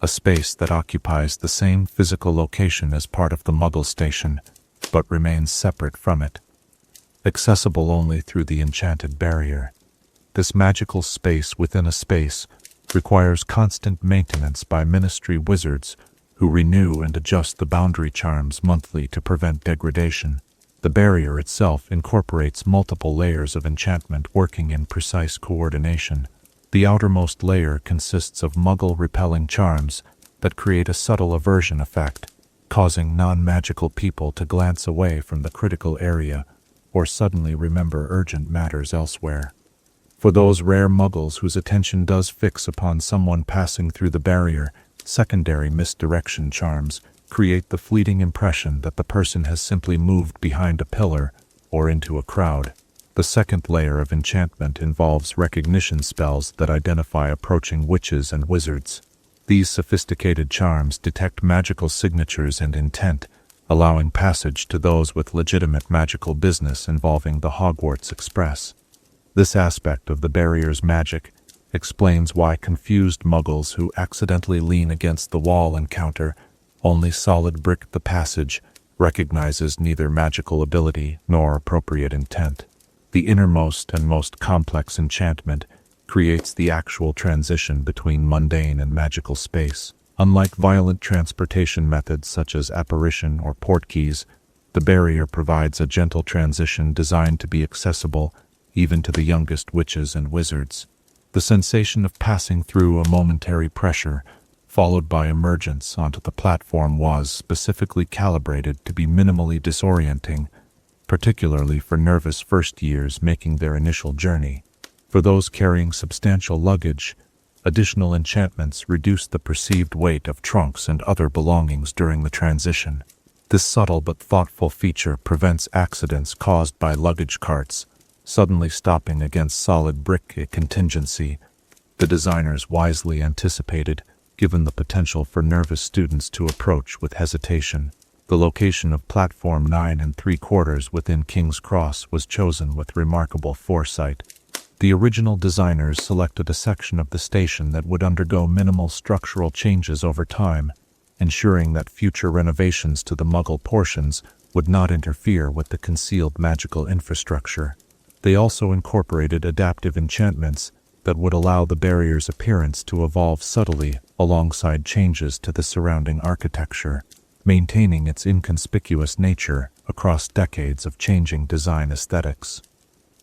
[SPEAKER 1] a space that occupies the same physical location as part of the Muggle station, but remains separate from it. Accessible only through the enchanted barrier. This magical space within a space requires constant maintenance by Ministry wizards who renew and adjust the boundary charms monthly to prevent degradation. The barrier itself incorporates multiple layers of enchantment working in precise coordination. The outermost layer consists of Muggle-repelling charms that create a subtle aversion effect, causing non-magical people to glance away from the critical area or suddenly remember urgent matters elsewhere. For those rare Muggles whose attention does fix upon someone passing through the barrier, secondary misdirection charms create the fleeting impression that the person has simply moved behind a pillar or into a crowd. The second layer of enchantment involves recognition spells that identify approaching witches and wizards. These sophisticated charms detect magical signatures and intent, allowing passage to those with legitimate magical business involving the Hogwarts Express. This aspect of the barrier's magic explains why confused Muggles who accidentally lean against the wall encounter only solid brick the passage recognizes neither magical ability nor appropriate intent. The innermost and most complex enchantment creates the actual transition between mundane and magical space. Unlike violent transportation methods such as apparition or portkeys, the barrier provides a gentle transition designed to be accessible even to the youngest witches and wizards. The sensation of passing through a momentary pressure, followed by emergence onto the platform, was specifically calibrated to be minimally disorienting, particularly for nervous first years making their initial journey. For those carrying substantial luggage, additional enchantments reduce the perceived weight of trunks and other belongings during the transition. This subtle but thoughtful feature prevents accidents caused by luggage carts suddenly stopping against solid brick, a contingency the designers wisely anticipated, given the potential for nervous students to approach with hesitation. The location of Platform 9 3/4 within King's Cross was chosen with remarkable foresight. The original designers selected a section of the station that would undergo minimal structural changes over time, ensuring that future renovations to the Muggle portions would not interfere with the concealed magical infrastructure. They also incorporated adaptive enchantments that would allow the barrier's appearance to evolve subtly alongside changes to the surrounding architecture, maintaining its inconspicuous nature across decades of changing design aesthetics.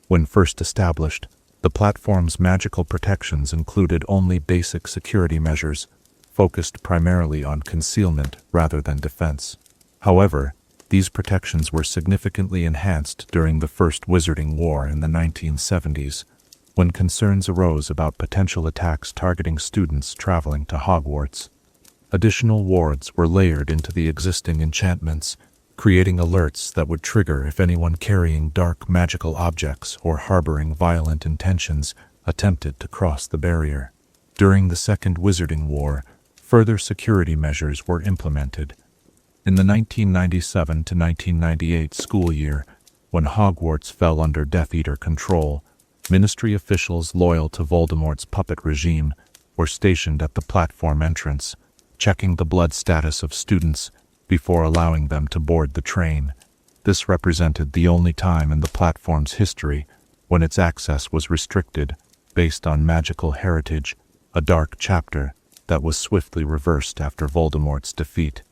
[SPEAKER 1] When first established, the platform's magical protections included only basic security measures, focused primarily on concealment rather than defense. However, these protections were significantly enhanced during the First Wizarding War in the 1970s, when concerns arose about potential attacks targeting students traveling to Hogwarts. Additional wards were layered into the existing enchantments, creating alerts that would trigger if anyone carrying dark magical objects or harboring violent intentions attempted to cross the barrier. During the Second Wizarding War, further security measures were implemented. In the 1997 to 1998 school year, when Hogwarts fell under Death Eater control, Ministry officials loyal to Voldemort's puppet regime were stationed at the platform entrance, checking the blood status of students before allowing them to board the train. This represented the only time in the platform's history when its access was restricted based on magical heritage, a dark chapter that was swiftly reversed after Voldemort's defeat.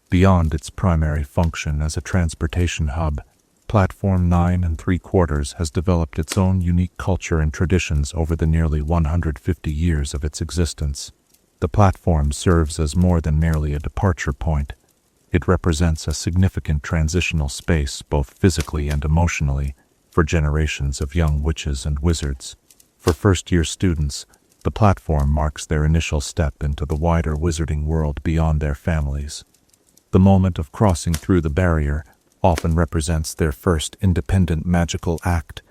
[SPEAKER 1] Beyond its primary function as a transportation hub, Platform 9 3/4 has developed its own unique culture and traditions over the nearly 150 years of its existence. The platform serves as more than merely a departure point. It represents a significant transitional space, both physically and emotionally, for generations of young witches and wizards. For first-year students, the platform marks their initial step into the wider wizarding world beyond their families. The moment of crossing through the barrier often represents their first independent magical act,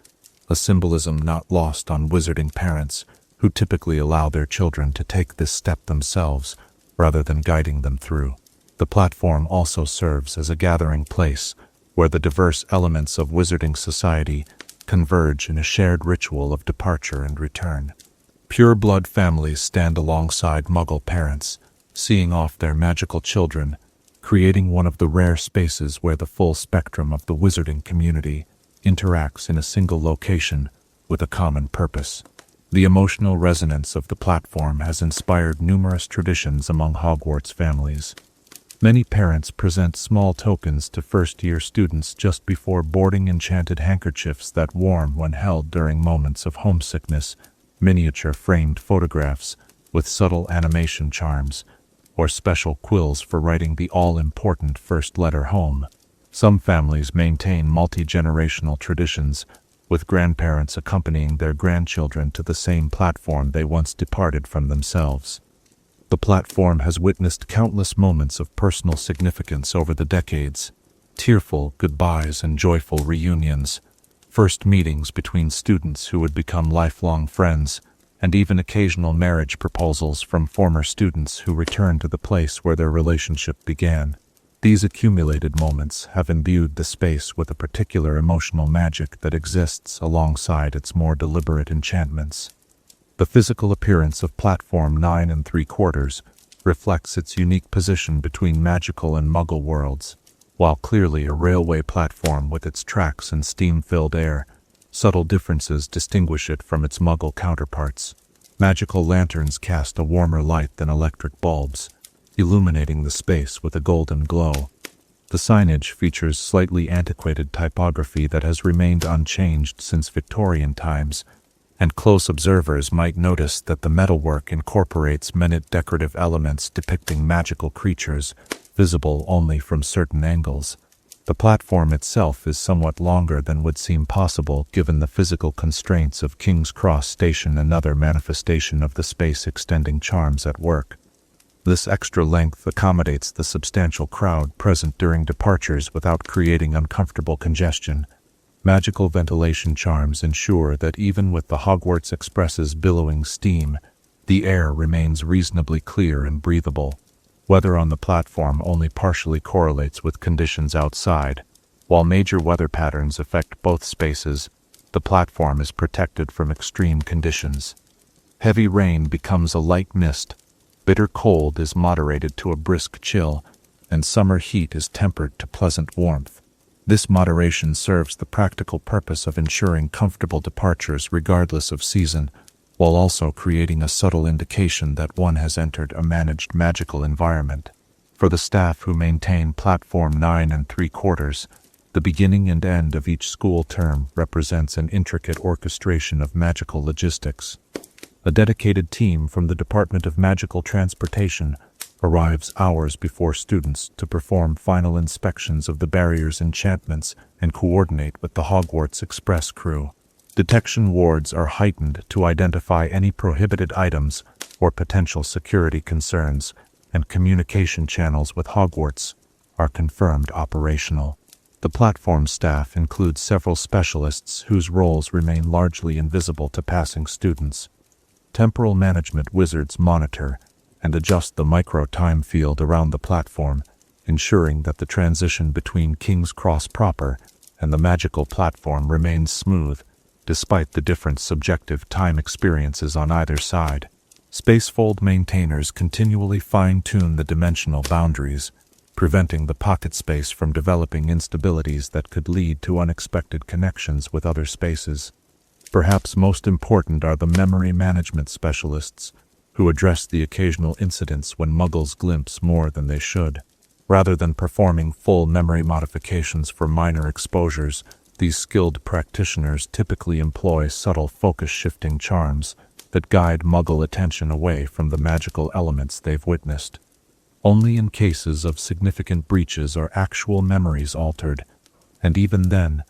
[SPEAKER 1] a symbolism not lost on wizarding parents who typically allow their children to take this step themselves rather than guiding them through. The platform also serves as a gathering place where the diverse elements of wizarding society converge in a shared ritual of departure and return. Pure-blood families stand alongside Muggle parents, seeing off their magical children, creating one of the rare spaces where the full spectrum of the wizarding community interacts in a single location with a common purpose. The emotional resonance of the platform has inspired numerous traditions among Hogwarts families. Many parents present small tokens to first-year students just before boarding, enchanted handkerchiefs that warm when held during moments of homesickness, miniature framed photographs with subtle animation charms, or special quills for writing the all-important first letter home. Some families maintain multi-generational traditions, with grandparents accompanying their grandchildren to the same platform they once departed from themselves. The platform has witnessed countless moments of personal significance over the decades: tearful goodbyes and joyful reunions, first meetings between students who would become lifelong friends, and even occasional marriage proposals from former students who return to the place where their relationship began. These accumulated moments have imbued the space with a particular emotional magic that exists alongside its more deliberate enchantments. The physical appearance of Platform 9 3/4 reflects its unique position between magical and Muggle worlds. While clearly a railway platform with its tracks and steam-filled air, subtle differences distinguish it from its Muggle counterparts. Magical lanterns cast a warmer light than electric bulbs, illuminating the space with a golden glow. The signage features slightly antiquated typography that has remained unchanged since Victorian times, and close observers might notice that the metalwork incorporates many decorative elements depicting magical creatures, visible only from certain angles. The platform itself is somewhat longer than would seem possible given the physical constraints of King's Cross Station, another manifestation of the space-extending charms at work. This extra length accommodates the substantial crowd present during departures without creating uncomfortable congestion. Magical ventilation charms ensure that even with the Hogwarts Express's billowing steam, the air remains reasonably clear and breathable. Weather on the platform only partially correlates with conditions outside. While major weather patterns affect both spaces, the platform is protected from extreme conditions. Heavy rain becomes a light mist, bitter cold is moderated to a brisk chill, and summer heat is tempered to pleasant warmth. This moderation serves the practical purpose of ensuring comfortable departures regardless of season, while also creating a subtle indication that one has entered a managed magical environment. For the staff who maintain Platform 9 3/4, the beginning and end of each school term represents an intricate orchestration of magical logistics. A dedicated team from the Department of Magical Transportation arrives hours before students to perform final inspections of the barrier's enchantments and coordinate with the Hogwarts Express crew. Detection wards are heightened to identify any prohibited items or potential security concerns, and communication channels with Hogwarts are confirmed operational. The platform staff includes several specialists whose roles remain largely invisible to passing students. Temporal management wizards monitor and adjust the micro-time field around the platform, ensuring that the transition between King's Cross proper and the magical platform remains smooth. despite the different subjective time experiences on either side. Spacefold maintainers continually fine-tune the dimensional boundaries, preventing the pocket space from developing instabilities that could lead to unexpected connections with other spaces. Perhaps most important are the memory management specialists, who address the occasional incidents when Muggles glimpse more than they should. Rather than performing full memory modifications for minor exposures, these skilled practitioners typically employ subtle focus-shifting charms that guide Muggle attention away from the magical elements they've witnessed. Only in cases of significant breaches are actual memories altered, and even then,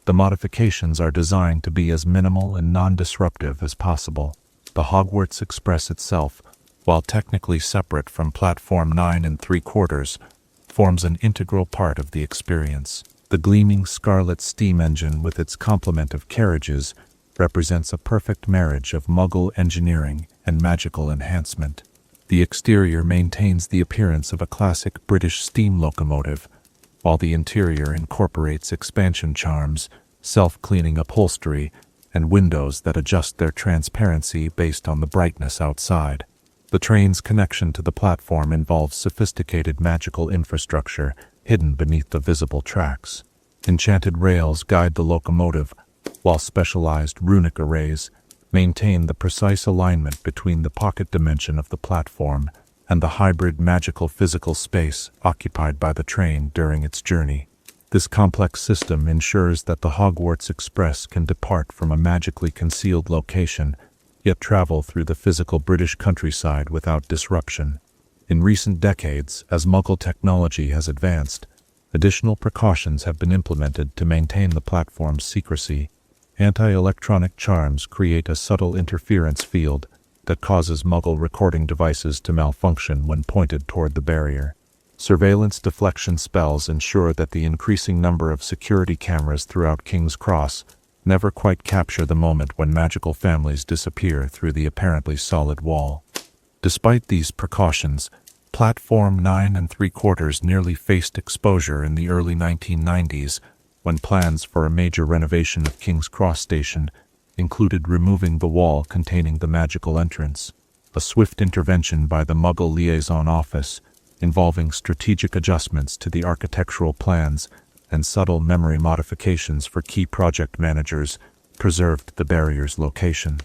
[SPEAKER 1] the modifications are designed to be as minimal and non-disruptive as possible. The Hogwarts Express itself, while technically separate from Platform 9 3/4, forms an integral part of the experience. The gleaming scarlet steam engine with its complement of carriages represents a perfect marriage of Muggle engineering and magical enhancement. The exterior maintains the appearance of a classic British steam locomotive, while the interior incorporates expansion charms, self-cleaning upholstery, and windows that adjust their transparency based on the brightness outside. The train's connection to the platform involves sophisticated magical infrastructure hidden beneath the visible tracks. Enchanted rails guide the locomotive, while specialized runic arrays maintain the precise alignment between the pocket dimension of the platform and the hybrid magical physical space occupied by the train during its journey. This complex system ensures that the Hogwarts Express can depart from a magically concealed location, yet travel through the physical British countryside without disruption. In recent decades, as Muggle technology has advanced, additional precautions have been implemented to maintain the platform's secrecy. Anti-electronic charms create a subtle interference field that causes Muggle recording devices to malfunction when pointed toward the barrier. Surveillance deflection spells ensure that the increasing number of security cameras throughout King's Cross never quite capture the moment when magical families disappear through the apparently solid wall. Despite these precautions, Platform 9 3/4 nearly faced exposure in the early 1990s, when plans for a major renovation of King's Cross Station included removing the wall containing the magical entrance. A swift intervention by the Muggle Liaison Office, involving strategic adjustments to the architectural plans and subtle memory modifications for key project managers, preserved the barrier's location.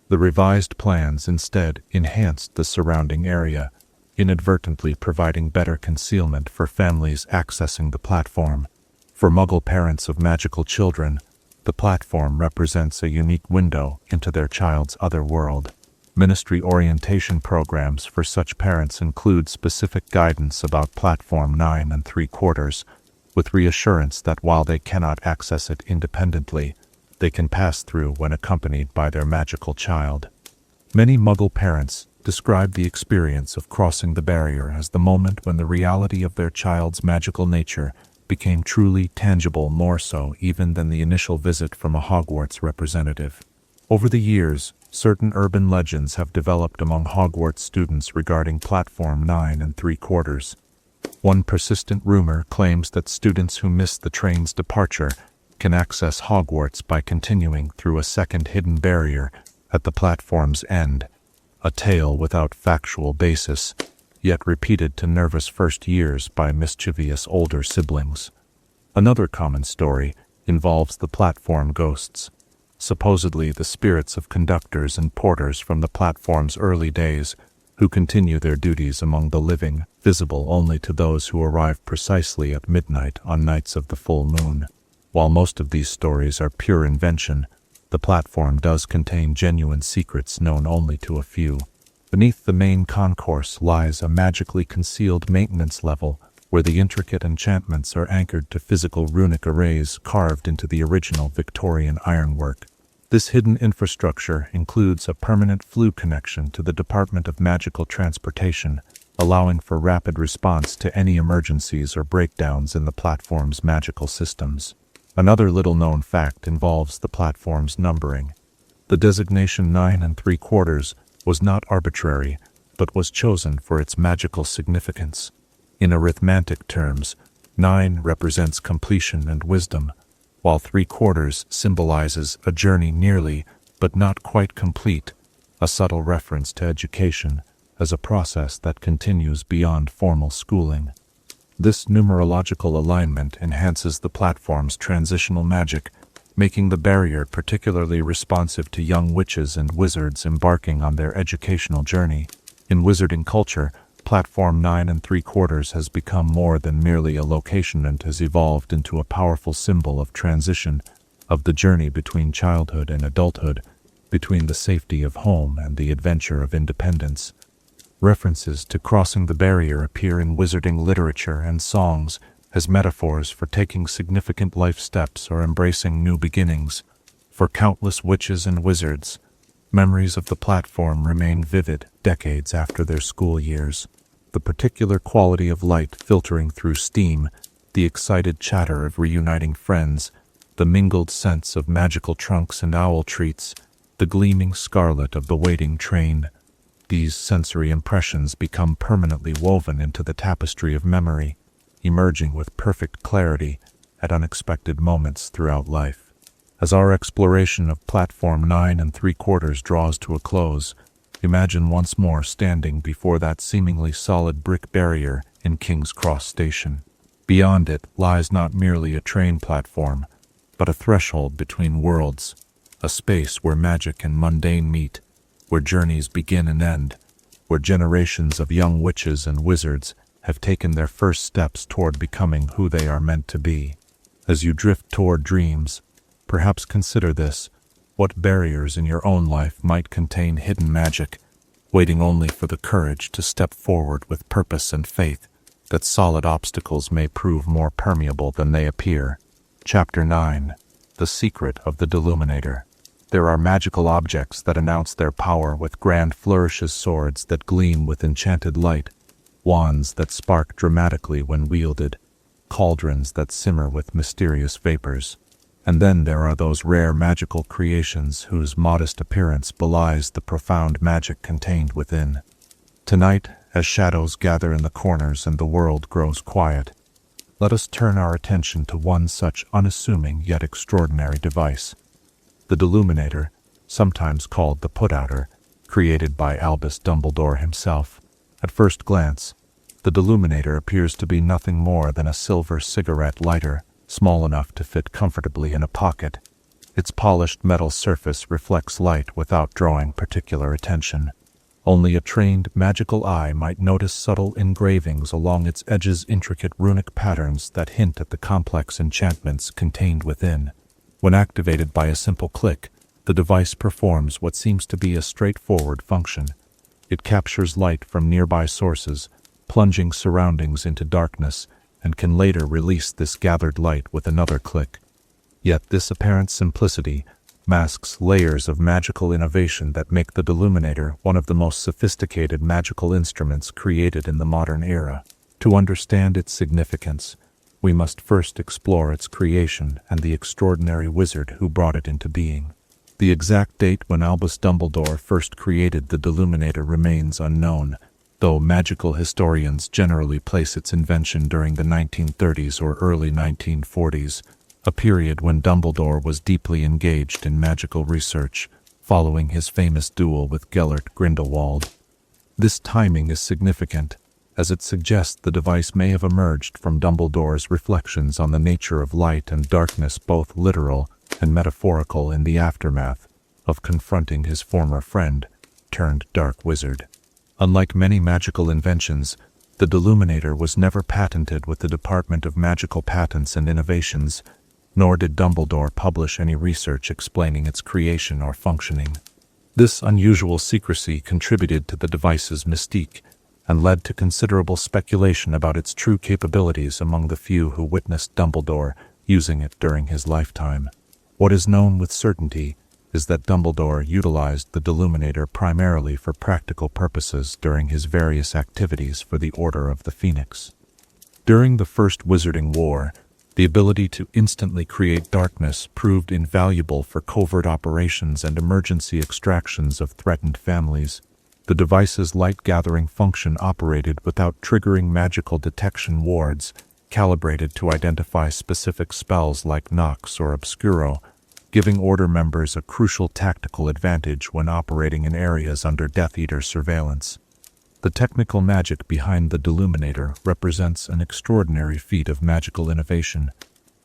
[SPEAKER 1] The revised plans instead enhanced the surrounding area, inadvertently providing better concealment for families accessing the platform. For Muggle parents of magical children, the platform represents a unique window into their child's other world. Ministry orientation programs for such parents include specific guidance about Platform 9 3/4, with reassurance that while they cannot access it independently, they can pass through when accompanied by their magical child. Many Muggle parents describe the experience of crossing the barrier as the moment when the reality of their child's magical nature became truly tangible, more so even than the initial visit from a Hogwarts representative. Over the years, certain urban legends have developed among Hogwarts students regarding Platform 9 3/4. One persistent rumor claims that students who miss the train's departure can access Hogwarts by continuing through a second hidden barrier at the platform's end, a tale without factual basis, yet repeated to nervous first years by mischievous older siblings. Another common story involves the platform ghosts, supposedly the spirits of conductors and porters from the platform's early days, who continue their duties among the living, visible only to those who arrive precisely at midnight on nights of the full moon. While most of these stories are pure invention, the platform does contain genuine secrets known only to a few. Beneath the main concourse lies a magically concealed maintenance level where the intricate enchantments are anchored to physical runic arrays carved into the original Victorian ironwork. This hidden infrastructure includes a permanent flue connection to the Department of Magical Transportation, allowing for rapid response to any emergencies or breakdowns in the platform's magical systems. Another little-known fact involves the platform's numbering. The designation 9 3/4 was not arbitrary, but was chosen for its magical significance. In arithmetic terms, 9 represents completion and wisdom, while 3/4 symbolizes a journey nearly, but not quite complete, a subtle reference to education as a process that continues beyond formal schooling. This numerological alignment enhances the platform's transitional magic, making the barrier particularly responsive to young witches and wizards embarking on their educational journey. In wizarding culture, Platform 9 3/4 has become more than merely a location and has evolved into a powerful symbol of transition, of the journey between childhood and adulthood, between the safety of home and the adventure of independence. References to crossing the barrier appear in wizarding literature and songs as metaphors for taking significant life steps or embracing new beginnings. For countless witches and wizards, memories of the platform remain vivid decades after their school years. The particular quality of light filtering through steam, the excited chatter of reuniting friends, the mingled scents of magical trunks and owl treats, the gleaming scarlet of the waiting train. These sensory impressions become permanently woven into the tapestry of memory, emerging with perfect clarity at unexpected moments throughout life. As our exploration of Platform 9 3/4 draws to a close, imagine once more standing before that seemingly solid brick barrier in King's Cross Station. Beyond it lies not merely a train platform, but a threshold between worlds, a space where magic and mundane meet, where journeys begin and end, where generations of young witches and wizards have taken their first steps toward becoming who they are meant to be. As you drift toward dreams, perhaps consider this: what barriers in your own life might contain hidden magic, waiting only for the courage to step forward with purpose and faith that solid obstacles may prove more permeable than they appear. Chapter 9. The Secret of the Deluminator. There are magical objects that announce their power with grand flourishes, swords that gleam with enchanted light, wands that spark dramatically when wielded, cauldrons that simmer with mysterious vapors. And then there are those rare magical creations whose modest appearance belies the profound magic contained within. Tonight, as shadows gather in the corners and the world grows quiet, let us turn our attention to one such unassuming yet extraordinary device. The Deluminator, sometimes called the Put-Outer, created by Albus Dumbledore himself. At first glance, the Deluminator appears to be nothing more than a silver cigarette lighter, small enough to fit comfortably in a pocket. Its polished metal surface reflects light without drawing particular attention. Only a trained magical eye might notice subtle engravings along its edges, intricate runic patterns that hint at the complex enchantments contained within. When activated by a simple click, the device performs what seems to be a straightforward function. It captures light from nearby sources, plunging surroundings into darkness, and can later release this gathered light with another click. Yet this apparent simplicity masks layers of magical innovation that make the Deluminator one of the most sophisticated magical instruments created in the modern era. To understand its significance, we must first explore its creation and the extraordinary wizard who brought it into being. The exact date when Albus Dumbledore first created the Deluminator remains unknown, though magical historians generally place its invention during the 1930s or early 1940s, a period when Dumbledore was deeply engaged in magical research, following his famous duel with Gellert Grindelwald. This timing is significant, as it suggests the device may have emerged from Dumbledore's reflections on the nature of light and darkness, both literal and metaphorical, in the aftermath of confronting his former friend turned dark wizard. Unlike many magical inventions, the Deluminator was never patented with the Department of Magical Patents and Innovations, nor did Dumbledore publish any research explaining its creation or functioning. This unusual secrecy contributed to the device's mystique and led to considerable speculation about its true capabilities among the few who witnessed Dumbledore using it during his lifetime. What is known with certainty is that Dumbledore utilized the Deluminator primarily for practical purposes during his various activities for the Order of the Phoenix. During the First Wizarding War, the ability to instantly create darkness proved invaluable for covert operations and emergency extractions of threatened families. The device's light-gathering function operated without triggering magical detection wards, calibrated to identify specific spells like Nox or Obscuro, giving Order members a crucial tactical advantage when operating in areas under Death Eater surveillance. The technical magic behind the Deluminator represents an extraordinary feat of magical innovation.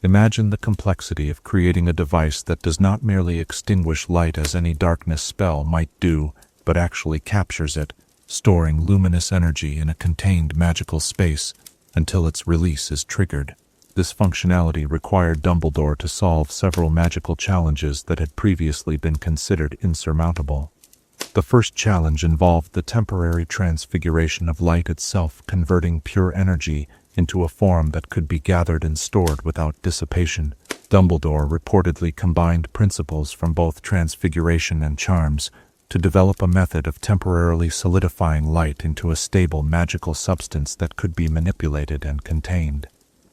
[SPEAKER 1] Imagine the complexity of creating a device that does not merely extinguish light as any darkness spell might do, but actually captures it, storing luminous energy in a contained magical space until its release is triggered. This functionality required Dumbledore to solve several magical challenges that had previously been considered insurmountable. The first challenge involved the temporary transfiguration of light itself, converting pure energy into a form that could be gathered and stored without dissipation. Dumbledore reportedly combined principles from both transfiguration and charms to develop a method of temporarily solidifying light into a stable magical substance that could be manipulated and contained.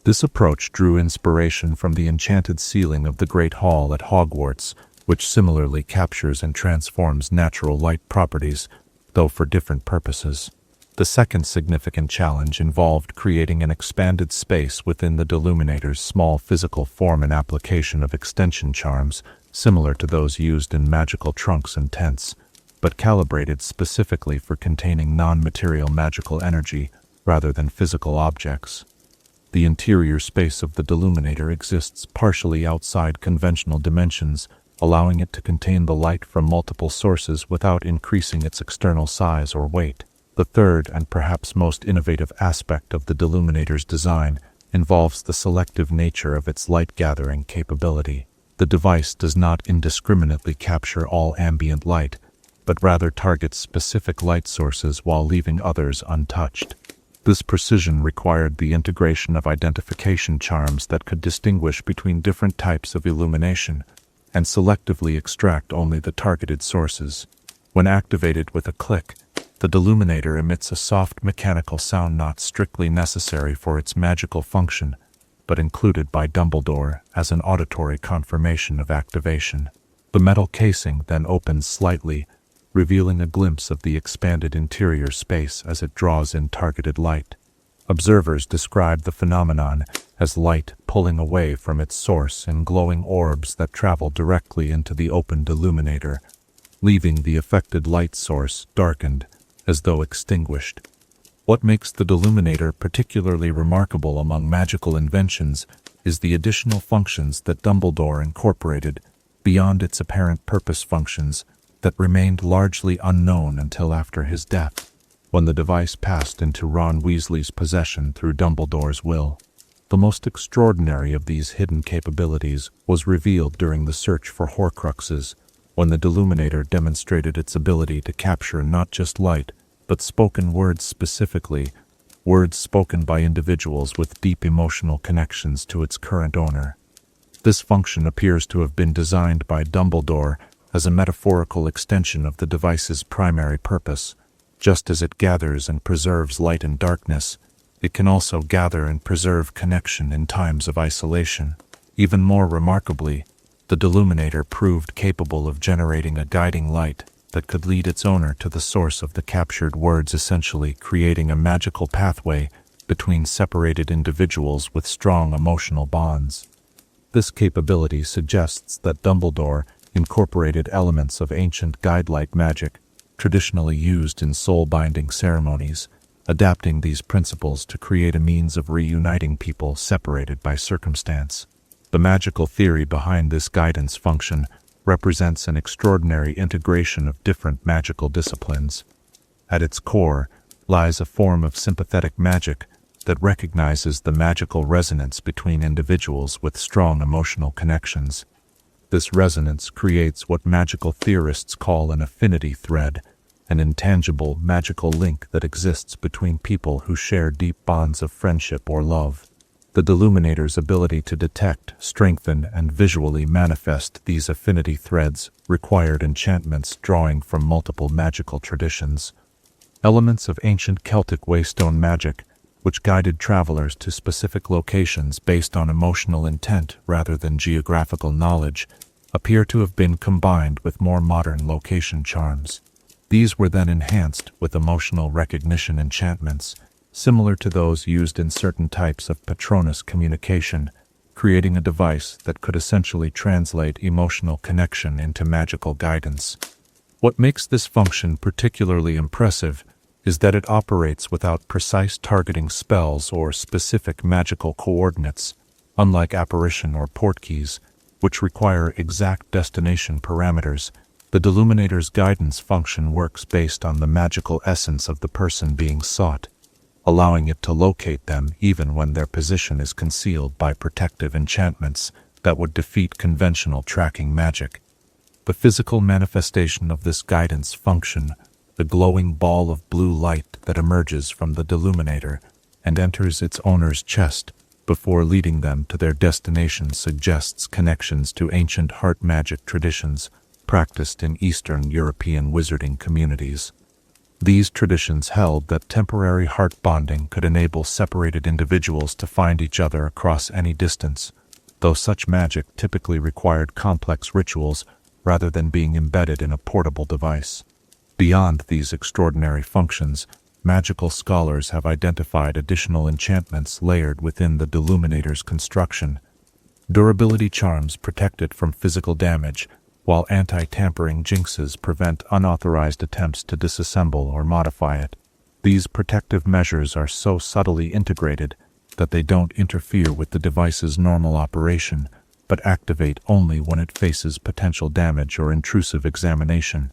[SPEAKER 1] This approach drew inspiration from the enchanted ceiling of the Great Hall at Hogwarts, which similarly captures and transforms natural light properties, though for different purposes. The second significant challenge involved creating an expanded space within the Deluminator's small physical form and application of extension charms, similar to those used in magical trunks and tents, but calibrated specifically for containing non-material magical energy rather than physical objects. The interior space of the Deluminator exists partially outside conventional dimensions, allowing it to contain the light from multiple sources without increasing its external size or weight. The third and perhaps most innovative aspect of the Deluminator's design involves the selective nature of its light-gathering capability. The device does not indiscriminately capture all ambient light, but rather targets specific light sources while leaving others untouched. This precision required the integration of identification charms that could distinguish between different types of illumination and selectively extract only the targeted sources. When activated with a click, the Deluminator emits a soft mechanical sound not strictly necessary for its magical function, but included by Dumbledore as an auditory confirmation of activation. The metal casing then opens slightly, revealing a glimpse of the expanded interior space as it draws in targeted light. Observers describe the phenomenon as light pulling away from its source in glowing orbs that travel directly into the open Deluminator, leaving the affected light source darkened, as though extinguished. What makes the Deluminator particularly remarkable among magical inventions is the additional functions that Dumbledore incorporated beyond its apparent purpose functions that remained largely unknown until after his death, when the device passed into Ron Weasley's possession through Dumbledore's will. The most extraordinary of these hidden capabilities was revealed during the search for Horcruxes, when the Deluminator demonstrated its ability to capture not just light, but spoken words specifically, words spoken by individuals with deep emotional connections to its current owner. This function appears to have been designed by Dumbledore as a metaphorical extension of the device's primary purpose. Just as it gathers and preserves light and darkness, it can also gather and preserve connection in times of isolation. Even more remarkably, the Deluminator proved capable of generating a guiding light that could lead its owner to the source of the captured words, essentially creating a magical pathway between separated individuals with strong emotional bonds. This capability suggests that Dumbledore incorporated elements of ancient guide-light magic traditionally used in soul-binding ceremonies, adapting these principles to create a means of reuniting people separated by circumstance. The magical theory behind this guidance function represents an extraordinary integration of different magical disciplines. At its core lies a form of sympathetic magic that recognizes the magical resonance between individuals with strong emotional connections. This resonance creates what magical theorists call an affinity thread, an intangible magical link that exists between people who share deep bonds of friendship or love. The Deluminator's ability to detect, strengthen, and visually manifest these affinity threads required enchantments drawing from multiple magical traditions. Elements of ancient Celtic waystone magic, which guided travelers to specific locations based on emotional intent rather than geographical knowledge, appear to have been combined with more modern location charms. These were then enhanced with emotional recognition enchantments, similar to those used in certain types of Patronus communication, creating a device that could essentially translate emotional connection into magical guidance. What makes this function particularly impressive is that it operates without precise targeting spells or specific magical coordinates, unlike apparition or portkeys, which require exact destination parameters. The Deluminator's guidance function works based on the magical essence of the person being sought, allowing it to locate them even when their position is concealed by protective enchantments that would defeat conventional tracking magic. The physical manifestation of this guidance function, the glowing ball of blue light that emerges from the Deluminator and enters its owner's chest before leading them to their destination, suggests connections to ancient heart magic traditions practiced in Eastern European wizarding communities. These traditions held that temporary heart bonding could enable separated individuals to find each other across any distance, though such magic typically required complex rituals rather than being embedded in a portable device. Beyond these extraordinary functions, magical scholars have identified additional enchantments layered within the Deluminator's construction. Durability charms protect it from physical damage, while anti-tampering jinxes prevent unauthorized attempts to disassemble or modify it. These protective measures are so subtly integrated that they don't interfere with the device's normal operation, but activate only when it faces potential damage or intrusive examination.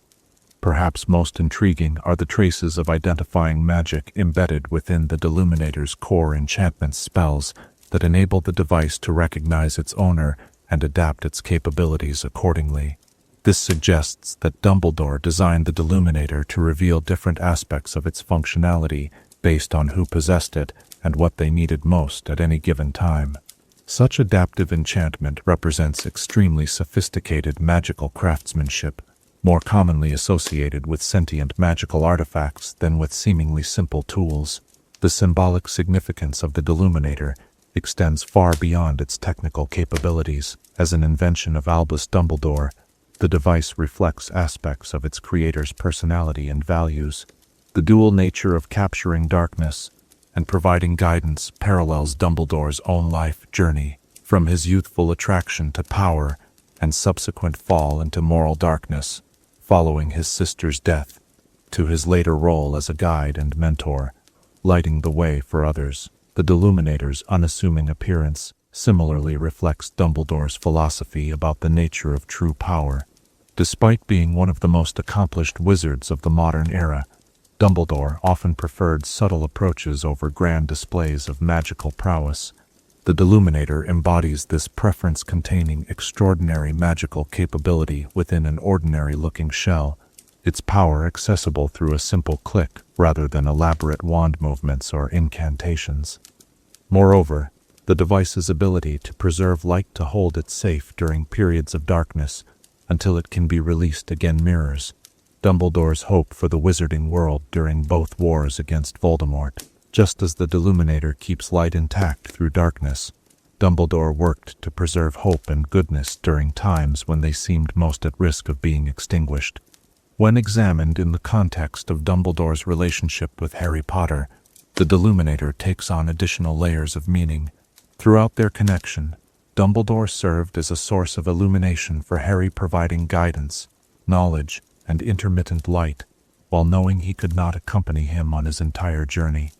[SPEAKER 1] Perhaps most intriguing are the traces of identifying magic embedded within the Deluminator's core enchantment spells that enable the device to recognize its owner and adapt its capabilities accordingly. This suggests that Dumbledore designed the Deluminator to reveal different aspects of its functionality based on who possessed it and what they needed most at any given time. Such adaptive enchantment represents extremely sophisticated magical craftsmanship, more commonly associated with sentient magical artifacts than with seemingly simple tools. The symbolic significance of the Deluminator extends far beyond its technical capabilities. As an invention of Albus Dumbledore, the device reflects aspects of its creator's personality and values. The dual nature of capturing darkness and providing guidance parallels Dumbledore's own life journey, from his youthful attraction to power and subsequent fall into moral darkness following his sister's death, to his later role as a guide and mentor, lighting the way for others. The Deluminator's unassuming appearance similarly reflects Dumbledore's philosophy about the nature of true power. Despite being one of the most accomplished wizards of the modern era, Dumbledore often preferred subtle approaches over grand displays of magical prowess. The Deluminator embodies this preference, containing extraordinary magical capability within an ordinary-looking shell, its power accessible through a simple click rather than elaborate wand movements or incantations. Moreover, the device's ability to preserve light to hold it safe during periods of darkness until it can be released again mirrors Dumbledore's hope for the wizarding world during both wars against Voldemort. Just as the Deluminator keeps light intact through darkness, Dumbledore worked to preserve hope and goodness during times when they seemed most at risk of being extinguished. When examined in the context of Dumbledore's relationship with Harry Potter, the Deluminator takes on additional layers of meaning. Throughout their connection, Dumbledore served as a source of illumination for Harry, providing guidance, knowledge, and intermittent light, while knowing he could not accompany him on his entire journey.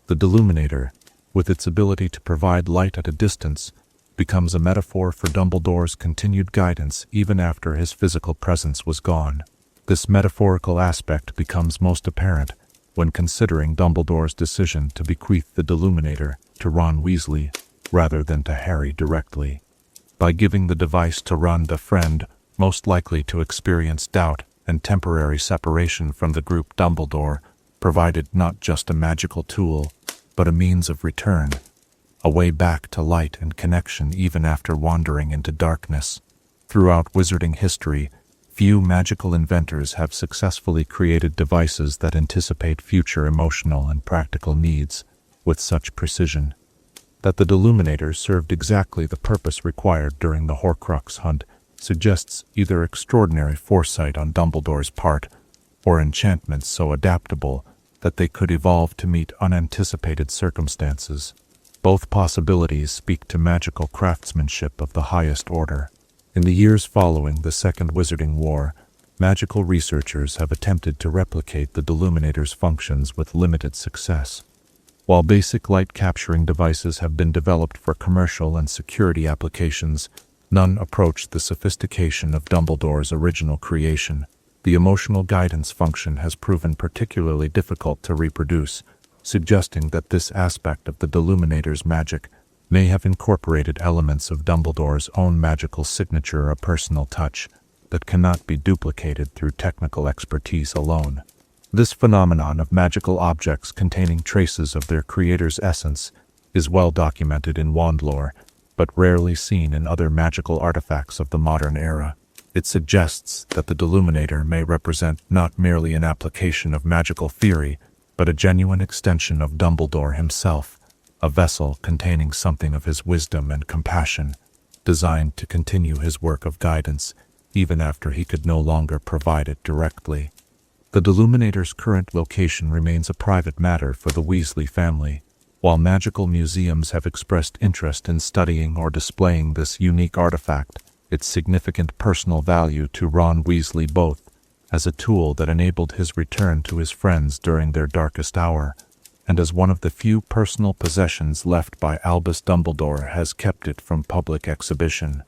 [SPEAKER 1] The Deluminator, with its ability to provide light at a distance, becomes a metaphor for Dumbledore's continued guidance even after his physical presence was gone. This metaphorical aspect becomes most apparent when considering Dumbledore's decision to bequeath the Deluminator to Ron Weasley rather than to Harry directly. By giving the device to Ron, the friend most likely to experience doubt and temporary separation from the group, Dumbledore provided not just a magical tool, but a means of return, a way back to light and connection even after wandering into darkness. Throughout wizarding history, few magical inventors have successfully created devices that anticipate future emotional and practical needs with such precision. That the Deluminator served exactly the purpose required during the Horcrux hunt suggests either extraordinary foresight on Dumbledore's part or enchantments so adaptable that they could evolve to meet unanticipated circumstances. Both possibilities speak to magical craftsmanship of the highest order. In the years following the Second Wizarding War, magical researchers have attempted to replicate the Deluminator's functions with limited success. While basic light-capturing devices have been developed for commercial and security applications, none approach the sophistication of Dumbledore's original creation. The emotional guidance function has proven particularly difficult to reproduce, suggesting that this aspect of the Deluminator's magic may have incorporated elements of Dumbledore's own magical signature, a personal touch that cannot be duplicated through technical expertise alone. This phenomenon of magical objects containing traces of their creator's essence is well documented in wand lore, but rarely seen in other magical artifacts of the modern era. It suggests that the Deluminator may represent not merely an application of magical theory, but a genuine extension of Dumbledore himself, a vessel containing something of his wisdom and compassion, designed to continue his work of guidance even after he could no longer provide it directly. The Deluminator's current location remains a private matter for the Weasley family. While magical museums have expressed interest in studying or displaying this unique artifact, its significant personal value to Ron Weasley both as a tool that enabled his return to his friends during their darkest hour, and as one of the few personal possessions left by Albus Dumbledore has kept it from public exhibition.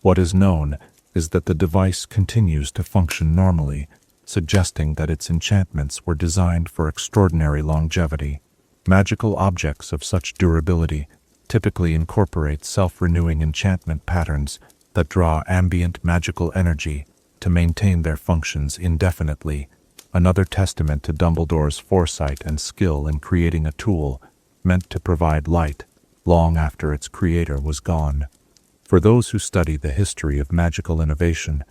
[SPEAKER 1] What is known is that the device continues to function normally, suggesting that its enchantments were designed for extraordinary longevity. Magical objects of such durability typically incorporate self-renewing enchantment patterns that draw ambient magical energy to maintain their functions indefinitely, another testament to Dumbledore's foresight and skill in creating a tool meant to provide light long after its creator was gone. For those who study the history of magical innovation,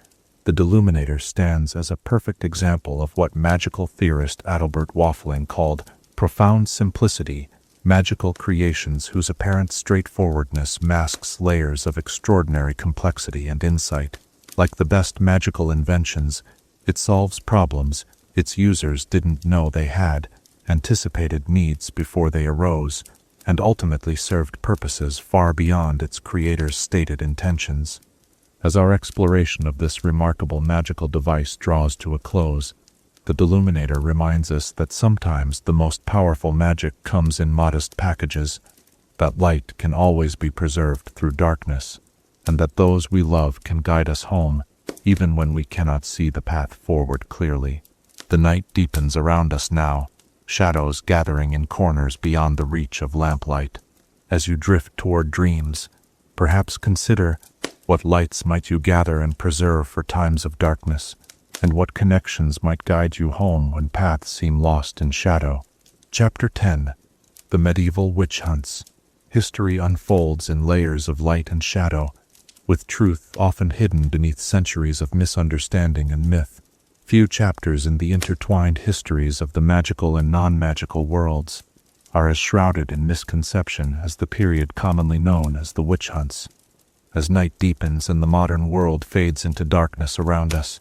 [SPEAKER 1] the Deluminator stands as a perfect example of what magical theorist Adelbert Waffling called profound simplicity, magical creations whose apparent straightforwardness masks layers of extraordinary complexity and insight. Like the best magical inventions, it solves problems its users didn't know they had, anticipated needs before they arose, and ultimately served purposes far beyond its creator's stated intentions. As our exploration of this remarkable magical device draws to a close, the Deluminator reminds us that sometimes the most powerful magic comes in modest packages, that light can always be preserved through darkness, and that those we love can guide us home, even when we cannot see the path forward clearly. The night deepens around us now, shadows gathering in corners beyond the reach of lamplight. As you drift toward dreams, perhaps consider what lights might you gather and preserve for times of darkness, and what connections might guide you home when paths seem lost in shadow. Chapter 10. The Medieval Witch Hunts. History unfolds in layers of light and shadow, with truth often hidden beneath centuries of misunderstanding and myth. Few chapters in the intertwined histories of the magical and non-magical worlds are as shrouded in misconception as the period commonly known as the witch hunts. As night deepens and the modern world fades into darkness around us,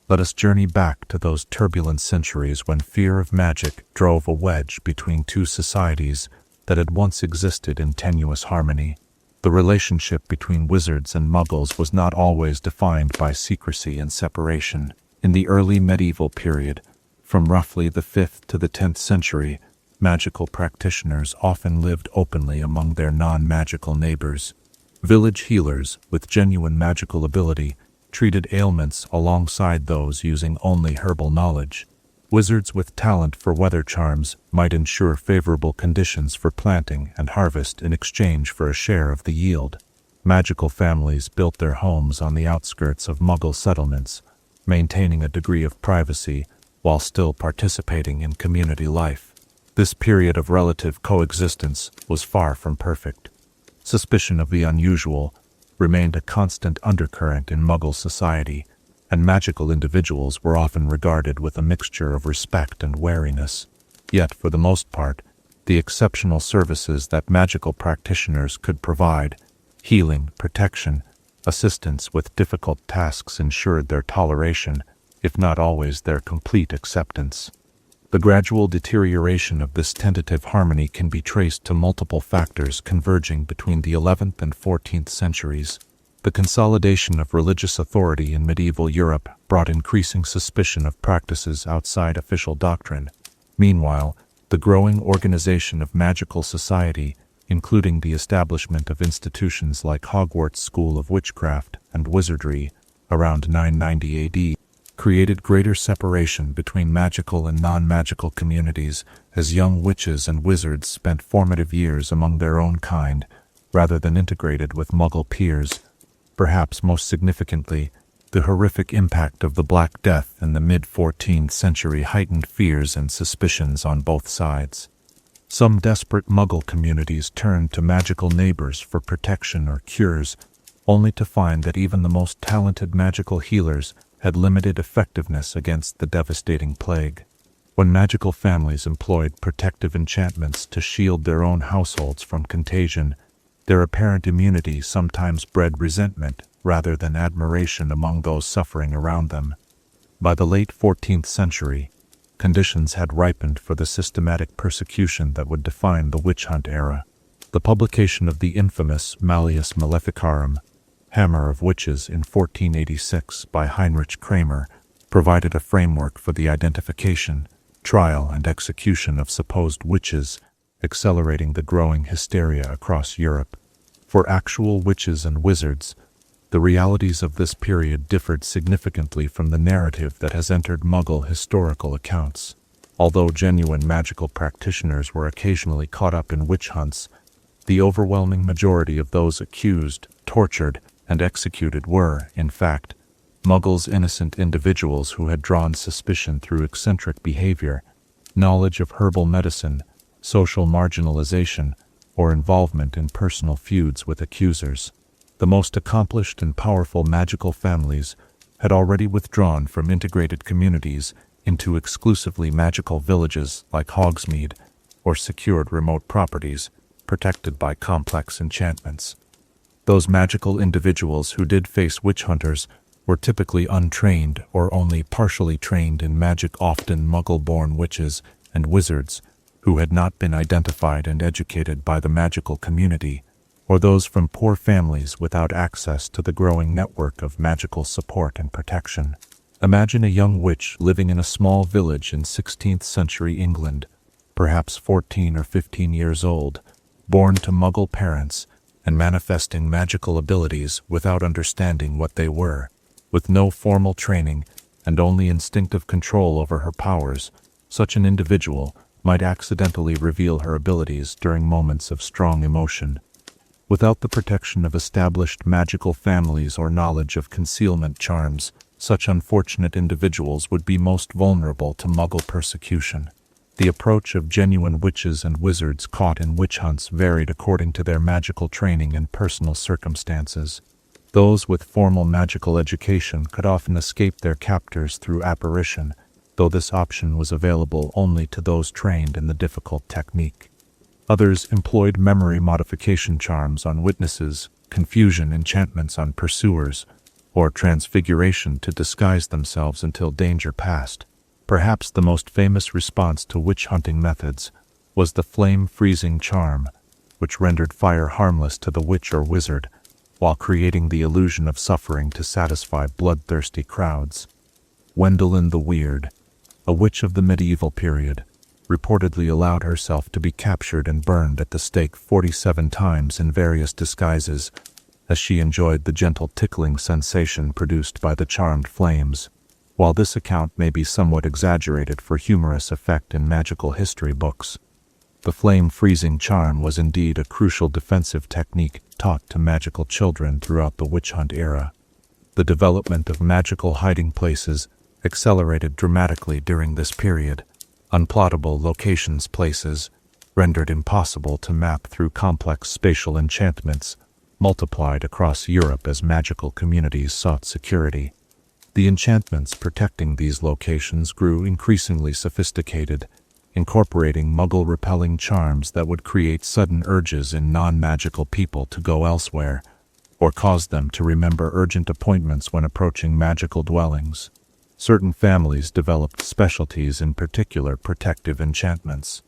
[SPEAKER 1] let us journey back to those turbulent centuries when fear of magic drove a wedge between two societies that had once existed in tenuous harmony. The relationship between wizards and muggles was not always defined by secrecy and separation. In the early medieval period, from roughly the 5th to the 10th century, magical practitioners often lived openly among their non-magical neighbors. Village healers with genuine magical ability treated ailments alongside those using only herbal knowledge. Wizards with talent for weather charms might ensure favorable conditions for planting and harvest in exchange for a share of the yield. Magical families built their homes on the outskirts of Muggle settlements, maintaining a degree of privacy while still participating in community life. This period of relative coexistence was far from perfect. Suspicion of the unusual remained a constant undercurrent in Muggle society, and magical individuals were often regarded with a mixture of respect and wariness. Yet, for the most part, the exceptional services that magical practitioners could provide, healing, protection, assistance with difficult tasks ensured their toleration, if not always their complete acceptance. The gradual deterioration of this tentative harmony can be traced to multiple factors converging between the 11th and 14th centuries. The consolidation of religious authority in medieval Europe brought increasing suspicion of practices outside official doctrine. Meanwhile, the growing organization of magical society, including the establishment of institutions like Hogwarts School of Witchcraft and Wizardry around 990 AD, created greater separation between magical and non-magical communities as young witches and wizards spent formative years among their own kind, rather than integrated with Muggle peers. Perhaps most significantly, the horrific impact of the Black Death in the mid-14th century heightened fears and suspicions on both sides. Some desperate Muggle communities turned to magical neighbors for protection or cures, only to find that even the most talented magical healers had limited effectiveness against the devastating plague. When magical families employed protective enchantments to shield their own households from contagion, their apparent immunity sometimes bred resentment rather than admiration among those suffering around them. By the late 14th century, conditions had ripened for the systematic persecution that would define the witch hunt era. The publication of the infamous Malleus Maleficarum, Hammer of Witches, in 1486 by Heinrich Kramer provided a framework for the identification, trial, and execution of supposed witches, accelerating the growing hysteria across Europe. For actual witches and wizards, the realities of this period differed significantly from the narrative that has entered Muggle historical accounts. Although genuine magical practitioners were occasionally caught up in witch hunts, the overwhelming majority of those accused, tortured, and executed were, in fact, Muggles, innocent individuals who had drawn suspicion through eccentric behavior, knowledge of herbal medicine, social marginalization, or involvement in personal feuds with accusers. The most accomplished and powerful magical families had already withdrawn from integrated communities into exclusively magical villages like Hogsmeade, or secured remote properties protected by complex enchantments. Those magical individuals who did face witch hunters were typically untrained or only partially trained in magic, often Muggle-born witches and wizards who had not been identified and educated by the magical community, or those from poor families without access to the growing network of magical support and protection. Imagine a young witch living in a small village in 16th century England, perhaps 14 or 15 years old, born to Muggle parents, and manifesting magical abilities without understanding what they were. With no formal training and only instinctive control over her powers, such an individual might accidentally reveal her abilities during moments of strong emotion. Without the protection of established magical families or knowledge of concealment charms, such unfortunate individuals would be most vulnerable to Muggle persecution. The approach of genuine witches and wizards caught in witch hunts varied according to their magical training and personal circumstances. Those with formal magical education could often escape their captors through apparition, though this option was available only to those trained in the difficult technique. Others employed memory modification charms on witnesses, confusion enchantments on pursuers, or transfiguration to disguise themselves until danger passed. Perhaps the most famous response to witch-hunting methods was the flame-freezing charm, which rendered fire harmless to the witch or wizard, while creating the illusion of suffering to satisfy bloodthirsty crowds. Wendelin the Weird, a witch of the medieval period, reportedly allowed herself to be captured and burned at the stake 47 times in various disguises, as she enjoyed the gentle tickling sensation produced by the charmed flames. While this account may be somewhat exaggerated for humorous effect in magical history books, the flame-freezing charm was indeed a crucial defensive technique taught to magical children throughout the witch hunt era. The development of magical hiding places accelerated dramatically during this period. Unplottable locations places, rendered impossible to map through complex spatial enchantments, multiplied across Europe as magical communities sought security. The enchantments protecting these locations grew increasingly sophisticated, incorporating Muggle-repelling charms that would create sudden urges in non-magical people to go elsewhere, or cause them to remember urgent appointments when approaching magical dwellings. Certain families developed specialties in particular protective enchantments.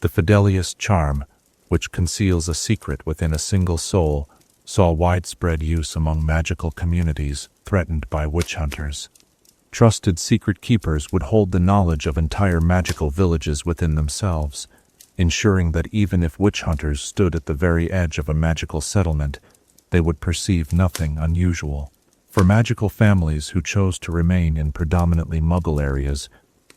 [SPEAKER 1] The Fidelius charm, which conceals a secret within a single soul, saw widespread use among magical communities threatened by witch hunters. Trusted secret keepers would hold the knowledge of entire magical villages within themselves, ensuring that even if witch hunters stood at the very edge of a magical settlement, they would perceive nothing unusual. For magical families who chose to remain in predominantly Muggle areas,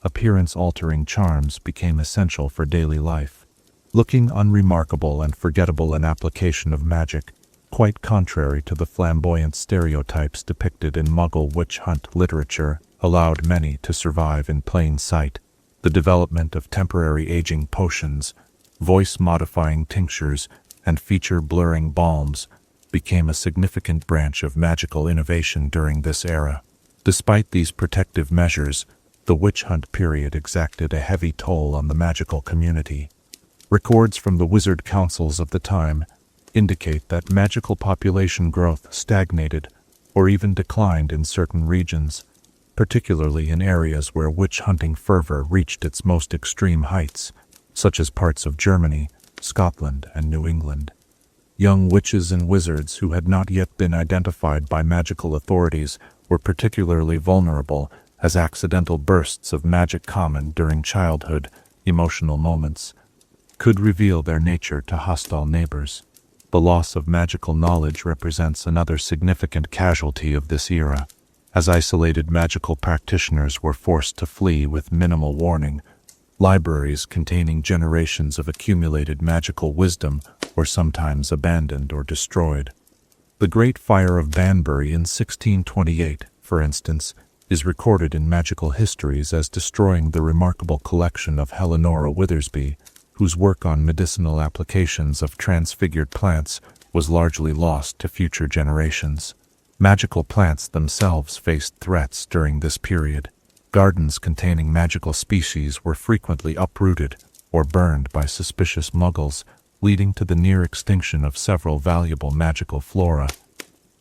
[SPEAKER 1] appearance-altering charms became essential for daily life. Looking unremarkable and forgettable an application of magic, quite contrary to the flamboyant stereotypes depicted in Muggle witch hunt literature, allowed many to survive in plain sight. The development of temporary aging potions, voice-modifying tinctures, and feature-blurring balms became a significant branch of magical innovation during this era. Despite these protective measures, the witch hunt period exacted a heavy toll on the magical community. Records from the wizard councils of the time indicate that magical population growth stagnated or even declined in certain regions, particularly in areas where witch hunting fervor reached its most extreme heights, such as parts of Germany, Scotland, and New England. Young witches and wizards who had not yet been identified by magical authorities were particularly vulnerable, as accidental bursts of magic common during childhood emotional moments could reveal their nature to hostile neighbors. The loss of magical knowledge represents another significant casualty of this era, as isolated magical practitioners were forced to flee with minimal warning. Libraries containing generations of accumulated magical wisdom were sometimes abandoned or destroyed. The Great Fire of Banbury in 1628, for instance, is recorded in magical histories as destroying the remarkable collection of Eleanora Withersby, whose work on medicinal applications of transfigured plants was largely lost to future generations. Magical plants themselves faced threats during this period. Gardens containing magical species were frequently uprooted or burned by suspicious Muggles, leading to the near extinction of several valuable magical flora.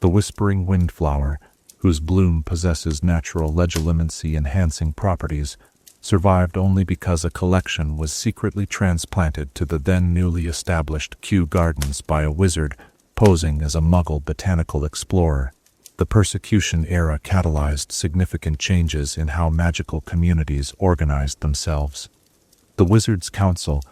[SPEAKER 1] The whispering windflower, whose bloom possesses natural legilimency-enhancing properties, survived only because a collection was secretly transplanted to the then newly established Kew Gardens by a wizard posing as a Muggle botanical explorer. The persecution era catalyzed significant changes in how magical communities organized themselves. The Wizards' Council,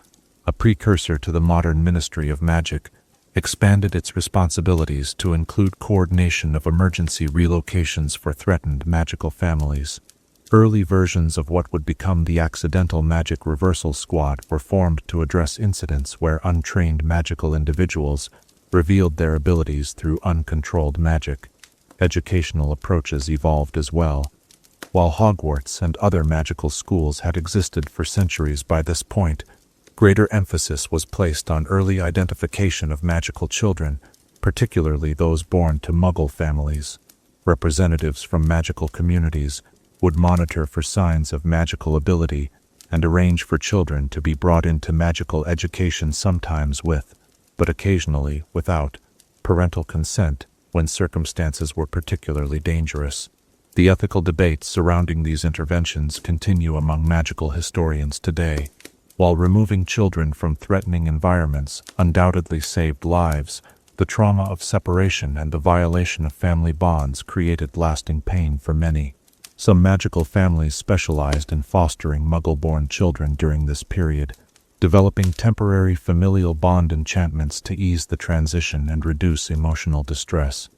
[SPEAKER 1] a precursor to the modern Ministry of Magic, expanded its responsibilities to include coordination of emergency relocations for threatened magical families. Early versions of what would become the Accidental Magic Reversal Squad were formed to address incidents where untrained magical individuals revealed their abilities through uncontrolled magic. Educational approaches evolved as well. While Hogwarts and other magical schools had existed for centuries by this point, greater emphasis was placed on early identification of magical children, particularly those born to Muggle families. Representatives from magical communities would monitor for signs of magical ability and arrange for children to be brought into magical education, sometimes with, but occasionally without, parental consent when circumstances were particularly dangerous. The ethical debates surrounding these interventions continue among magical historians today. While removing children from threatening environments undoubtedly saved lives, the trauma of separation and the violation of family bonds created lasting pain for many. Some magical families specialized in fostering Muggle-born children during this period, developing temporary familial bond enchantments to ease the transition and reduce emotional distress.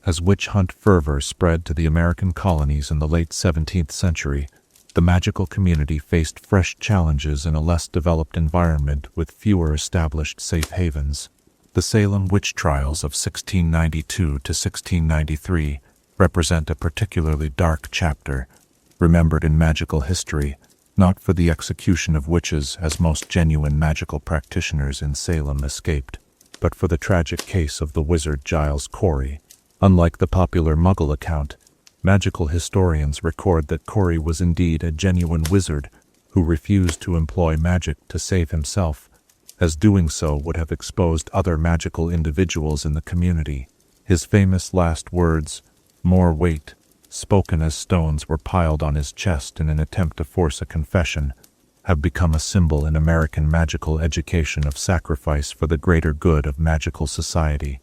[SPEAKER 1] As witch hunt fervor spread to the American colonies in the late 17th century, the magical community faced fresh challenges in a less developed environment with fewer established safe havens. The Salem witch trials of 1692 to 1693 represent a particularly dark chapter, remembered in magical history, not for the execution of witches, as most genuine magical practitioners in Salem escaped, but for the tragic case of the wizard Giles Corey. Unlike the popular Muggle account, magical historians record that Corey was indeed a genuine wizard who refused to employ magic to save himself, as doing so would have exposed other magical individuals in the community. His famous last words, "More weight, spoken as stones were piled on his chest in an attempt to force a confession, have become a symbol in American magical education of sacrifice for the greater good of magical society.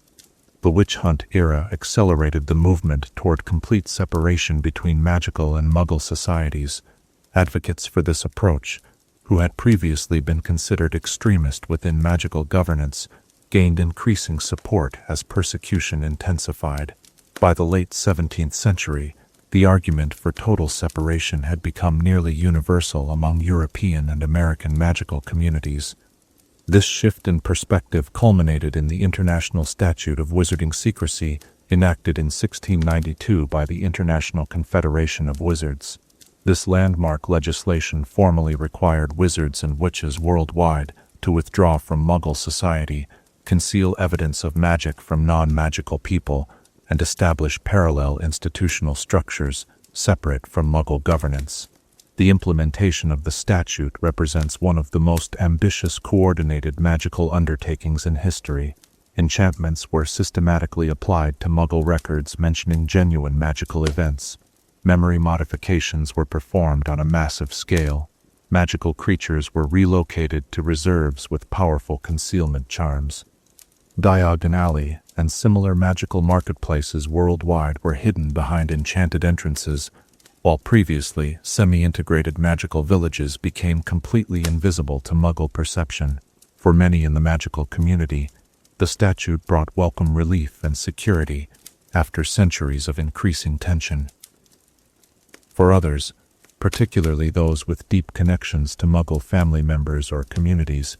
[SPEAKER 1] The witch hunt era accelerated the movement toward complete separation between magical and Muggle societies. Advocates for this approach, who had previously been considered extremist within magical governance, gained increasing support as persecution intensified. By the late 17th century, the argument for total separation had become nearly universal among European and American magical communities. This shift in perspective culminated in the International Statute of Wizarding Secrecy, enacted in 1692 by the International Confederation of Wizards. This landmark legislation formally required wizards and witches worldwide to withdraw from Muggle society, conceal evidence of magic from non-magical people, and establish parallel institutional structures separate from Muggle governance. The implementation of the statute represents one of the most ambitious coordinated magical undertakings in history. Enchantments were systematically applied to Muggle records mentioning genuine magical events. Memory modifications were performed on a massive scale. Magical creatures were relocated to reserves with powerful concealment charms. Diagon Alley and similar magical marketplaces worldwide were hidden behind enchanted entrances, while previously semi-integrated magical villages became completely invisible to Muggle perception. For many in the magical community, the statute brought welcome relief and security after centuries of increasing tension. For others, particularly those with deep connections to Muggle family members or communities,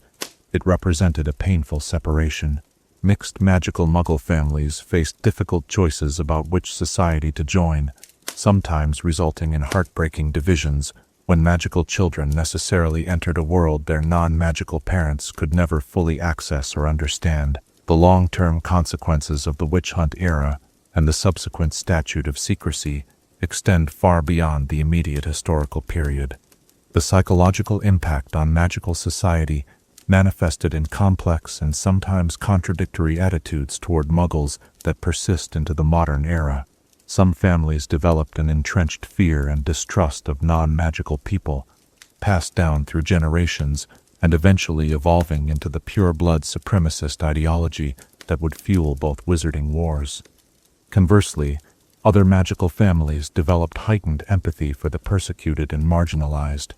[SPEAKER 1] it represented a painful separation. Mixed magical Muggle families faced difficult choices about which society to join, sometimes resulting in heartbreaking divisions when magical children necessarily entered a world their non-magical parents could never fully access or understand. The long-term consequences of the witch hunt era and the subsequent statute of secrecy extend far beyond the immediate historical period. The psychological impact on magical society manifested in complex and sometimes contradictory attitudes toward Muggles that persist into the modern era. Some families developed an entrenched fear and distrust of non-magical people, passed down through generations and eventually evolving into the pure-blood supremacist ideology that would fuel both wizarding wars. Conversely, other magical families developed heightened empathy for the persecuted and marginalized,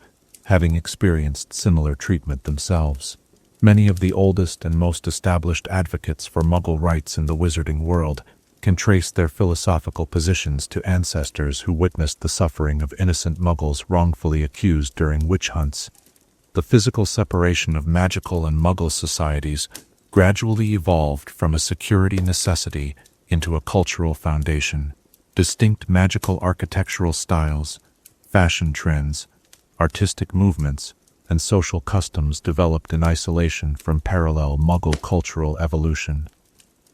[SPEAKER 1] having experienced similar treatment themselves. Many of the oldest and most established advocates for Muggle rights in the wizarding world can trace their philosophical positions to ancestors who witnessed the suffering of innocent Muggles wrongfully accused during witch hunts. The physical separation of magical and Muggle societies gradually evolved from a security necessity into a cultural foundation. Distinct magical architectural styles, fashion trends, artistic movements, and social customs developed in isolation from parallel Muggle cultural evolution.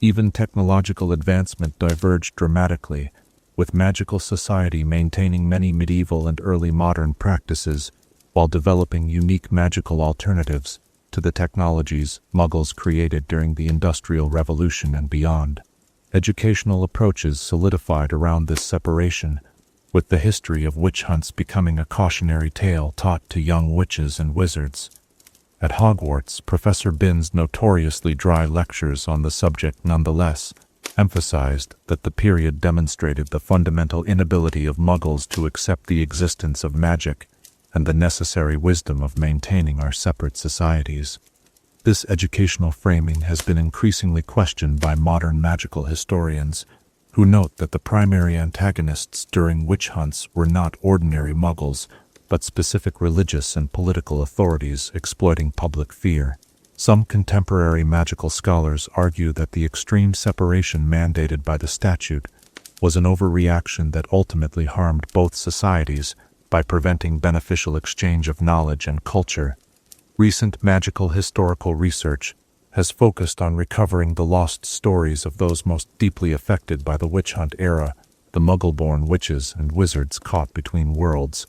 [SPEAKER 1] Even technological advancement diverged dramatically, with magical society maintaining many medieval and early modern practices while developing unique magical alternatives to the technologies Muggles created during the Industrial Revolution and beyond. Educational approaches solidified around this separation, with the history of witch hunts becoming a cautionary tale taught to young witches and wizards. At Hogwarts, Professor Binns' notoriously dry lectures on the subject nonetheless emphasized that the period demonstrated the fundamental inability of Muggles to accept the existence of magic and the necessary wisdom of maintaining our separate societies. This educational framing has been increasingly questioned by modern magical historians, who note that the primary antagonists during witch hunts were not ordinary Muggles, but specific religious and political authorities exploiting public fear. Some contemporary magical scholars argue that the extreme separation mandated by the statute was an overreaction that ultimately harmed both societies by preventing beneficial exchange of knowledge and culture. Recent magical historical research has focused on recovering the lost stories of those most deeply affected by the witch hunt era, the Muggle-born witches and wizards caught between worlds,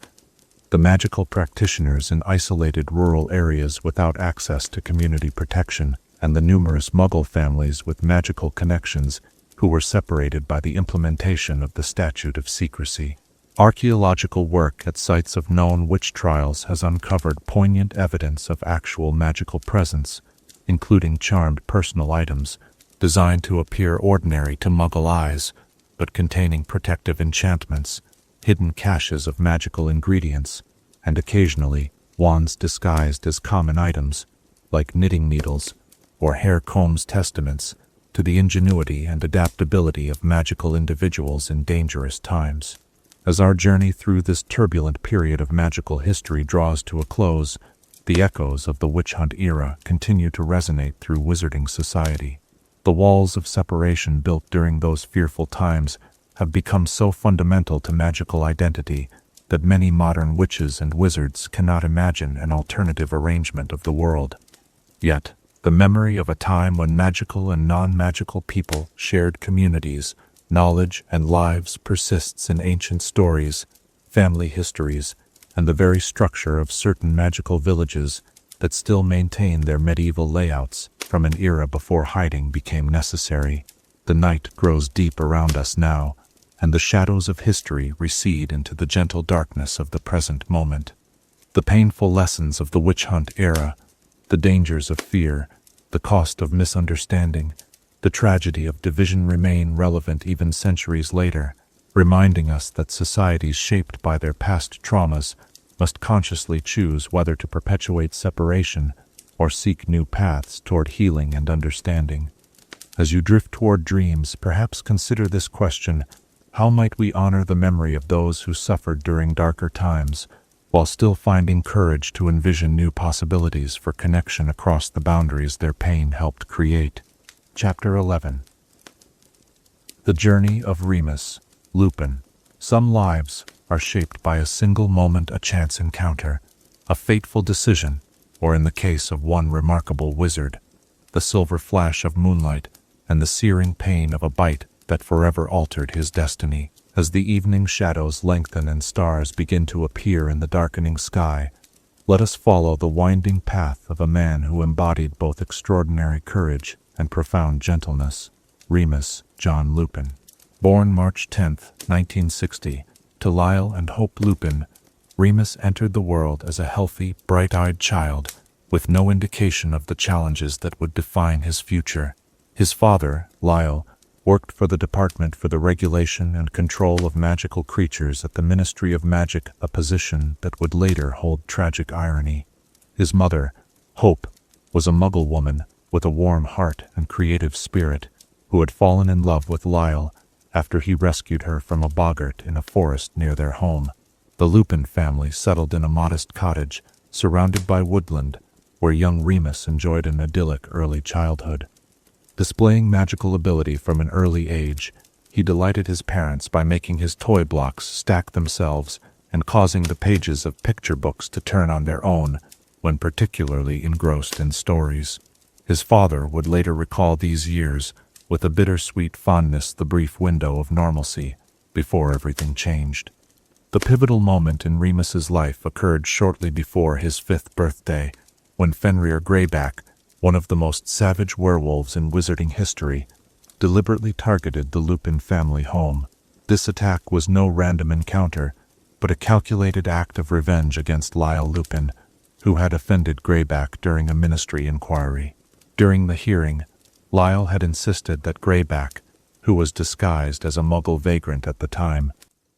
[SPEAKER 1] the magical practitioners in isolated rural areas without access to community protection, and the numerous Muggle families with magical connections who were separated by the implementation of the Statute of Secrecy. Archaeological work at sites of known witch trials has uncovered poignant evidence of actual magical presence, including charmed personal items designed to appear ordinary to Muggle eyes, but containing protective enchantments, hidden caches of magical ingredients, and occasionally wands disguised as common items, like knitting needles or hair combs, testaments to the ingenuity and adaptability of magical individuals in dangerous times. As our journey through this turbulent period of magical history draws to a close, the echoes of the witch hunt era continue to resonate through wizarding society. The walls of separation built during those fearful times have become so fundamental to magical identity that many modern witches and wizards cannot imagine an alternative arrangement of the world. Yet, the memory of a time when magical and non-magical people shared communities, knowledge, and lives persists in ancient stories, family histories, and the very structure of certain magical villages that still maintain their medieval layouts from an era before hiding became necessary. The night grows deep around us now, and the shadows of history recede into the gentle darkness of the present moment. The painful lessons of the witch hunt era, the dangers of fear, the cost of misunderstanding, the tragedy of division remain relevant even centuries later, reminding us that societies shaped by their past traumas must consciously choose whether to perpetuate separation or seek new paths toward healing and understanding. As you drift toward dreams, perhaps consider this question: how might we honor the memory of those who suffered during darker times, while still finding courage to envision new possibilities for connection across the boundaries their pain helped create? Chapter 11. The Journey of Remus, Lupin. Some lives are shaped by a single moment, a chance encounter, a fateful decision, or in the case of one remarkable wizard, the silver flash of moonlight and the searing pain of a bite that forever altered his destiny. As the evening shadows lengthen and stars begin to appear in the darkening sky, let us follow the winding path of a man who embodied both extraordinary courage and profound gentleness. Remus John Lupin. Born March 10, 1960, to Lyle and Hope Lupin, Remus entered the world as a healthy, bright-eyed child, with no indication of the challenges that would define his future. His father, Lyle, worked for the Department for the Regulation and Control of Magical Creatures at the Ministry of Magic, a position that would later hold tragic irony. His mother, Hope, was a Muggle woman with a warm heart and creative spirit, who had fallen in love with Lyle after he rescued her from a boggart in a forest near their home. The Lupin family settled in a modest cottage, surrounded by woodland, where young Remus enjoyed an idyllic early childhood. Displaying magical ability from an early age, he delighted his parents by making his toy blocks stack themselves and causing the pages of picture books to turn on their own when particularly engrossed in stories. His father would later recall these years with a bittersweet fondness, the brief window of normalcy before everything changed. The pivotal moment in Remus's life occurred shortly before his 5th birthday, when Fenrir Greyback, one of the most savage werewolves in wizarding history, deliberately targeted the Lupin family home. This attack was no random encounter, but a calculated act of revenge against Lyle Lupin, who had offended Greyback during a ministry inquiry. During the hearing, Lyle had insisted that Greyback, who was disguised as a Muggle vagrant at the time,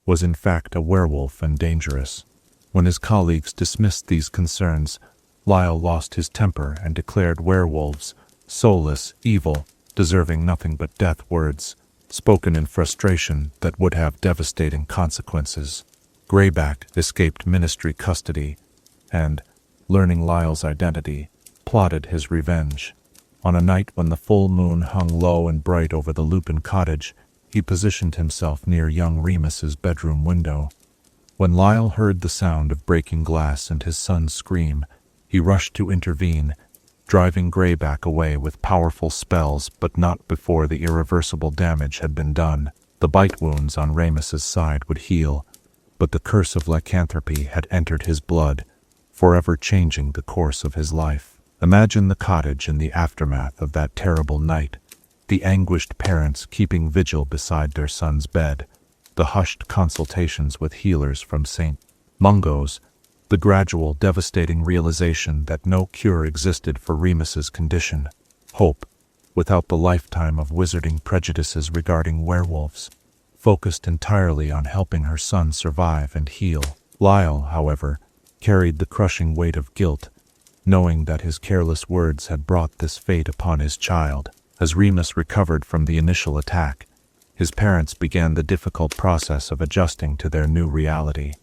[SPEAKER 1] was in fact a werewolf and dangerous. When his colleagues dismissed these concerns, Lyle lost his temper and declared werewolves soulless, evil, deserving nothing but death, words spoken in frustration that would have devastating consequences. Greyback escaped ministry custody and, learning Lyle's identity, plotted his revenge. On a night when the full moon hung low and bright over the Lupin cottage, he positioned himself near young Remus's bedroom window. When Lyle heard the sound of breaking glass and his son's scream, he rushed to intervene, driving Greyback away with powerful spells, but not before the irreversible damage had been done. The bite wounds on Remus's side would heal, but the curse of lycanthropy had entered his blood, forever changing the course of his life. Imagine the cottage in the aftermath of that terrible night, the anguished parents keeping vigil beside their son's bed, the hushed consultations with healers from St. Mungo's, the gradual devastating realization that no cure existed for Remus's condition, Hope, without the lifetime of wizarding prejudices regarding werewolves, focused entirely on helping her son survive and heal. Lyle, however, carried the crushing weight of guilt, knowing that his careless words had brought this fate upon his child. As Remus recovered from the initial attack, his parents began the difficult process of adjusting to their new reality.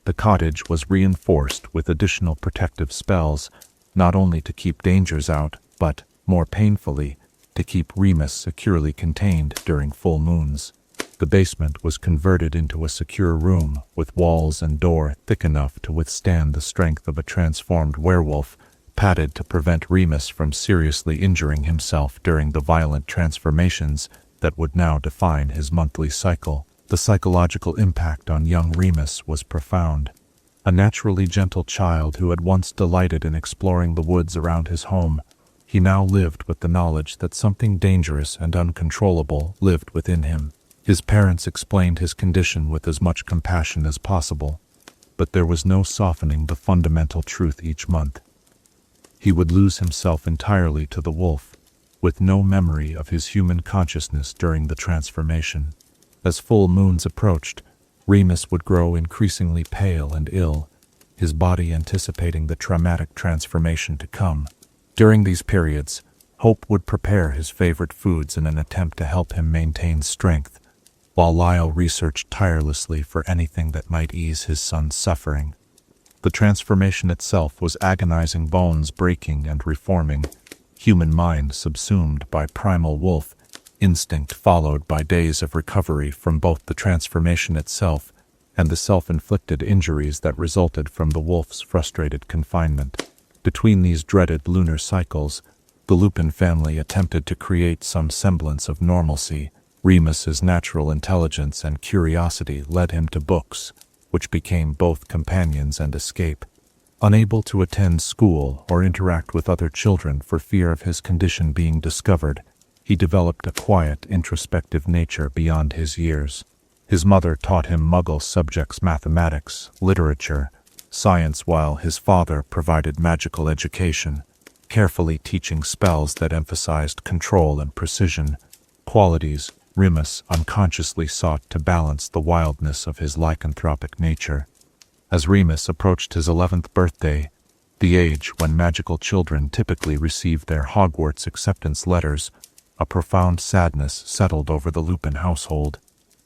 [SPEAKER 1] The cottage was reinforced with additional protective spells, not only to keep dangers out, but, more painfully, to keep Remus securely contained during full moons. The basement was converted into a secure room, with walls and door thick enough to withstand the strength of a transformed werewolf, padded to prevent Remus from seriously injuring himself during the violent transformations that would now define his monthly cycle. The psychological impact on young Remus was profound. A naturally gentle child who had once delighted in exploring the woods around his home, he now lived with the knowledge that something dangerous and uncontrollable lived within him. His parents explained his condition with as much compassion as possible, but there was no softening the fundamental truth each month. He would lose himself entirely to the wolf, with no memory of his human consciousness during the transformation. As full moons approached, Remus would grow increasingly pale and ill, his body anticipating the traumatic transformation to come. During these periods, Hope would prepare his favorite foods in an attempt to help him maintain strength, while Lyle researched tirelessly for anything that might ease his son's suffering. The transformation itself was agonizing, bones breaking and reforming, human mind subsumed by primal wolf instinct, followed by days of recovery from both the transformation itself and the self-inflicted injuries that resulted from the wolf's frustrated confinement. Between these dreaded lunar cycles, the Lupin family attempted to create some semblance of normalcy. Remus's natural intelligence and curiosity led him to books, which became both companions and escape. Unable to attend school or interact with other children for fear of his condition being discovered, he developed a quiet, introspective nature beyond his years. His mother taught him Muggle subjects, mathematics, literature, science, while his father provided magical education, carefully teaching spells that emphasized control and precision, qualities Remus unconsciously sought to balance the wildness of his lycanthropic nature. As Remus approached his 11th birthday, the age when magical children typically receive their Hogwarts acceptance letters, a profound sadness settled over the Lupin household.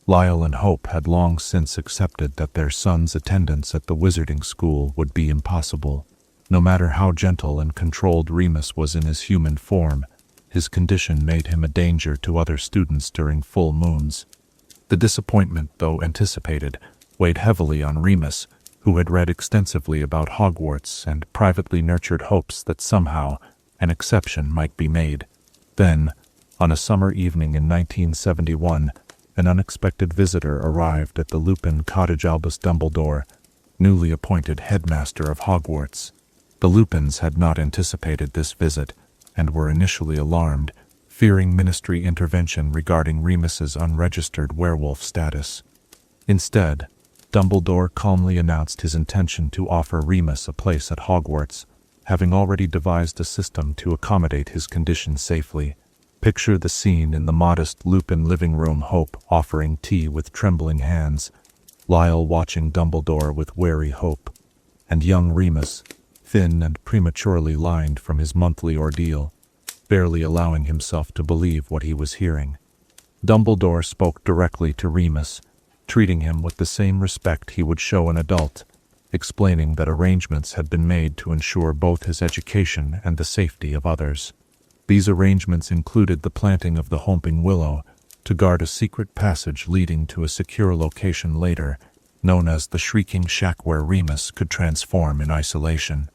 [SPEAKER 1] Lyle and Hope had long since accepted that their son's attendance at the wizarding school would be impossible. No matter how gentle and controlled Remus was in his human form, his condition made him a danger to other students during full moons. The disappointment, though anticipated, weighed heavily on Remus, who had read extensively about Hogwarts and privately nurtured hopes that somehow an exception might be made. Then, on a summer evening in 1971, an unexpected visitor arrived at the Lupin cottage. Albus Dumbledore, newly appointed headmaster of Hogwarts. The Lupins had not anticipated this visit, and were initially alarmed, fearing ministry intervention regarding Remus's unregistered werewolf status. Instead, Dumbledore calmly announced his intention to offer Remus a place at Hogwarts, having already devised a system to accommodate his condition safely. Picture the scene in the modest Lupin living room, Hope offering tea with trembling hands, Lyle watching Dumbledore with wary hope, and young Remus, thin and prematurely lined from his monthly ordeal, barely allowing himself to believe what he was hearing. Dumbledore spoke directly to Remus, treating him with the same respect he would show an adult, explaining that arrangements had been made to ensure both his education and the safety of others. These arrangements included the planting of the Homping Willow to guard a secret passage leading to a secure location later, known as the Shrieking Shack, where Remus could transform in isolation.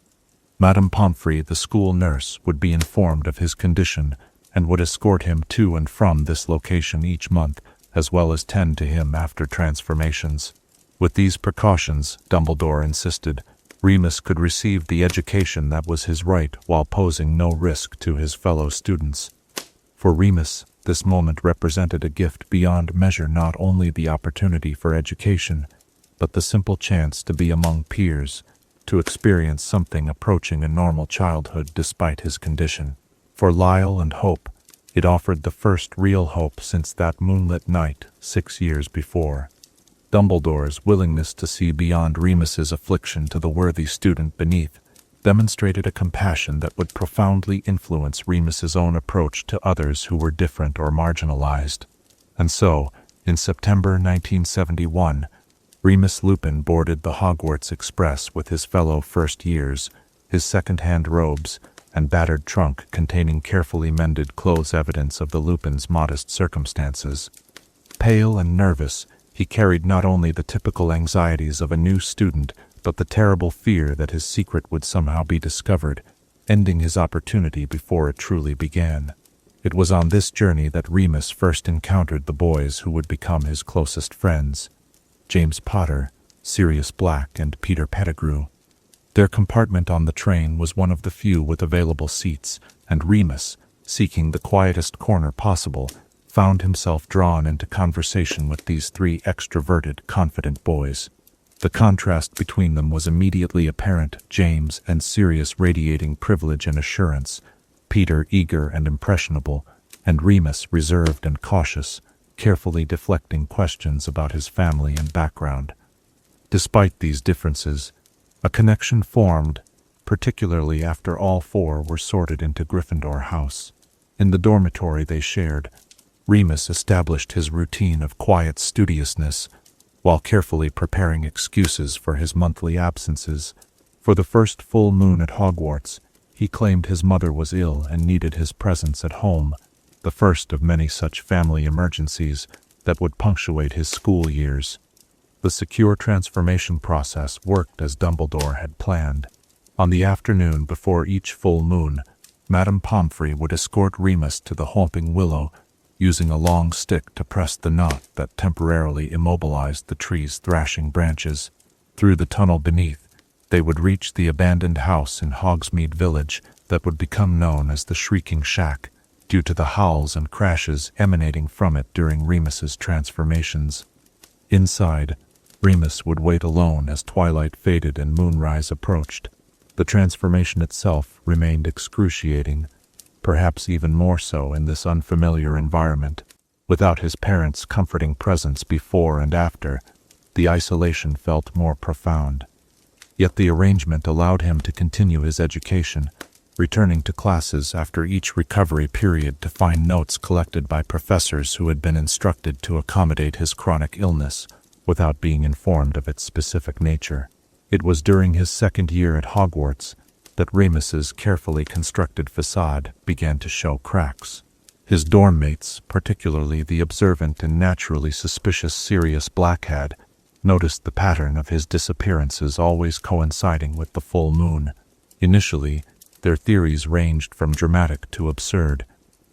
[SPEAKER 1] Madame Pomfrey, the school nurse, would be informed of his condition and would escort him to and from this location each month, as well as tend to him after transformations. With these precautions, Dumbledore insisted, Remus could receive the education that was his right while posing no risk to his fellow students. For Remus, This moment represented a gift beyond measure, not only the opportunity for education, but the simple chance to be among peers, to experience something approaching a normal childhood despite his condition. For Lyle and Hope, it offered the first real hope since that moonlit night 6 years before. Dumbledore's willingness to see beyond Remus's affliction to the worthy student beneath demonstrated a compassion that would profoundly influence Remus's own approach to others who were different or marginalized. And so, in September 1971, Remus Lupin boarded the Hogwarts Express with his fellow first years, his second-hand robes, and battered trunk containing carefully mended clothes, evidence of the Lupin's modest circumstances. Pale and nervous, he carried not only the typical anxieties of a new student, but the terrible fear that his secret would somehow be discovered, ending his opportunity before it truly began. It was on this journey that Remus first encountered the boys who would become his closest friends, James Potter, Sirius Black, and Peter Pettigrew. Their compartment on the train was one of the few with available seats, and Remus, seeking the quietest corner possible, found himself drawn into conversation with these three extroverted, confident boys. The contrast between them was immediately apparent, James and Sirius radiating privilege and assurance, Peter eager and impressionable, and Remus reserved and cautious, carefully deflecting questions about his family and background. Despite these differences, a connection formed, particularly after all four were sorted into Gryffindor House. In the dormitory they shared, Remus established his routine of quiet studiousness, while carefully preparing excuses for his monthly absences. For the first full moon at Hogwarts, he claimed his mother was ill and needed his presence at home, the first of many such family emergencies that would punctuate his school years. The secure transformation process worked as Dumbledore had planned. On the afternoon before each full moon, Madame Pomfrey would escort Remus to the Hopping Willow, using a long stick to press the knot that temporarily immobilized the tree's thrashing branches. Through the tunnel beneath, they would reach the abandoned house in Hogsmeade Village that would become known as the Shrieking Shack, due to the howls and crashes emanating from it during Remus's transformations. Inside, Remus would wait alone as twilight faded and moonrise approached. The transformation itself remained excruciating, perhaps even more so in this unfamiliar environment. Without his parents' comforting presence before and after, the isolation felt more profound. Yet the arrangement allowed him to continue his education, returning to classes after each recovery period to find notes collected by professors who had been instructed to accommodate his chronic illness, without being informed of its specific nature. It was during his second year at Hogwarts that Remus's carefully constructed facade began to show cracks. His dorm mates, particularly the observant and naturally suspicious Sirius Black, had noticed the pattern of his disappearances always coinciding with the full moon. Initially, their theories ranged from dramatic to absurd,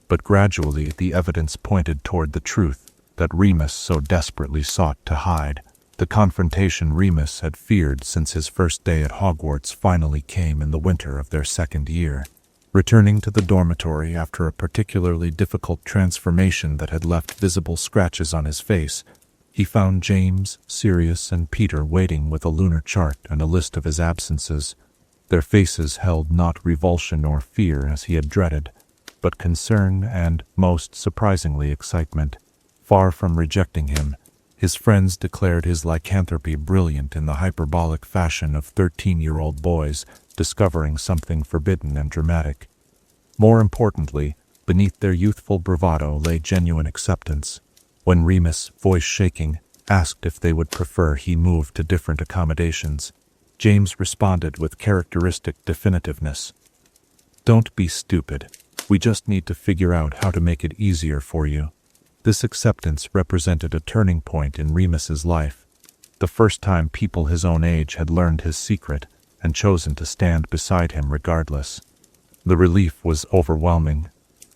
[SPEAKER 1] but gradually the evidence pointed toward the truth that Remus so desperately sought to hide. The confrontation Remus had feared since his first day at Hogwarts finally came in the winter of their second year. Returning to the dormitory after a particularly difficult transformation that had left visible scratches on his face, he found James, Sirius, and Peter waiting with a lunar chart and a list of his absences. Their faces held not revulsion or fear as he had dreaded, but concern and, most surprisingly, excitement. Far from rejecting him, his friends declared his lycanthropy brilliant in the hyperbolic fashion of 13-year-old boys discovering something forbidden and dramatic. More importantly, beneath their youthful bravado lay genuine acceptance. When Remus, voice shaking, asked if they would prefer he moved to different accommodations, James responded with characteristic definitiveness. "Don't be stupid. We just need to figure out how to make it easier for you." This acceptance represented a turning point in Remus's life, the first time people his own age had learned his secret and chosen to stand beside him regardless. The relief was overwhelming,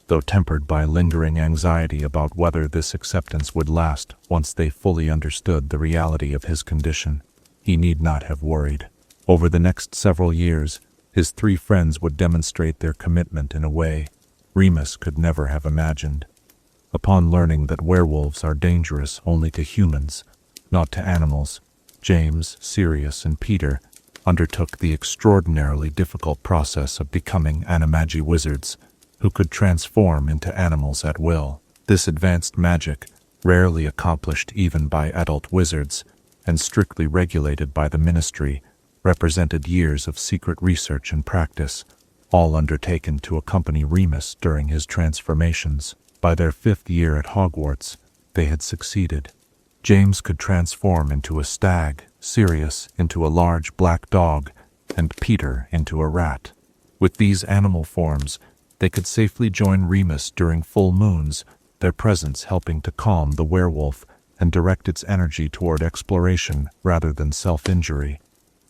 [SPEAKER 1] though tempered by lingering anxiety about whether this acceptance would last once they fully understood the reality of his condition. He need not have worried. Over the next several years, his three friends would demonstrate their commitment in a way Remus could never have imagined. Upon learning that werewolves are dangerous only to humans, not to animals, James, Sirius, and Peter undertook the extraordinarily difficult process of becoming animagi wizards who could transform into animals at will. This advanced magic, rarely accomplished even by adult wizards and strictly regulated by the ministry, represented years of secret research and practice, all undertaken to accompany Remus during his transformations. By their 5th year at Hogwarts, they had succeeded. James could transform into a stag, Sirius into a large black dog, and Peter into a rat. With these animal forms, they could safely join Remus during full moons, their presence helping to calm the werewolf and direct its energy toward exploration rather than self-injury.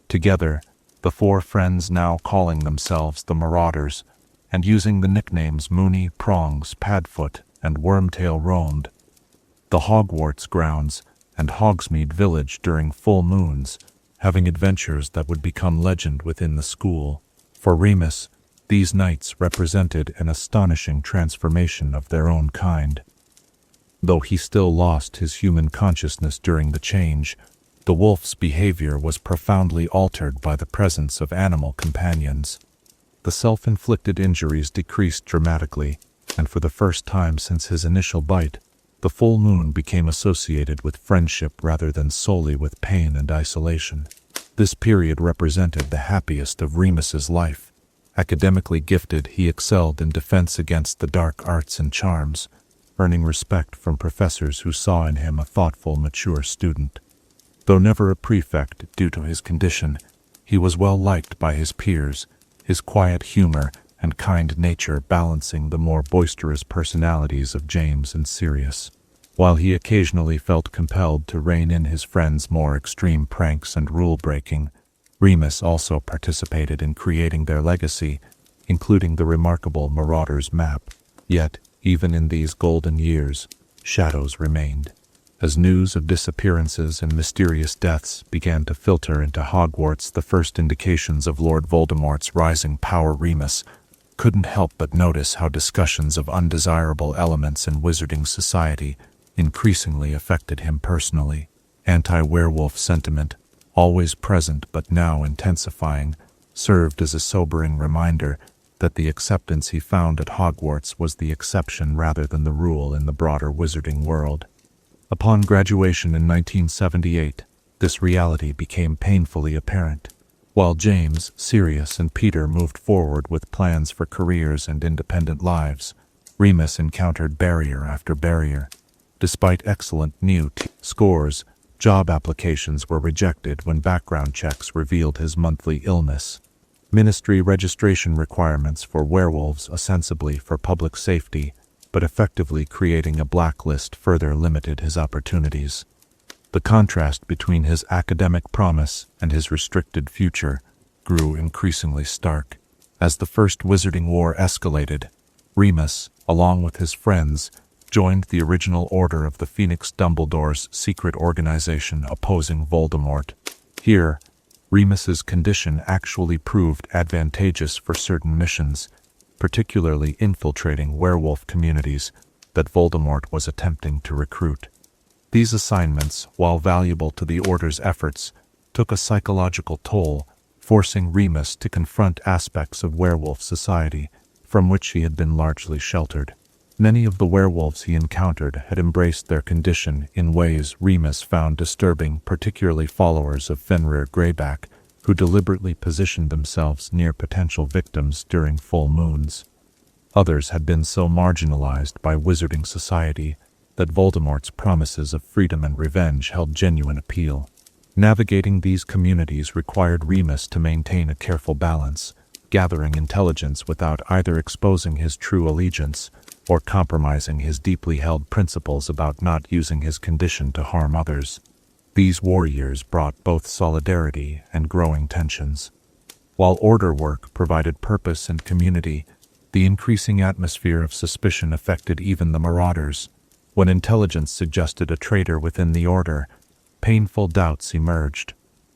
[SPEAKER 1] Together, the 4 friends, now calling themselves the Marauders, and using the nicknames Moony, Prongs, Padfoot, and Wormtail, roamed the Hogwarts grounds and Hogsmeade Village during full moons, having adventures that would become legend within the school. For Remus, these nights represented an astonishing transformation of their own kind. Though he still lost his human consciousness during the change, the wolf's behavior was profoundly altered by the presence of animal companions. The self-inflicted injuries decreased dramatically, and for the first time since his initial bite, the full moon became associated with friendship rather than solely with pain and isolation. This period represented the happiest of Remus's life. Academically gifted, he excelled in defense against the dark arts and charms, earning respect from professors who saw in him a thoughtful, mature student. Though never a prefect due to his condition, he was well liked by his peers, his quiet humor and kind nature balancing the more boisterous personalities of James and Sirius. While he occasionally felt compelled to rein in his friends' more extreme pranks and rule-breaking, Remus also participated in creating their legacy, including the remarkable Marauder's map. Yet, even in these golden years, shadows remained. As news of disappearances and mysterious deaths began to filter into Hogwarts, the first indications of Lord Voldemort's rising power, Remus couldn't help but notice how discussions of undesirable elements in wizarding society increasingly affected him personally. Anti-werewolf sentiment, always present but now intensifying, served as a sobering reminder that the acceptance he found at Hogwarts was the exception rather than the rule in the broader wizarding world. Upon graduation in 1978, this reality became painfully apparent. While James, Sirius, and Peter moved forward with plans for careers and independent lives, Remus encountered barrier after barrier. Despite excellent scores, job applications were rejected when background checks revealed his monthly illness. Ministry registration requirements for werewolves ostensibly for public safety, but effectively creating a blacklist further limited his opportunities. The contrast between his academic promise and his restricted future grew increasingly stark. As the First Wizarding War escalated, Remus, along with his friends, joined the original Order of the Phoenix, Dumbledore's secret organization opposing Voldemort. Here, Remus's condition actually proved advantageous for certain missions, particularly infiltrating werewolf communities that Voldemort was attempting to recruit. These assignments, while valuable to the Order's efforts, took a psychological toll, forcing Remus to confront aspects of werewolf society from which he had been largely sheltered. Many of the werewolves he encountered had embraced their condition in ways Remus found disturbing, particularly followers of Fenrir Greyback, who deliberately positioned themselves near potential victims during full moons. Others had been so marginalized by wizarding society that Voldemort's promises of freedom and revenge held genuine appeal. Navigating these communities required Remus to maintain a careful balance, gathering intelligence without either exposing his true allegiance or compromising his deeply held principles about not using his condition to harm others. These war years brought both solidarity and growing tensions. While Order work provided purpose and community, the increasing atmosphere of suspicion affected even the Marauders. When intelligence suggested a traitor within the Order, painful doubts emerged.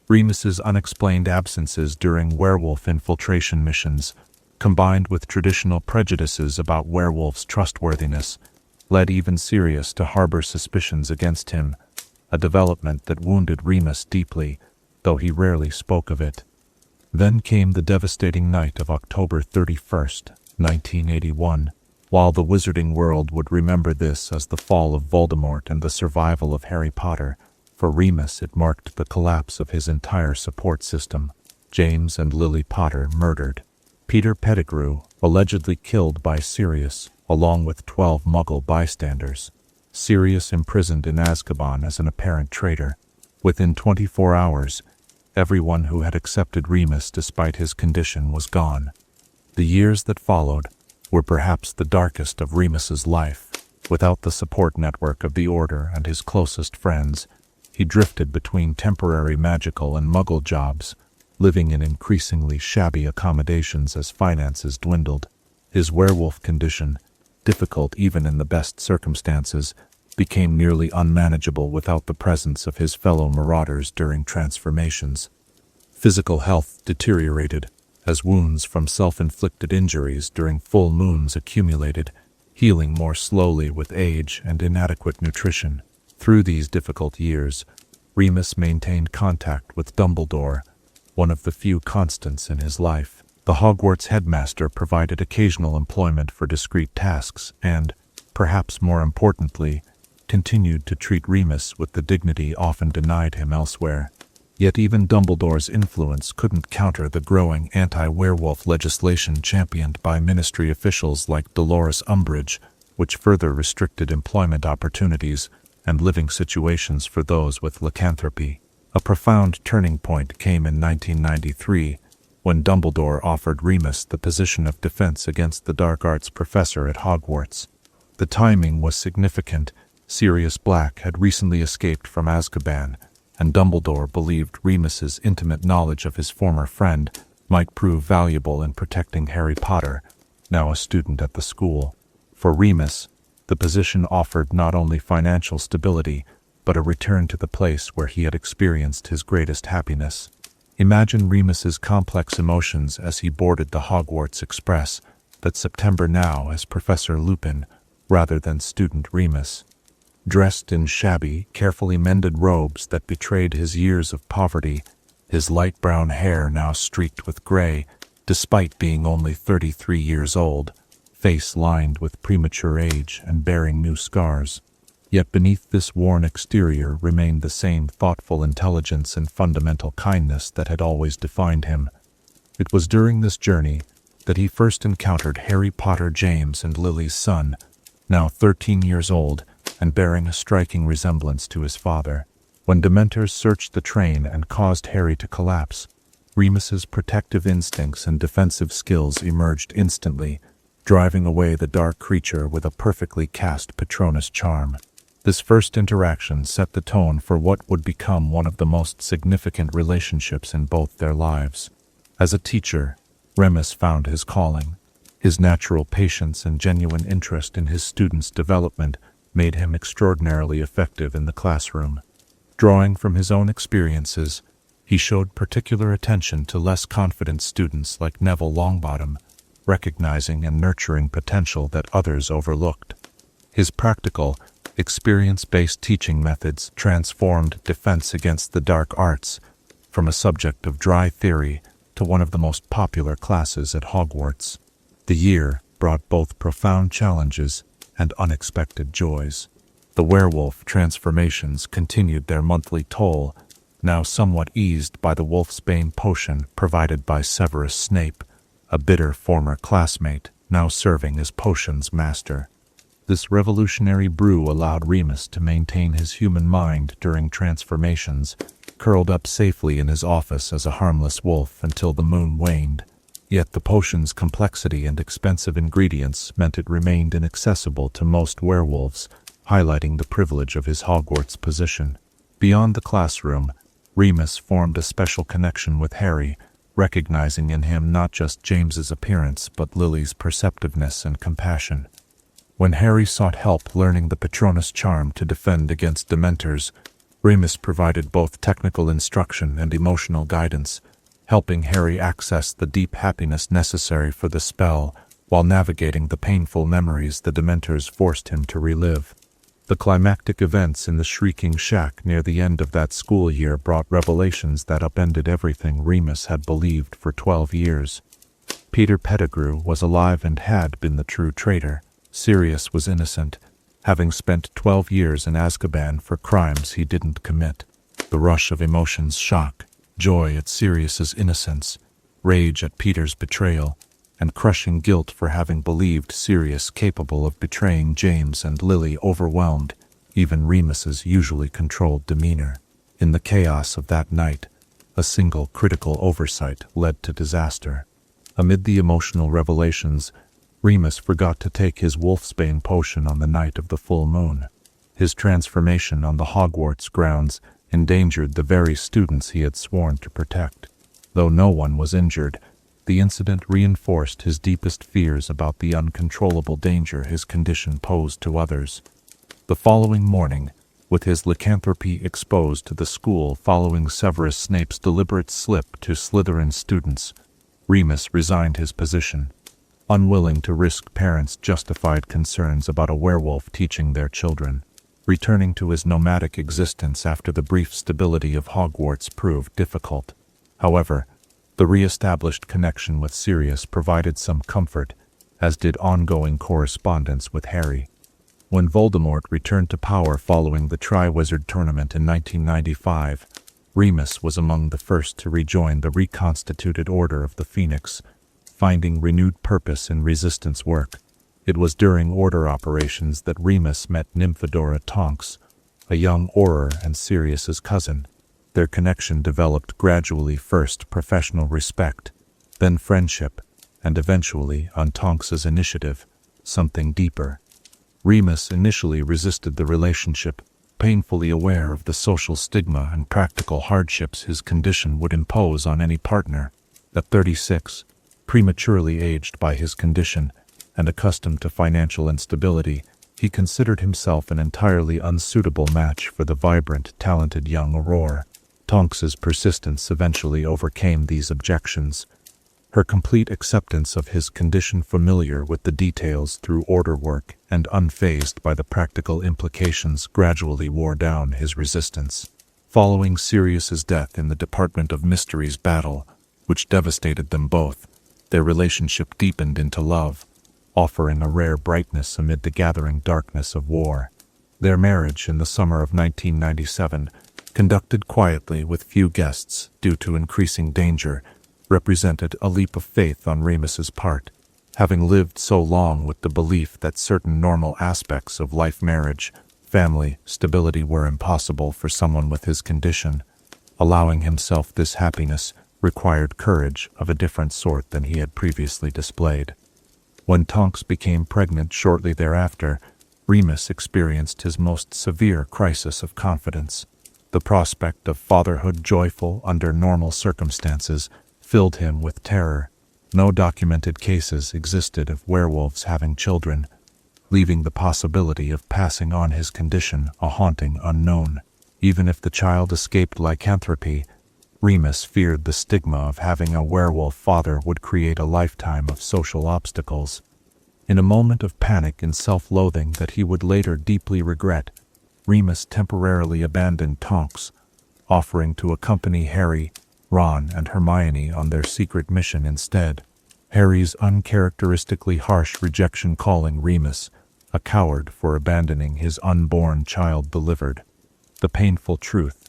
[SPEAKER 1] Remus's unexplained absences during werewolf infiltration missions, combined with traditional prejudices about werewolves' trustworthiness, led even Sirius to harbor suspicions against him, a development that wounded Remus deeply, though he rarely spoke of it. Then came the devastating night of October 31st, 1981. While the wizarding world would remember this as the fall of Voldemort and the survival of Harry Potter, for Remus it marked the collapse of his entire support system. James and Lily Potter murdered. Peter Pettigrew allegedly killed by Sirius, along with 12 Muggle bystanders. Sirius imprisoned in Azkaban as an apparent traitor. Within 24 hours, everyone who had accepted Remus despite his condition was gone. The years that followed were perhaps the darkest of Remus's life. Without the support network of the Order and his closest friends, he drifted between temporary magical and Muggle jobs, living in increasingly shabby accommodations as finances dwindled. His werewolf condition, difficult even in the best circumstances, became nearly unmanageable without the presence of his fellow marauders during transformations. Physical health deteriorated as wounds from self-inflicted injuries during full moons accumulated, healing more slowly with age and inadequate nutrition. Through these difficult years, Remus maintained contact with Dumbledore, one of the few constants in his life. The Hogwarts headmaster provided occasional employment for discreet tasks and, perhaps more importantly, continued to treat Remus with the dignity often denied him elsewhere. Yet even Dumbledore's influence couldn't counter the growing anti-werewolf legislation championed by ministry officials like Dolores Umbridge, which further restricted employment opportunities and living situations for those with lycanthropy. A profound turning point came in 1993, when Dumbledore offered Remus the position of Defense Against the Dark Arts professor at Hogwarts. The timing was significant. Sirius Black had recently escaped from Azkaban, and Dumbledore believed Remus's intimate knowledge of his former friend might prove valuable in protecting Harry Potter, now a student at the school. For Remus, the position offered not only financial stability, but a return to the place where he had experienced his greatest happiness. Imagine Remus's complex emotions as he boarded the Hogwarts Express that September now as Professor Lupin, rather than student Remus. Dressed in shabby, carefully mended robes that betrayed his years of poverty, his light brown hair now streaked with gray, despite being only 33 years old, face lined with premature age and bearing new scars. Yet beneath this worn exterior remained the same thoughtful intelligence and fundamental kindness that had always defined him. It was during this journey that he first encountered Harry Potter James and Lily's son, now 13 years old and bearing a striking resemblance to his father. When Dementors searched the train and caused Harry to collapse, Remus's protective instincts and defensive skills emerged instantly, driving away the dark creature with a perfectly cast Patronus charm. This first interaction set the tone for what would become one of the most significant relationships in both their lives. As a teacher, Remus found his calling. His natural patience and genuine interest in his students' development made him extraordinarily effective in the classroom. Drawing from his own experiences, he showed particular attention to less confident students like Neville Longbottom, recognizing and nurturing potential that others overlooked. His practical, experience-based teaching methods transformed Defense Against the Dark Arts from a subject of dry theory to one of the most popular classes at Hogwarts. The year brought both profound challenges and unexpected joys. The werewolf transformations continued their monthly toll, now somewhat eased by the Wolfsbane potion provided by Severus Snape, a bitter former classmate now serving as potions master. This revolutionary brew allowed Remus to maintain his human mind during transformations, curled up safely in his office as a harmless wolf until the moon waned. Yet the potion's complexity and expensive ingredients meant it remained inaccessible to most werewolves, highlighting the privilege of his Hogwarts position. Beyond the classroom, Remus formed a special connection with Harry, recognizing in him not just James's appearance but Lily's perceptiveness and compassion. When Harry sought help learning the Patronus charm to defend against Dementors, Remus provided both technical instruction and emotional guidance, helping Harry access the deep happiness necessary for the spell while navigating the painful memories the Dementors forced him to relive. The climactic events in the Shrieking Shack near the end of that school year brought revelations that upended everything Remus had believed for 12 years. Peter Pettigrew was alive and had been the true traitor. Sirius was innocent, having spent 12 years in Azkaban for crimes he didn't commit. The rush of emotions, shock, joy at Sirius's innocence, rage at Peter's betrayal, and crushing guilt for having believed Sirius capable of betraying James and Lily overwhelmed even Remus's usually controlled demeanor. In the chaos of that night, a single critical oversight led to disaster. Amid the emotional revelations, Remus forgot to take his wolfsbane potion on the night of the full moon. His transformation on the Hogwarts grounds endangered the very students he had sworn to protect. Though no one was injured, the incident reinforced his deepest fears about the uncontrollable danger his condition posed to others. The following morning, with his lycanthropy exposed to the school following Severus Snape's deliberate slip to Slytherin students, Remus resigned his position, unwilling to risk parents' justified concerns about a werewolf teaching their children. Returning to his nomadic existence after the brief stability of Hogwarts proved difficult. However, the re-established connection with Sirius provided some comfort, as did ongoing correspondence with Harry. When Voldemort returned to power following the Triwizard Tournament in 1995, Remus was among the first to rejoin the reconstituted Order of the Phoenix, finding renewed purpose in resistance work. It was during Order operations that Remus met Nymphadora Tonks, a young Auror and Sirius's cousin. Their connection developed gradually, first professional respect, then friendship, and eventually, on Tonks's initiative, something deeper. Remus initially resisted the relationship, painfully aware of the social stigma and practical hardships his condition would impose on any partner. At 36, prematurely aged by his condition, and accustomed to financial instability, he considered himself an entirely unsuitable match for the vibrant, talented young Aurora. Tonks's persistence eventually overcame these objections. Her complete acceptance of his condition, familiar with the details through order work and unfazed by the practical implications, gradually wore down his resistance. Following Sirius's death in the Department of Mysteries battle, which devastated them both, their relationship deepened into love, offering a rare brightness amid the gathering darkness of war. Their marriage in the summer of 1997, conducted quietly with few guests due to increasing danger, represented a leap of faith on Remus's part. Having lived so long with the belief that certain normal aspects of life, marriage, family, stability were impossible for someone with his condition, allowing himself this happiness required courage of a different sort than he had previously displayed. When Tonks became pregnant shortly thereafter, Remus experienced his most severe crisis of confidence. The prospect of fatherhood, joyful under normal circumstances, filled him with terror. No documented cases existed of werewolves having children, leaving the possibility of passing on his condition a haunting unknown. Even if the child escaped lycanthropy, Remus feared the stigma of having a werewolf father would create a lifetime of social obstacles. In a moment of panic and self-loathing that he would later deeply regret, Remus temporarily abandoned Tonks, offering to accompany Harry, Ron, and Hermione on their secret mission instead. Harry's uncharacteristically harsh rejection calling Remus a coward for abandoning his unborn child delivered the painful truth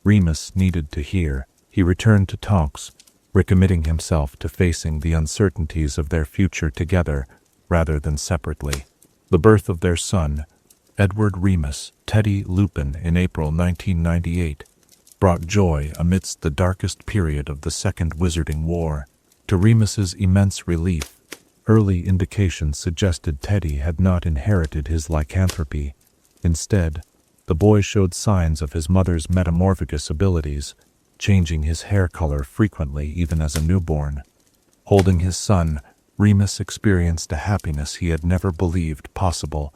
[SPEAKER 1] Remus needed to hear. He returned to Tonks, recommitting himself to facing the uncertainties of their future together rather than separately. The birth of their son, Edward Remus Teddy Lupin, in April 1998, brought joy amidst the darkest period of the Second Wizarding War. To Remus's immense relief, early indications suggested Teddy had not inherited his lycanthropy. Instead, the boy showed signs of his mother's metamorphogous abilities, changing his hair color frequently even as a newborn. Holding his son, Remus experienced a happiness he had never believed possible,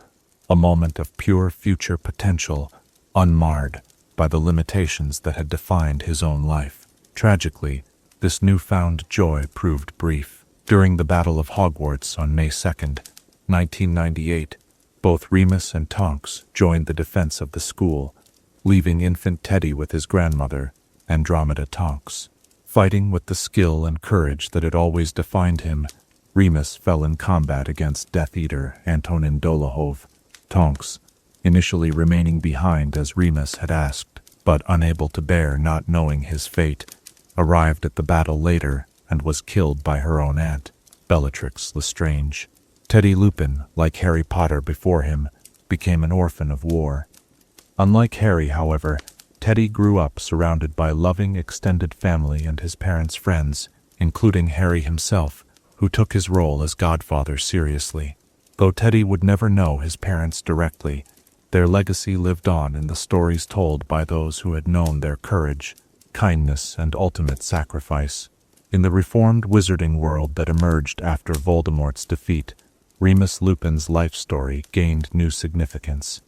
[SPEAKER 1] a moment of pure future potential, unmarred by the limitations that had defined his own life. Tragically, this newfound joy proved brief. During the Battle of Hogwarts on May 2nd, 1998, both Remus and Tonks joined the defense of the school, leaving infant Teddy with his grandmother, Andromeda Tonks. Fighting with the skill and courage that had always defined him, Remus fell in combat against Death Eater Antonin Dolohov. Tonks, initially remaining behind as Remus had asked, but unable to bear not knowing his fate, arrived at the battle later and was killed by her own aunt, Bellatrix Lestrange. Teddy Lupin, like Harry Potter before him, became an orphan of war. Unlike Harry, however, Teddy grew up surrounded by loving extended family and his parents' friends, including Harry himself, who took his role as godfather seriously. Though Teddy would never know his parents directly, their legacy lived on in the stories told by those who had known their courage, kindness, and ultimate sacrifice. In the reformed wizarding world that emerged after Voldemort's defeat, Remus Lupin's life story gained new significance.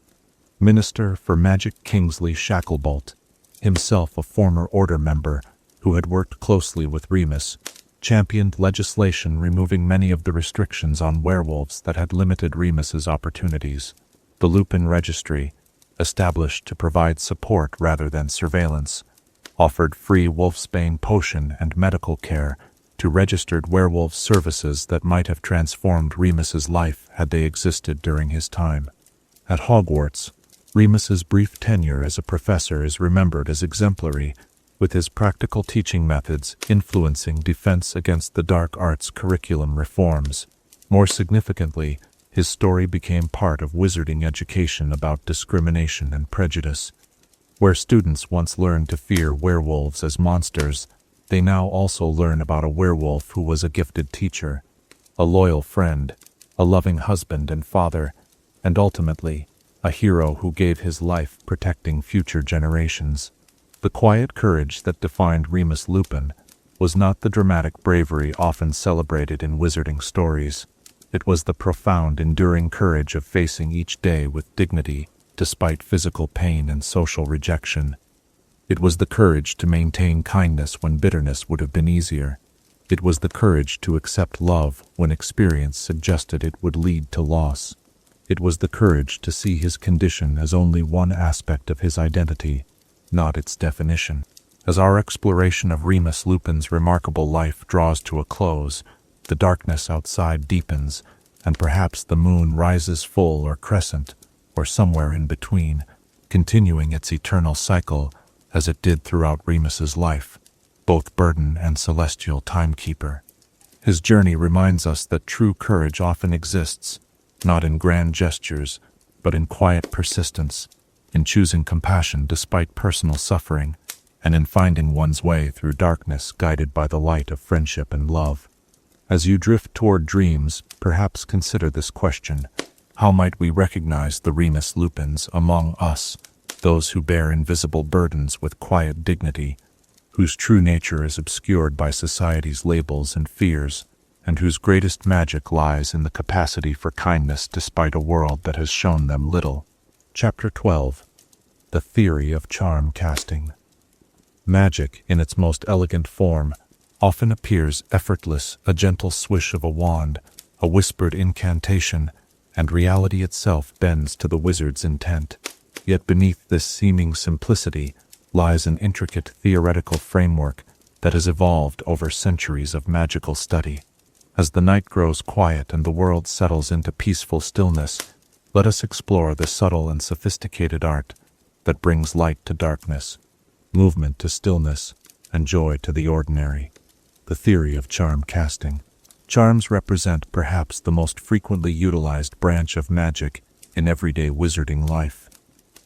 [SPEAKER 1] Minister for Magic Kingsley Shacklebolt, himself a former Order member who had worked closely with Remus, championed legislation removing many of the restrictions on werewolves that had limited Remus's opportunities. The Lupin Registry, established to provide support rather than surveillance, offered free wolfsbane potion and medical care to registered werewolf services that might have transformed Remus's life had they existed during his time. At Hogwarts, Remus's brief tenure as a professor is remembered as exemplary, with his practical teaching methods influencing Defense Against the Dark Arts curriculum reforms. More significantly, his story became part of wizarding education about discrimination and prejudice. Where students once learned to fear werewolves as monsters, they now also learn about a werewolf who was a gifted teacher, a loyal friend, a loving husband and father, and ultimately, a hero who gave his life protecting future generations. The quiet courage that defined Remus Lupin was not the dramatic bravery often celebrated in wizarding stories. It was the profound, enduring courage of facing each day with dignity, despite physical pain and social rejection. It was the courage to maintain kindness when bitterness would have been easier. It was the courage to accept love when experience suggested it would lead to loss. It was the courage to see his condition as only one aspect of his identity, not its definition. As our exploration of Remus Lupin's remarkable life draws to a close, the darkness outside deepens, and perhaps the moon rises full or crescent, or somewhere in between, continuing its eternal cycle as it did throughout Remus's life, both burden and celestial timekeeper. His journey reminds us that true courage often exists, not in grand gestures, but in quiet persistence, in choosing compassion despite personal suffering, and in finding one's way through darkness guided by the light of friendship and love. As you drift toward dreams, perhaps consider this question: how might we recognize the Remus Lupins among us, those who bear invisible burdens with quiet dignity, whose true nature is obscured by society's labels and fears, and whose greatest magic lies in the capacity for kindness despite a world that has shown them little? Chapter 12. The Theory of Charm Casting. Magic, in its most elegant form, often appears effortless, a gentle swish of a wand, a whispered incantation, and reality itself bends to the wizard's intent. Yet beneath this seeming simplicity lies an intricate theoretical framework that has evolved over centuries of magical study. As the night grows quiet and the world settles into peaceful stillness, let us explore the subtle and sophisticated art that brings light to darkness, movement to stillness, and joy to the ordinary. The theory of charm casting. Charms represent perhaps the most frequently utilized branch of magic in everyday wizarding life.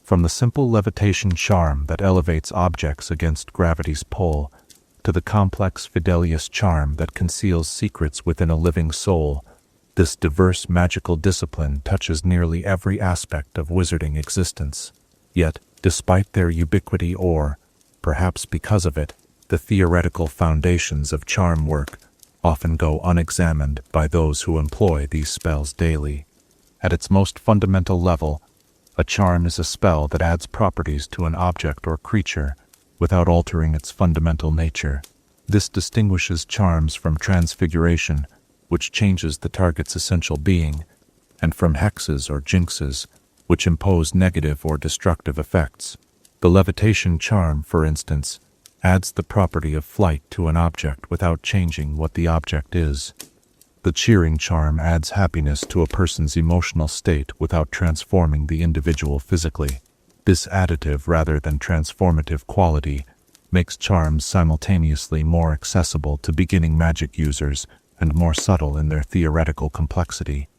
[SPEAKER 1] From the simple levitation charm that elevates objects against gravity's pull, to the complex Fidelius charm that conceals secrets within a living soul, this diverse magical discipline touches nearly every aspect of wizarding existence. Yet, despite their ubiquity or, perhaps because of it, the theoretical foundations of charm work often go unexamined by those who employ these spells daily. At its most fundamental level, a charm is a spell that adds properties to an object or creature without altering its fundamental nature. This distinguishes charms from Transfiguration, which changes the target's essential being, and from hexes or jinxes, which impose negative or destructive effects. The levitation charm, for instance, adds the property of flight to an object without changing what the object is. The cheering charm adds happiness to a person's emotional state without transforming the individual physically. This additive rather than transformative quality makes charms simultaneously more accessible to beginning magic users and more subtle in their theoretical complexity.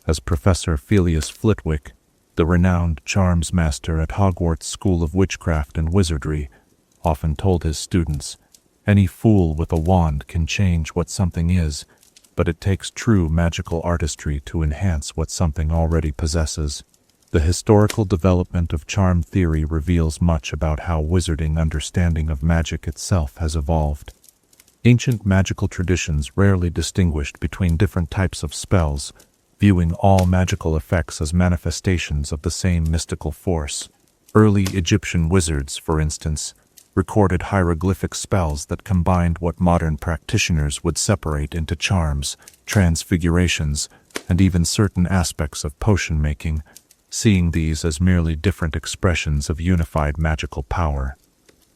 [SPEAKER 1] As Professor Felius Flitwick, the renowned charms master at Hogwarts School of Witchcraft and Wizardry, often told his students, "Any fool with a wand can change what something is, but it takes true magical artistry to enhance what something already possesses." The historical development of charm theory reveals much about how wizarding understanding of magic itself has evolved. Ancient magical traditions rarely distinguished between different types of spells, viewing all magical effects as manifestations of the same mystical force. Early Egyptian wizards, for instance, recorded hieroglyphic spells that combined what modern practitioners would separate into charms, transfigurations, and even certain aspects of potion making, seeing these as merely different expressions of unified magical power.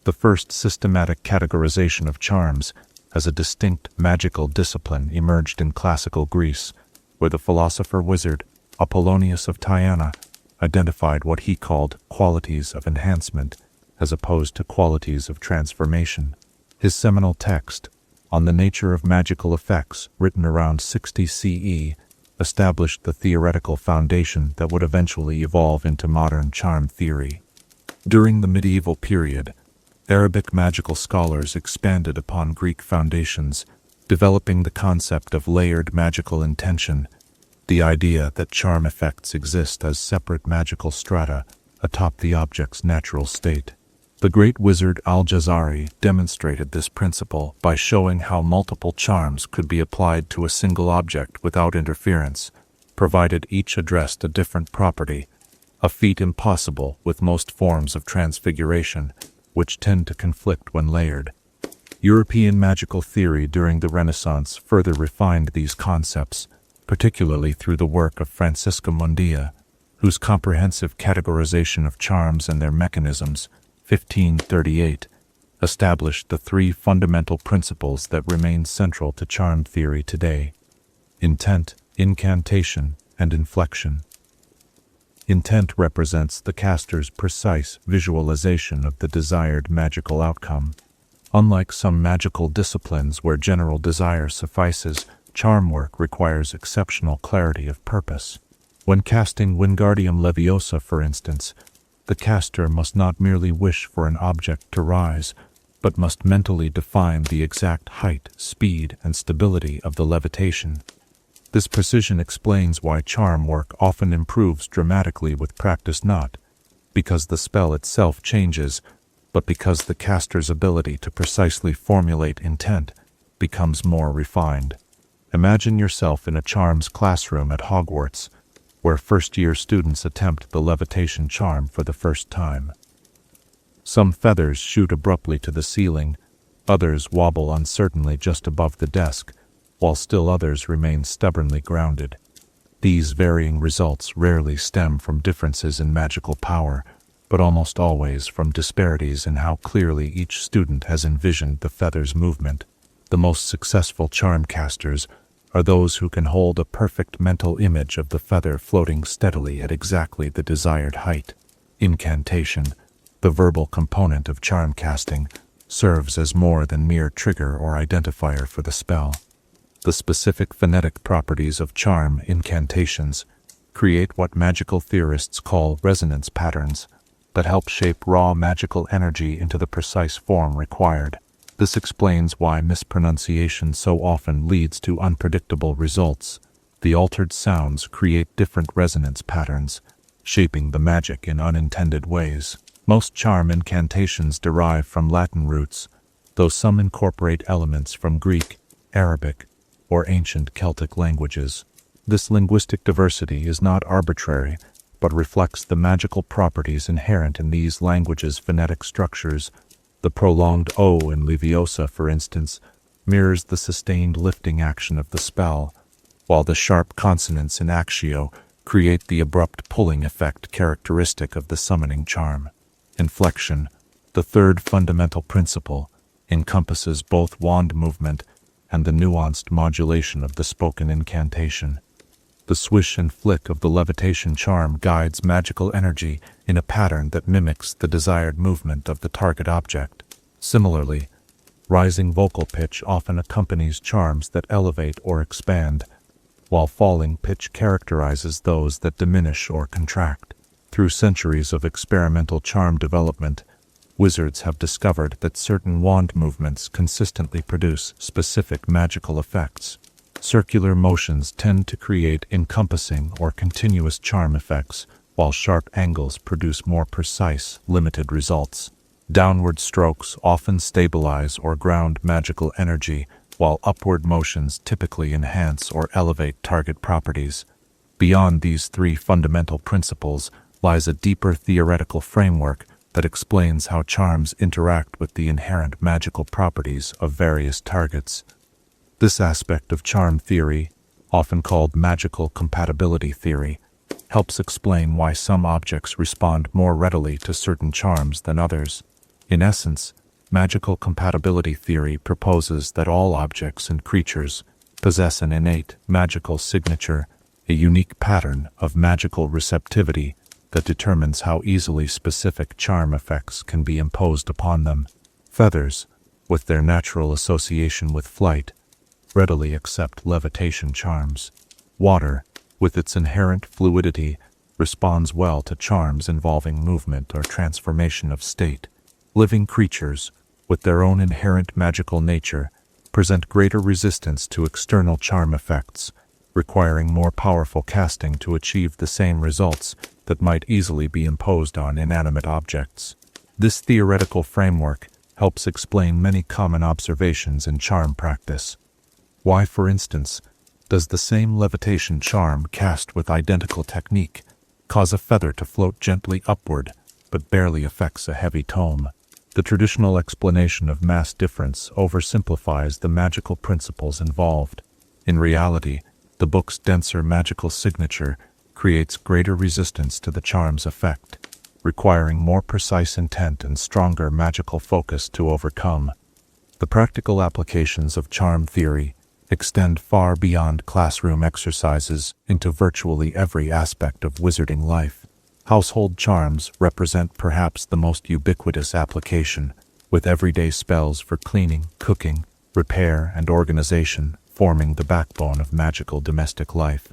[SPEAKER 1] The first systematic categorization of charms as a distinct magical discipline emerged in classical Greece, where the philosopher-wizard Apollonius of Tyana identified what he called qualities of enhancement as opposed to qualities of transformation. His seminal text, On the Nature of Magical Effects, written around 60 CE, established the theoretical foundation that would eventually evolve into modern charm theory. During the medieval period, Arabic magical scholars expanded upon Greek foundations, developing the concept of layered magical intention, the idea that charm effects exist as separate magical strata atop the object's natural state. The great wizard Al-Jazari demonstrated this principle by showing how multiple charms could be applied to a single object without interference, provided each addressed a different property, a feat impossible with most forms of transfiguration, which tend to conflict when layered. European magical theory during the Renaissance further refined these concepts, particularly through the work of Francisca Mundia, whose comprehensive categorization of charms and their mechanisms, 1538, established the three fundamental principles that remain central to charm theory today: intent, incantation, and inflection. Intent represents the caster's precise visualization of the desired magical outcome. Unlike some magical disciplines where general desire suffices, charm work requires exceptional clarity of purpose. When casting Wingardium Leviosa, for instance, the caster must not merely wish for an object to rise, but must mentally define the exact height, speed, and stability of the levitation. This precision explains why charm work often improves dramatically with practice, not because the spell itself changes, but because the caster's ability to precisely formulate intent becomes more refined. Imagine yourself in a charms classroom at Hogwarts, where first-year students attempt the levitation charm for the first time. Some feathers shoot abruptly to the ceiling, others wobble uncertainly just above the desk, while still others remain stubbornly grounded. These varying results rarely stem from differences in magical power, but almost always from disparities in how clearly each student has envisioned the feather's movement. The most successful charm casters are those who can hold a perfect mental image of the feather floating steadily at exactly the desired height. Incantation, the verbal component of charm casting, serves as more than mere trigger or identifier for the spell. The specific phonetic properties of charm incantations create what magical theorists call resonance patterns that help shape raw magical energy into the precise form required. This explains why mispronunciation so often leads to unpredictable results. The altered sounds create different resonance patterns, shaping the magic in unintended ways. Most charm incantations derive from Latin roots, though some incorporate elements from Greek, Arabic, or ancient Celtic languages. This linguistic diversity is not arbitrary, but reflects the magical properties inherent in these languages' phonetic structures. The prolonged O in Leviosa, for instance, mirrors the sustained lifting action of the spell, while the sharp consonants in actio create the abrupt pulling effect characteristic of the summoning charm. Inflection, the third fundamental principle, encompasses both wand movement and the nuanced modulation of the spoken incantation. The swish and flick of the levitation charm guides magical energy in a pattern that mimics the desired movement of the target object. Similarly, rising vocal pitch often accompanies charms that elevate or expand, while falling pitch characterizes those that diminish or contract. Through centuries of experimental charm development, wizards have discovered that certain wand movements consistently produce specific magical effects. Circular motions tend to create encompassing or continuous charm effects, while sharp angles produce more precise, limited results. Downward strokes often stabilize or ground magical energy, while upward motions typically enhance or elevate target properties. Beyond these three fundamental principles lies a deeper theoretical framework that explains how charms interact with the inherent magical properties of various targets. This aspect of charm theory, often called magical compatibility theory, helps explain why some objects respond more readily to certain charms than others. In essence, magical compatibility theory proposes that all objects and creatures possess an innate magical signature, a unique pattern of magical receptivity that determines how easily specific charm effects can be imposed upon them. Feathers, with their natural association with flight, readily accept levitation charms. Water, with its inherent fluidity, responds well to charms involving movement or transformation of state. Living creatures, with their own inherent magical nature, present greater resistance to external charm effects, requiring more powerful casting to achieve the same results that might easily be imposed on inanimate objects. This theoretical framework helps explain many common observations in charm practice. Why, for instance, does the same levitation charm cast with identical technique cause a feather to float gently upward but barely affects a heavy tome? The traditional explanation of mass difference oversimplifies the magical principles involved. In reality, the book's denser magical signature creates greater resistance to the charm's effect, requiring more precise intent and stronger magical focus to overcome. The practical applications of charm theory extend far beyond classroom exercises into virtually every aspect of wizarding life. Household charms represent perhaps the most ubiquitous application, with everyday spells for cleaning, cooking, repair, and organization forming the backbone of magical domestic life.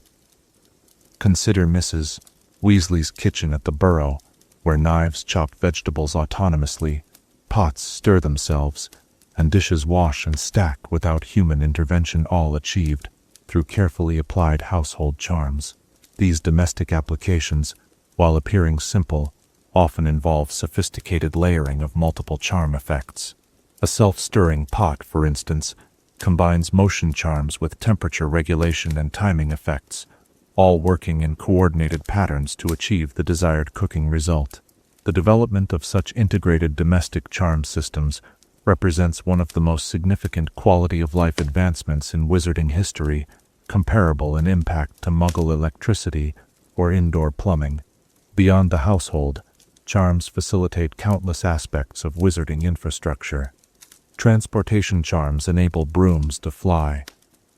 [SPEAKER 1] Consider Mrs. Weasley's kitchen at the Burrow, where knives chop vegetables autonomously, pots stir themselves, and dishes wash and stack without human intervention, all achieved through carefully applied household charms. These domestic applications, while appearing simple, often involve sophisticated layering of multiple charm effects. A self-stirring pot, for instance, combines motion charms with temperature regulation and timing effects, all working in coordinated patterns to achieve the desired cooking result. The development of such integrated domestic charm systems represents one of the most significant quality-of-life advancements in wizarding history, comparable in impact to Muggle electricity or indoor plumbing. Beyond the household, charms facilitate countless aspects of wizarding infrastructure. Transportation charms enable brooms to fly,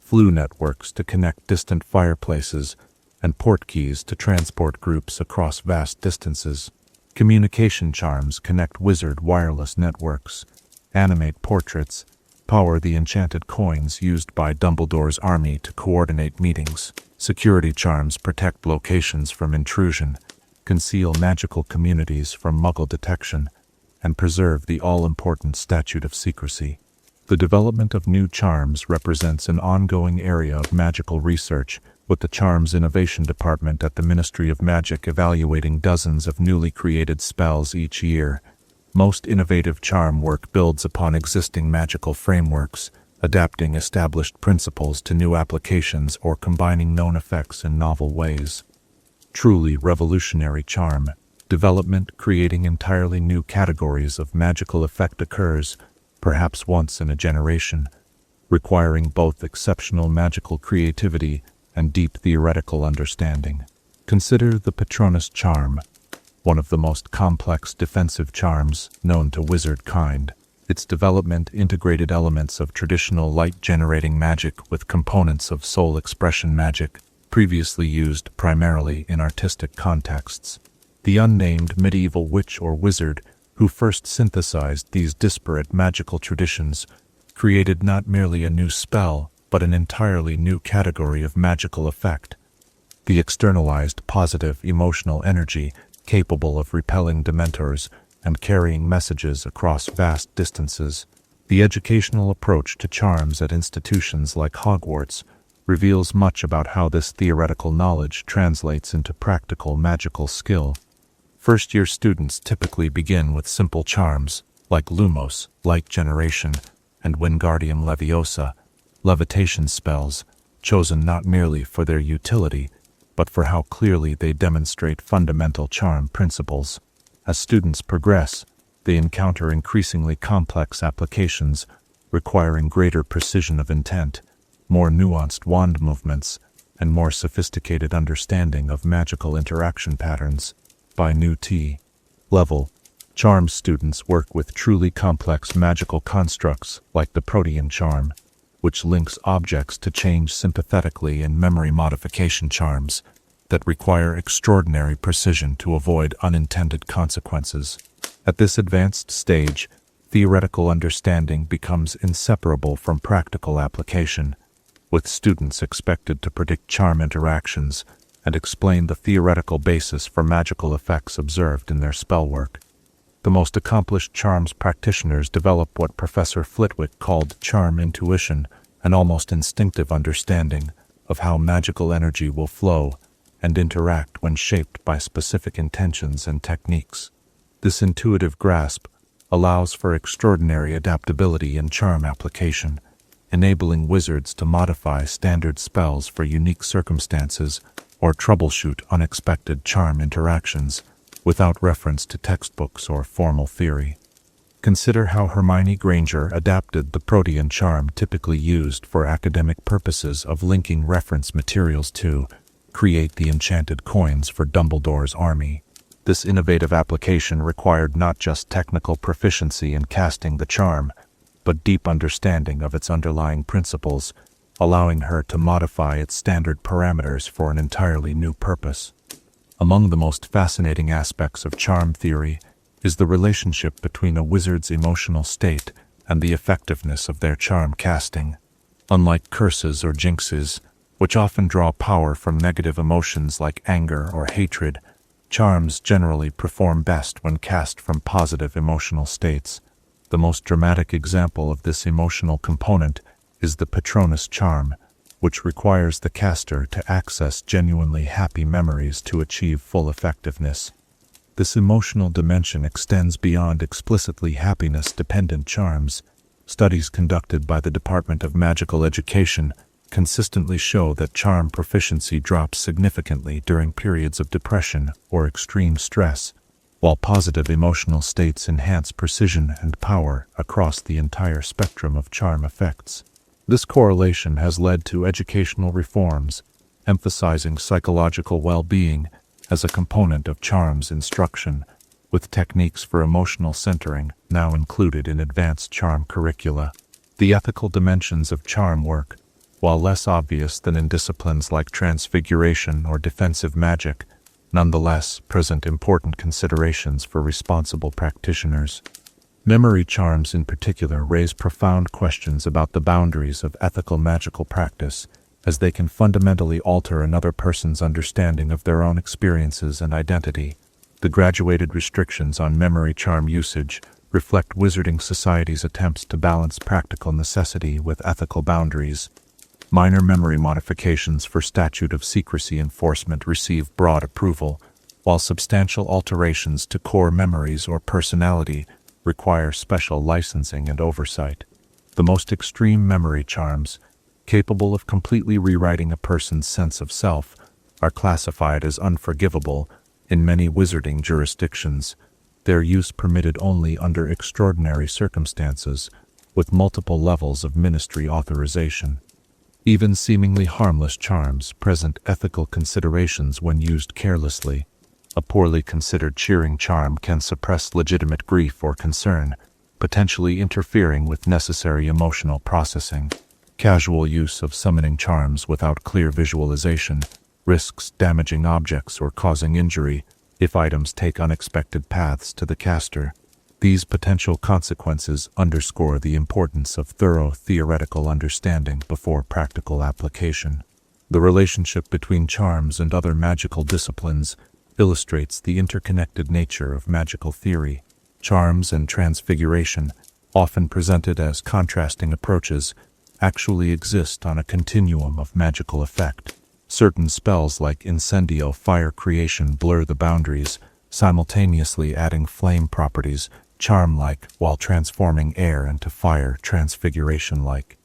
[SPEAKER 1] flue networks to connect distant fireplaces, and portkeys to transport groups across vast distances. Communication charms connect wizard wireless networks, animate portraits, power the enchanted coins used by Dumbledore's army to coordinate meetings. Security charms protect locations from intrusion, conceal magical communities from Muggle detection, and preserve the all-important statute of secrecy. The development of new charms represents an ongoing area of magical research, with the Charms Innovation Department at the Ministry of Magic evaluating dozens of newly created spells each year. Most innovative charm work builds upon existing magical frameworks, adapting established principles to new applications or combining known effects in novel ways. Truly revolutionary charm development creating entirely new categories of magical effect occurs, perhaps once in a generation. requiring both exceptional magical creativity and deep theoretical understanding. Consider the Patronus charm, one of the most complex defensive charms known to wizard kind. Its development integrated elements of traditional light-generating magic with components of soul expression magic, previously used primarily in artistic contexts. The unnamed medieval witch or wizard who first synthesized these disparate magical traditions created not merely a new spell, but an entirely new category of magical effect. The externalized positive emotional energy capable of repelling dementors and carrying messages across vast distances. The educational approach to charms at institutions like Hogwarts reveals much about how this theoretical knowledge translates into practical magical skill. First-year students typically begin with simple charms like Lumos, light generation, and Wingardium Leviosa, levitation spells, chosen not merely for their utility, but for how clearly they demonstrate fundamental charm principles. As students progress, they encounter increasingly complex applications requiring greater precision of intent, more nuanced wand movements, and more sophisticated understanding of magical interaction patterns. By new T level, charm students work with truly complex magical constructs like the Protean charm, which links objects to change sympathetically, in memory modification charms that require extraordinary precision to avoid unintended consequences. At this advanced stage, theoretical understanding becomes inseparable from practical application, with students expected to predict charm interactions and explain the theoretical basis for magical effects observed in their spellwork. The most accomplished charms practitioners develop what Professor Flitwick called charm intuition, an almost instinctive understanding of how magical energy will flow and interact when shaped by specific intentions and techniques. This intuitive grasp allows for extraordinary adaptability in charm application, enabling wizards to modify standard spells for unique circumstances or troubleshoot unexpected charm interactions without reference to textbooks or formal theory. Consider how Hermione Granger adapted the Protean charm typically used for academic purposes of linking reference materials to create the enchanted coins for Dumbledore's army. This innovative application required not just technical proficiency in casting the charm, but deep understanding of its underlying principles, allowing her to modify its standard parameters for an entirely new purpose. Among the most fascinating aspects of charm theory is the relationship between a wizard's emotional state and the effectiveness of their charm casting. Unlike curses or jinxes, which often draw power from negative emotions like anger or hatred, charms generally perform best when cast from positive emotional states. The most dramatic example of this emotional component is the Patronus charm, which requires the caster to access genuinely happy memories to achieve full effectiveness. This emotional dimension extends beyond explicitly happiness-dependent charms. Studies conducted by the Department of Magical Education consistently show that charm proficiency drops significantly during periods of depression or extreme stress, while positive emotional states enhance precision and power across the entire spectrum of charm effects. This correlation has led to educational reforms, emphasizing psychological well-being as a component of charms instruction, with techniques for emotional centering now included in advanced charm curricula. The ethical dimensions of charm work, while less obvious than in disciplines like Transfiguration or defensive magic, nonetheless present important considerations for responsible practitioners. Memory charms in particular raise profound questions about the boundaries of ethical magical practice, as they can fundamentally alter another person's understanding of their own experiences and identity. The graduated restrictions on memory charm usage reflect Wizarding Society's attempts to balance practical necessity with ethical boundaries. Minor memory modifications for statute of secrecy enforcement receive broad approval, while substantial alterations to core memories or personality require special licensing and oversight. The most extreme memory charms, capable of completely rewriting a person's sense of self, are classified as unforgivable in many wizarding jurisdictions, their use permitted only under extraordinary circumstances, with multiple levels of ministry authorization. Even seemingly harmless charms present ethical considerations when used carelessly. A poorly considered cheering charm can suppress legitimate grief or concern, potentially interfering with necessary emotional processing. Casual use of summoning charms without clear visualization risks damaging objects or causing injury if items take unexpected paths to the caster. These potential consequences underscore the importance of thorough theoretical understanding before practical application. The relationship between charms and other magical disciplines illustrates the interconnected nature of magical theory. Charms and transfiguration, often presented as contrasting approaches, actually exist on a continuum of magical effect. Certain spells like Incendio, fire creation, blur the boundaries, simultaneously adding flame properties, charm-like, while transforming air into fire, transfiguration-like.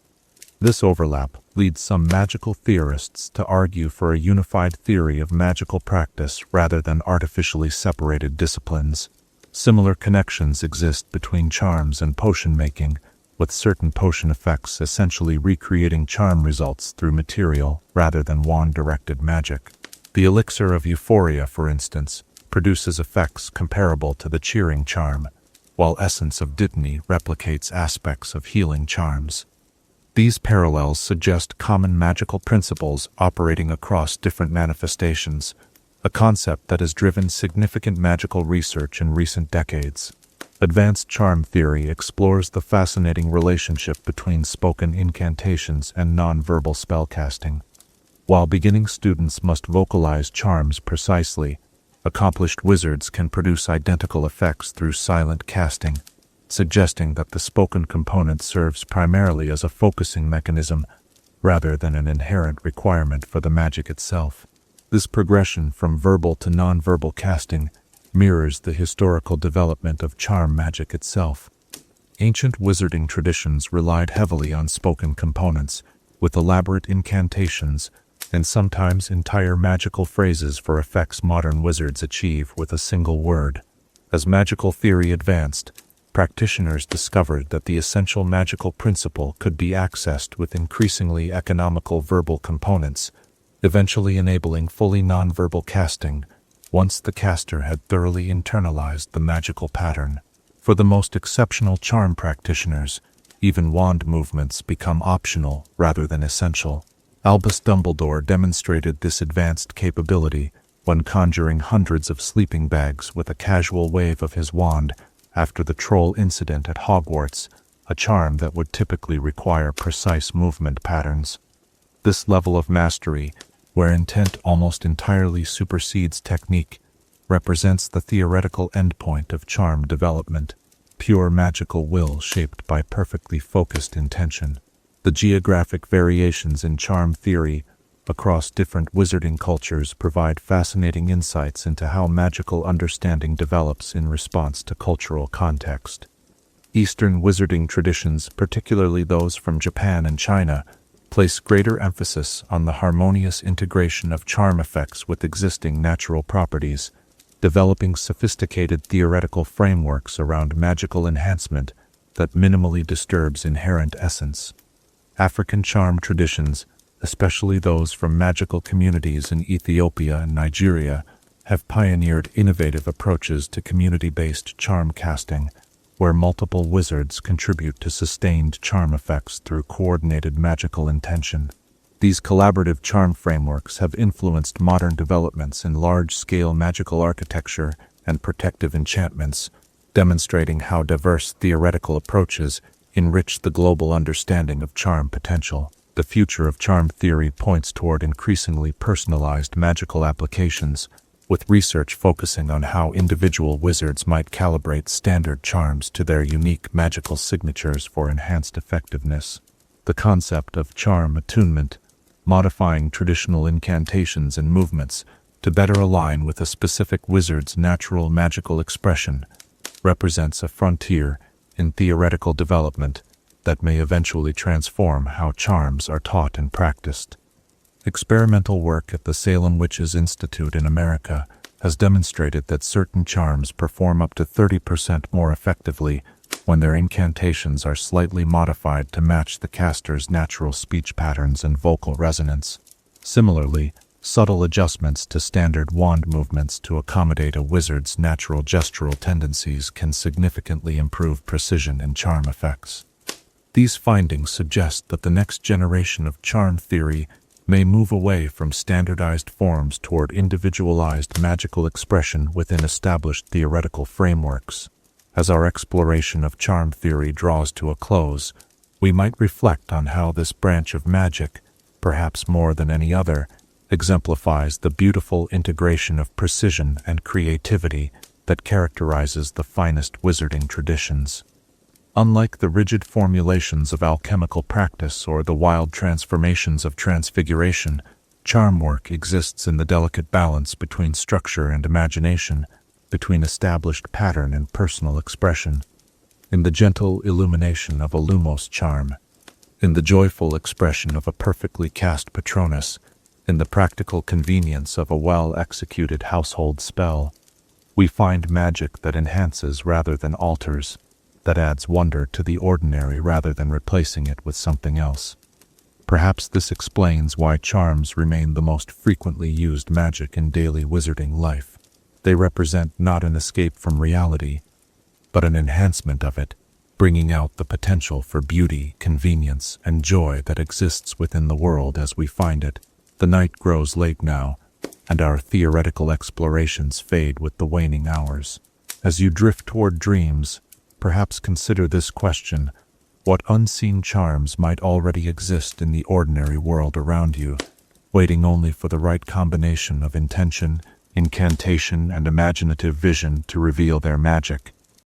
[SPEAKER 1] This overlap leads some magical theorists to argue for a unified theory of magical practice rather than artificially separated disciplines. Similar connections exist between charms and potion making, with certain potion effects essentially recreating charm results through material rather than wand-directed magic. The elixir of euphoria, for instance, produces effects comparable to the cheering charm, while essence of dittany replicates aspects of healing charms. These parallels suggest common magical principles operating across different manifestations, a concept that has driven significant magical research in recent decades. Advanced charm theory explores the fascinating relationship between spoken incantations and non-verbal spellcasting. While beginning students must vocalize charms precisely, accomplished wizards can produce identical effects through silent casting, suggesting that the spoken component serves primarily as a focusing mechanism rather than an inherent requirement for the magic itself. This progression from verbal to non-verbal casting mirrors the historical development of charm magic itself. Ancient wizarding traditions relied heavily on spoken components, with elaborate incantations and sometimes entire magical phrases for effects modern wizards achieve with a single word. As magical theory advanced, practitioners discovered that the essential magical principle could be accessed with increasingly economical verbal components, eventually enabling fully nonverbal casting once the caster had thoroughly internalized the magical pattern. For the most exceptional charm practitioners, even wand movements become optional rather than essential. Albus Dumbledore demonstrated this advanced capability when conjuring hundreds of sleeping bags with a casual wave of his wand after the troll incident at Hogwarts, a charm that would typically require precise movement patterns. This level of mastery, where intent almost entirely supersedes technique, represents the theoretical endpoint of charm development, pure magical will shaped by perfectly focused intention. The geographic variations in charm theory across different wizarding cultures provide fascinating insights into how magical understanding develops in response to cultural context. Eastern wizarding traditions, particularly those from Japan and China, place greater emphasis on the harmonious integration of charm effects with existing natural properties, developing sophisticated theoretical frameworks around magical enhancement that minimally disturbs inherent essence. African charm traditions, especially those from magical communities in Ethiopia and Nigeria, have pioneered innovative approaches to community-based charm casting, where multiple wizards contribute to sustained charm effects through coordinated magical intention. These collaborative charm frameworks have influenced modern developments in large-scale magical architecture and protective enchantments, demonstrating how diverse theoretical approaches enrich the global understanding of charm potential. The future of charm theory points toward increasingly personalized magical applications, with research focusing on how individual wizards might calibrate standard charms to their unique magical signatures for enhanced effectiveness. The concept of charm attunement, modifying traditional incantations and movements to better align with a specific wizard's natural magical expression, represents a frontier in theoretical development that may eventually transform how charms are taught and practiced. Experimental work at the Salem Witches Institute in America has demonstrated that certain charms perform up to 30% more effectively when their incantations are slightly modified to match the caster's natural speech patterns and vocal resonance. Similarly, subtle adjustments to standard wand movements to accommodate a wizard's natural gestural tendencies can significantly improve precision and charm effects. These findings suggest that the next generation of charm theory may move away from standardized forms toward individualized magical expression within established theoretical frameworks. As our exploration of charm theory draws to a close, we might reflect on how this branch of magic, perhaps more than any other, exemplifies the beautiful integration of precision and creativity that characterizes the finest wizarding traditions. Unlike the rigid formulations of alchemical practice or the wild transformations of Transfiguration, charm work exists in the delicate balance between structure and imagination, between established pattern and personal expression, in the gentle illumination of a lumos charm, in the joyful expression of a perfectly cast Patronus, in the practical convenience of a well-executed household spell. We find magic that enhances rather than alters, that adds wonder to the ordinary rather than replacing it with something else. Perhaps this explains why charms remain the most frequently used magic in daily wizarding life. They represent not an escape from reality, but an enhancement of it, bringing out the potential for beauty, convenience, and joy that exists within the world as we find it. The night grows late now, and our theoretical explorations fade with the waning hours. As you drift toward dreams, perhaps consider this question: what unseen charms might already exist in the ordinary world around you, waiting only for the right combination of intention, incantation, and imaginative vision to reveal their magic?